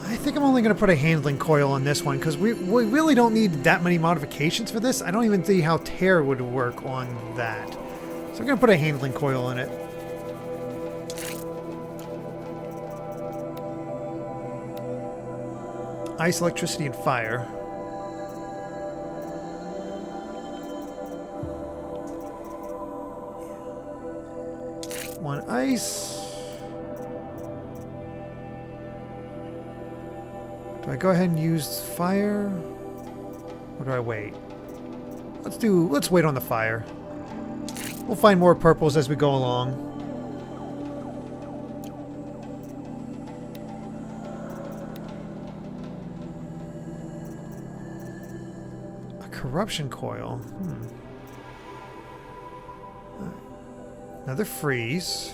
I think I'm only going to put a handling coil on this one because we really don't need that many modifications for this. I don't even see how tear would work on that. So I'm going to put a handling coil on it. Ice, electricity, and fire. One ice. Do I go ahead and use fire? Or do I wait? Let's wait on the fire. We'll find more purples as we go along. Corruption coil. Another freeze.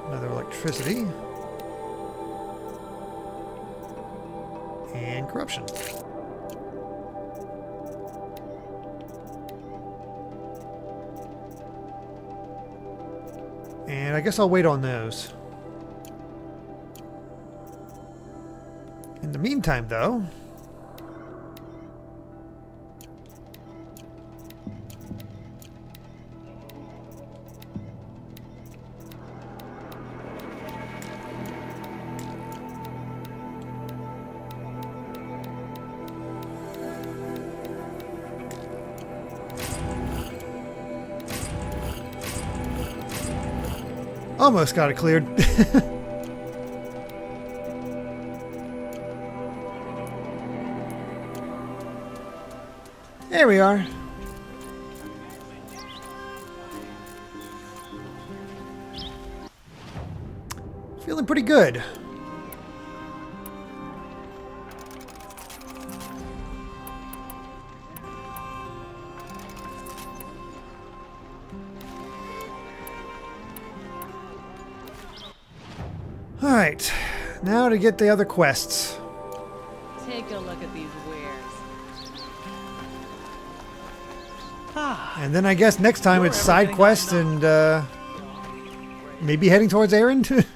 Another electricity. And corruption. And I guess I'll wait on those. In the meantime, though... Almost got it cleared. There we are. Feeling pretty good. Alright, now to get the other quests.
Take a look at these wares.
And then I guess next time it's side quests and maybe heading towards Erend.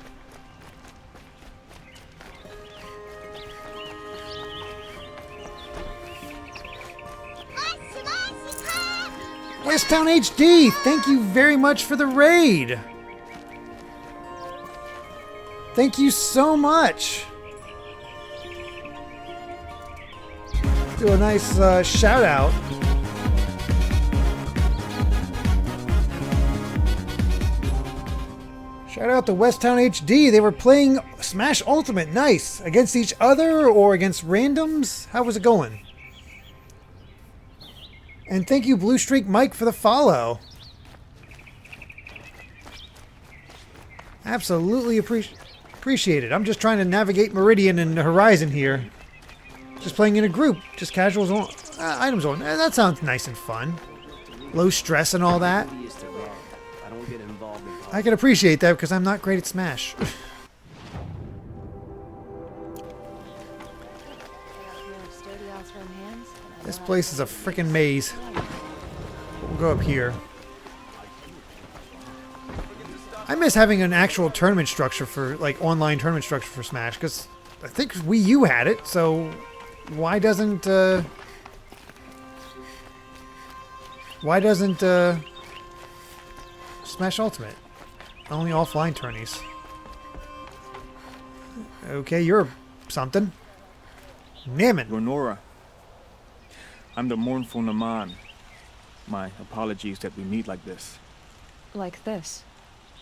Westtown HD, thank you very much for the raid. Thank you so much. Do a nice shout out. Shout out to Westtown HD. They were playing Smash Ultimate. Nice. Against each other or against randoms? How was it going? And thank you, Blue Streak Mike, for the follow. Absolutely appreciate it. I'm just trying to navigate Meridian and Horizon here. Just playing in a group. Just casuals on. Items on. That sounds nice and fun. Low stress and all that. I can appreciate that because I'm not great at Smash. This place is a freaking maze. We'll go up here. I miss having an actual tournament structure for, like, online tournament structure for Smash, because I think Wii U had it, so why doesn't Smash Ultimate? Only offline tourneys. Okay, you're something. Namin.
Lenora. I'm the mournful Naman. My apologies that we meet like this.
Like this?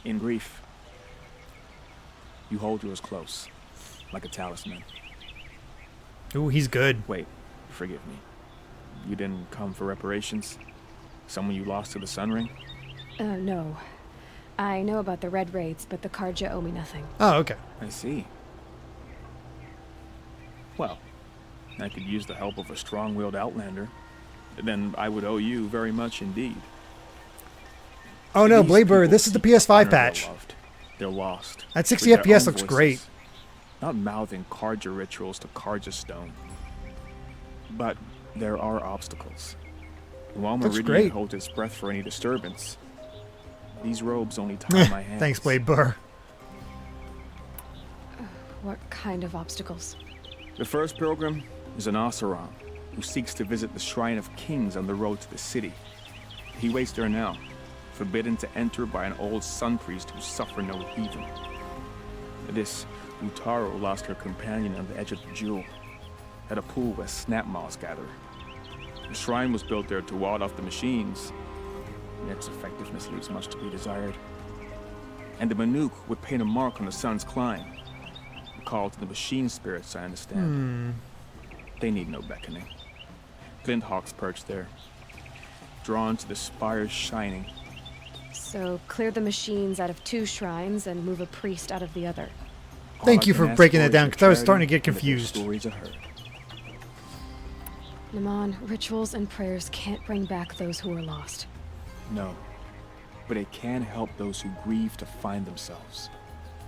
In grief. You hold yours close, like a talisman.
Ooh, he's good.
Wait, forgive me. You didn't come for reparations? Someone you lost to the Sun Ring?
No. I know about the Red Raids, but the Karja owe me nothing.
Oh, okay.
I see. Well, I could use the help of a strong-willed outlander. Then I would owe you very much indeed.
Oh no, Bladeburr, this is the PS5 patch.
They're lost.
At 60 FPS looks great.
Not mouthing Karja rituals to Karja stone. But there are obstacles. While Meridian holds its breath for any disturbance, these robes only tie my hands.
Thanks, Bladeburr.
What kind of obstacles?
The First Pilgrim is an Oseram who seeks to visit the Shrine of Kings on the road to the city. He waits there now, forbidden to enter by an old sun priest who suffered no heathen. This Utaro lost her companion on the edge of the jewel, at a pool where snap moths gather. The shrine was built there to ward off the machines, yet its effectiveness leaves much to be desired. And the Manuk would paint a mark on the sun's climb, a call to the machine spirits, I understand. They need no beckoning. Flint hawks perch there, drawn to the spires shining.
So clear the machines out of 2 shrines and move a priest out of the other.
Thank you for breaking that down, because I was starting to get confused.
Naman, rituals and prayers can't bring back those who are lost.
No, but it can help those who grieve to find themselves.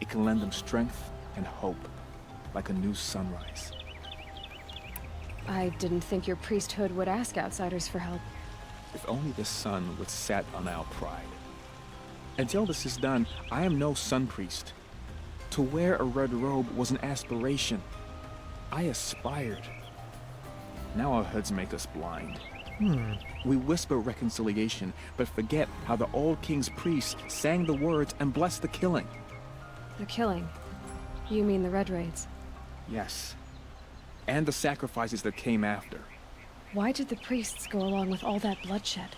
It can lend them strength and hope, like a new sunrise.
I didn't think your priesthood would ask outsiders for help.
If only the sun would set on our pride. Until this is done, I am no sun priest. To wear a red robe was an aspiration. I aspired. Now our hoods make us blind. We whisper reconciliation, but forget how the old king's priests sang the words and blessed the killing.
The killing? You mean the Red Raids?
Yes. And the sacrifices that came after.
Why did the priests go along with all that bloodshed?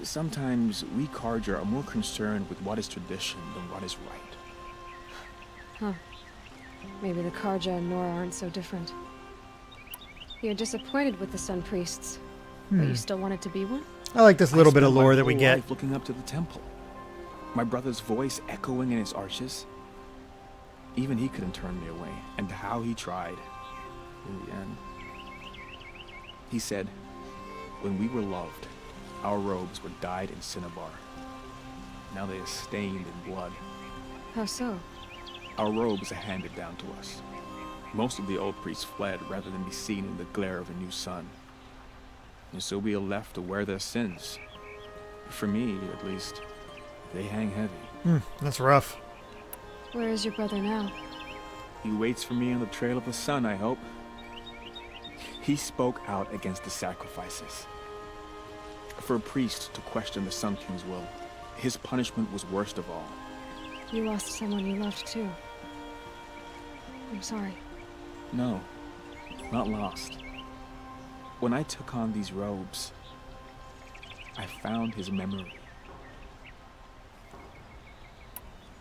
Sometimes we Carja are more concerned with what is tradition than what is right.
Huh. Maybe the Carja and Nora aren't so different. You're disappointed with the Sun Priests, but you still wanted to be one?
I like this little bit of lore that we
I spent my
get.
whole life looking up to the temple. My brother's voice echoing in his arches. Even he couldn't turn me away, and how he tried. In the end, he said, when we were loved, our robes were dyed in cinnabar. Now they are stained in blood.
How so?
Our robes are handed down to us. Most of the old priests fled rather than be seen in the glare of a new sun. And so we are left to wear their sins. For me, at least, they hang heavy.
That's rough.
Where is your brother now?
He waits for me on the trail of the sun, I hope. He spoke out against the sacrifices. For a priest to question the Sun King's will, his punishment was worst of all.
You lost someone you loved too. I'm sorry.
No, not lost. When I took on these robes, I found his memory.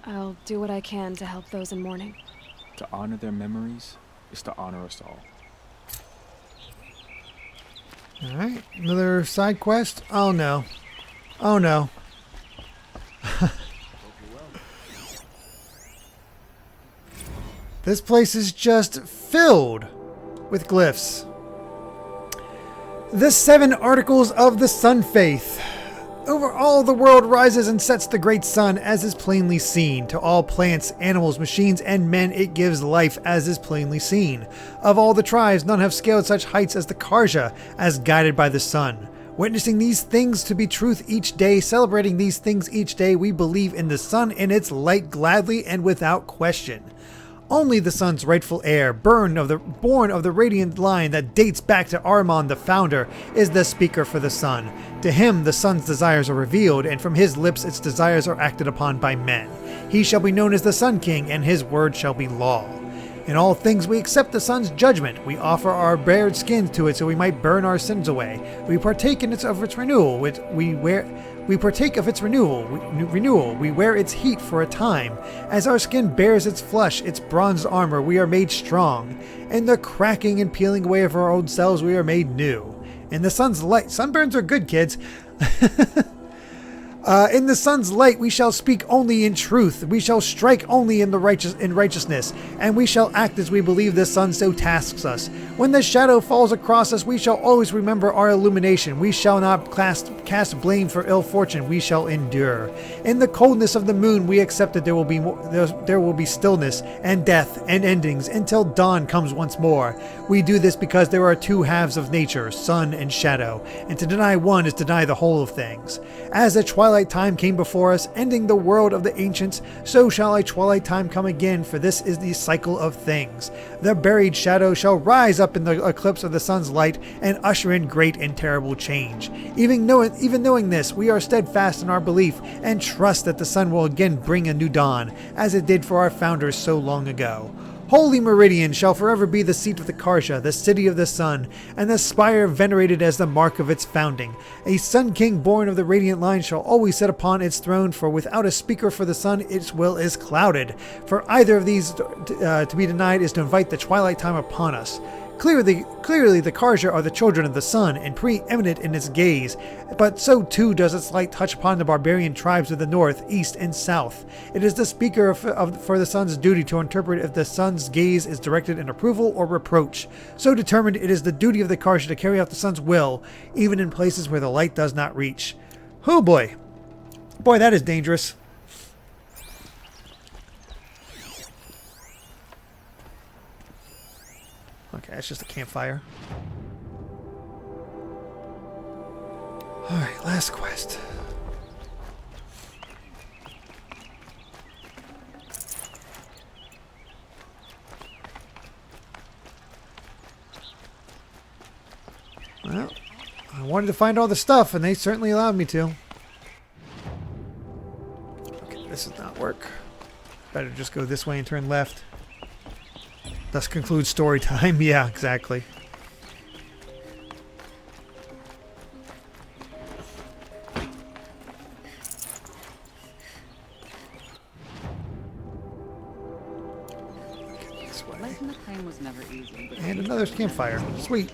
I'll do what I can to help those in mourning.
To honor their memories is to honor us all.
Alright, another side quest? Oh no. Oh no. This place is just filled with glyphs. The 7 Articles of the Sun Faith. Over all the world rises and sets the great sun, as is plainly seen. To all plants, animals, machines, and men it gives life, as is plainly seen. Of all the tribes, none have scaled such heights as the Carja, as guided by the sun. Witnessing these things to be truth each day, celebrating these things each day, we believe in the sun and its light gladly and without question. Only the sun's rightful heir, born of the radiant line that dates back to Armon the founder, is the speaker for the sun. To him the sun's desires are revealed, and from his lips its desires are acted upon by men. He shall be known as the Sun King, and his word shall be law. In all things we accept the sun's judgment. We offer our bared skins to it so we might burn our sins away. We partake of its renewal, which we partake of its renewal. We wear its heat for a time. As our skin bears its flesh, its bronzed armor, we are made strong. In the cracking and peeling away of our old selves, we are made new. In the sun's light, sunburns are good, kids. In the sun's light we shall speak only in truth, we shall strike only in righteousness, and we shall act as we believe the sun so tasks us. When the shadow falls across us, we shall always remember our illumination. We shall not cast blame for ill fortune, we shall endure. In the coldness of the moon we accept that there will be stillness and death and endings until dawn comes once more. We do this because there are 2 halves of nature, sun and shadow, and to deny one is to deny the whole of things. As the twilight time came before us, ending the world of the ancients, so shall a twilight time come again, for this is the cycle of things. The buried shadow shall rise up in the eclipse of the sun's light and usher in great and terrible change. Even knowing this, we are steadfast in our belief and trust that the sun will again bring a new dawn, as it did for our founders so long ago. Holy Meridian shall forever be the seat of the Carja, the city of the sun, and the spire venerated as the mark of its founding. A Sun King born of the radiant line shall always sit upon its throne, for without a speaker for the sun, its will is clouded. For either of these to be denied is to invite the twilight time upon us. Clearly the Carja are the children of the sun and preeminent in its gaze, but so too does its light touch upon the barbarian tribes of the north, east, and south. It is the speaker for the sun's duty to interpret if the sun's gaze is directed in approval or reproach. So determined, it is the duty of the Carja to carry out the sun's will, even in places where the light does not reach. Oh boy. Boy, that is dangerous. Okay, that's just a campfire. Alright, last quest. Well, I wanted to find all the stuff, and they certainly allowed me to. Okay, this does not work. Better just go this way and turn left. Thus concludes story time. Yeah, exactly. Okay, this way.
Life in the plane was never easy, but
And another campfire. Sweet.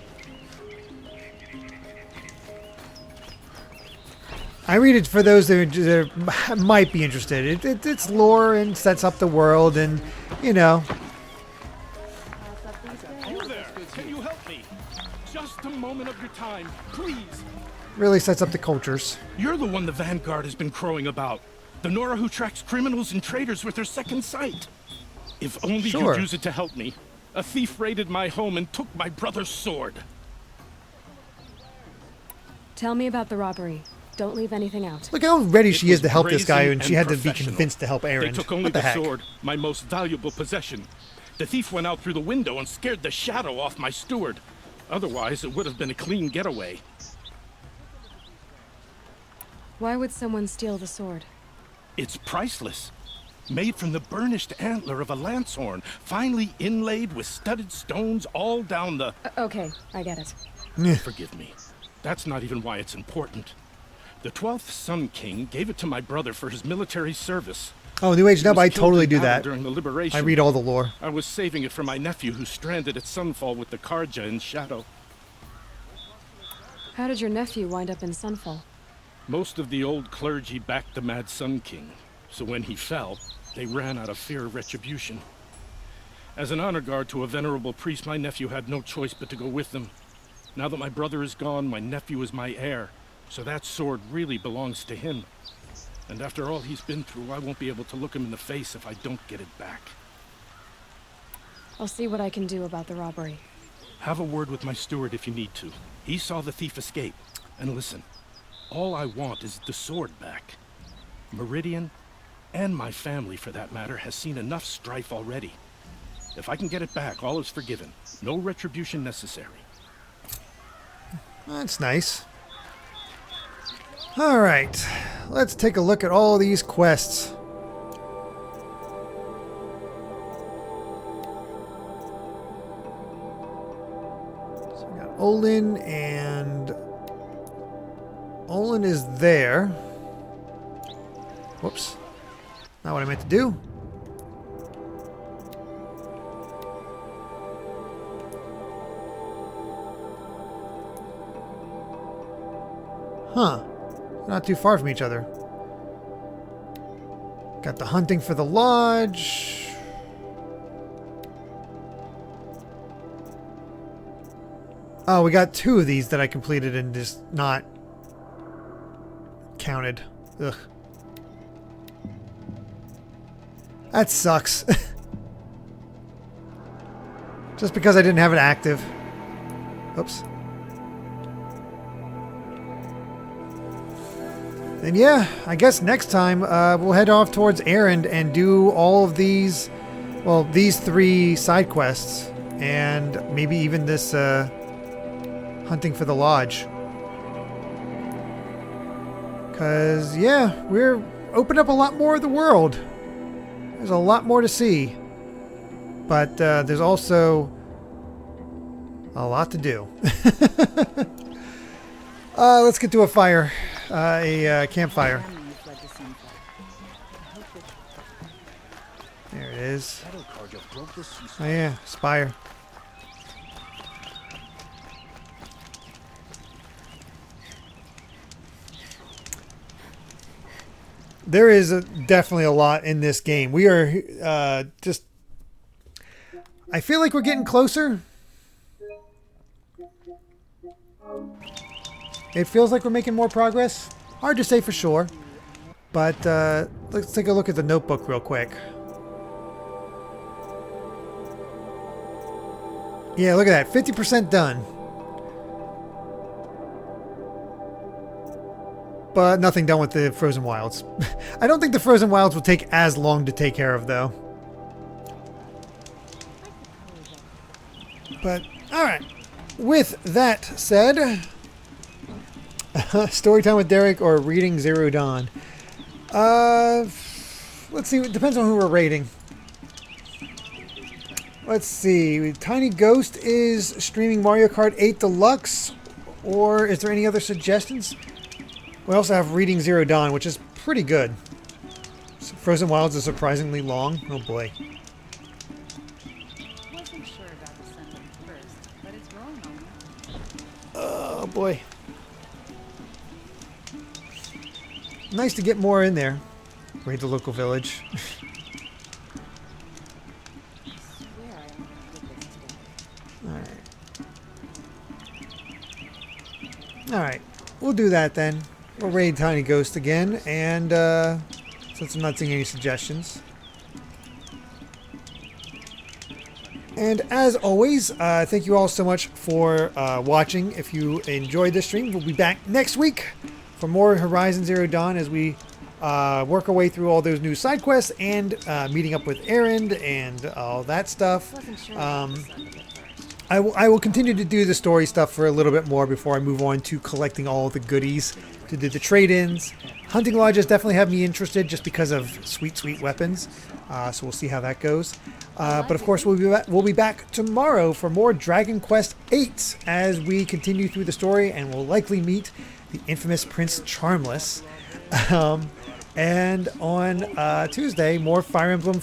I read it for those that might be interested. It's lore and sets up the world, and you know.
You there? Can you help me? Just a moment of your time, please.
Really sets up the cultures.
You're the one the Vanguard has been crowing about. The Nora who tracks criminals and traitors with her second sight. If only
Sure.
you'd use it to help me. A thief raided my home and took my brother's sword.
Tell me about the robbery. Don't leave anything out.
Look how ready she is to help this guy,
brazen
and she
and
had to be
professional.
convinced to help Aaron.
They took only
What the heck?
sword, my most valuable possession. The thief went out through the window and scared the shadow off my steward. Otherwise, it would have been a clean getaway.
Why would someone steal the sword?
It's priceless. Made from the burnished antler of a lancehorn, finely inlaid with studded stones all down the...
Okay, I get it.
Forgive me. That's not even why it's important. The 12th Sun King gave it to my brother for his military service.
Oh, New Age
He
Nub,
was
I
killed
totally
in
do
battle
that.
During the Liberation.
I read all the lore.
I was saving it for my nephew who's stranded at Sunfall with the Karja in Shadow.
How did your nephew wind up in Sunfall?
Most of the old clergy backed the Mad Sun King, so when he fell, they ran out of fear of retribution. As an honor guard to a venerable priest, my nephew had no choice but to go with them. Now that my brother is gone, my nephew is my heir, so that sword really belongs to him. And after all he's been through, I won't be able to look him in the face if I don't get it back.
I'll see what I can do about the robbery.
Have a word with my steward if you need to. He saw the thief escape. And listen, all I want is the sword back. Meridian, and my family for that matter, has seen enough strife already. If I can get it back, all is forgiven. No retribution necessary.
That's nice. All right, let's take a look at all these quests. So we got Olin, and Olin is there. Whoops. Not what I meant to do. Huh. Not too far from each other. Got the hunting for the lodge. Oh, we got two of these that I completed and just not counted. Ugh. That sucks. Just because I didn't have it active. Oops. And yeah, I guess next time we'll head off towards Erend and do all of these, well, these 3 side quests, and maybe even this hunting for the lodge. Because, yeah, we're opening up a lot more of the world. There's a lot more to see. But there's also a lot to do. Let's get to a fire. A campfire. There it is. Oh yeah, spire. There is definitely a lot in this game. We are just... I feel like we're getting closer. It feels like we're making more progress. Hard to say for sure. But let's take a look at the notebook real quick. Yeah, look at that. 50% done. But nothing done with the Frozen Wilds. I don't think the Frozen Wilds will take as long to take care of, though. But, alright. with that said, story time with Derek or reading Zero Dawn? Let's see. It depends on who we're rating. Let's see. Tiny Ghost is streaming Mario Kart 8 Deluxe, or is there any other suggestions? We also have Reading Zero Dawn, which is pretty good. Frozen Wilds is surprisingly long. Oh boy.
Wasn't sure about the sentence first, but it's wrong on me.
Oh boy. Nice to get more in there. Raid the local village. Alright. Alright. We'll do that then. We'll raid Tiny Ghost again, and since I'm not seeing any suggestions. And as always, thank you all so much for watching. If you enjoyed this stream, we'll be back next week for more Horizon Zero Dawn as we work our way through all those new side quests and meeting up with Erend and all that stuff. I will continue to do the story stuff for a little bit more before I move on to collecting all the goodies to do the trade-ins. Hunting lodges definitely have me interested just because of sweet, sweet weapons. So we'll see how that goes. But of course, we'll be back tomorrow for more Dragon Quest VIII as we continue through the story, and we'll likely meet the infamous Prince Charmless. And on Tuesday, more Fire Emblem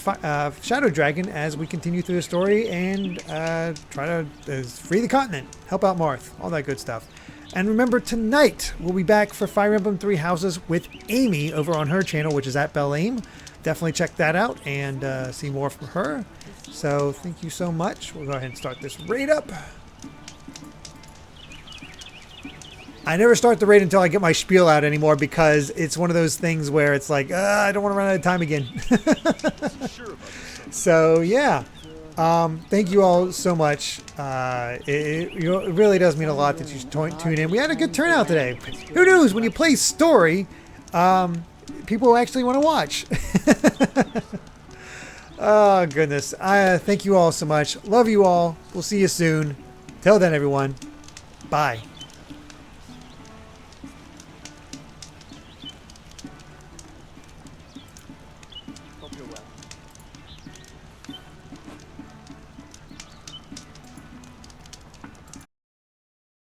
Shadow Dragon as we continue through the story and try to free the continent, help out Marth, all that good stuff. And remember, tonight we'll be back for Fire Emblem Three Houses with Amy over on her channel, which is at Belle Aim. Definitely check that out and see more from her. So thank you so much. We'll go ahead and start this raid up. I never start the raid until I get my spiel out anymore because it's one of those things where it's like, I don't want to run out of time again. So, yeah. Thank you all so much. It really does mean a lot that you tune in. We had a good turnout today. Who knows? When you play story, people actually want to watch. Oh, goodness. Thank you all so much. Love you all. We'll see you soon. Till then, everyone. Bye.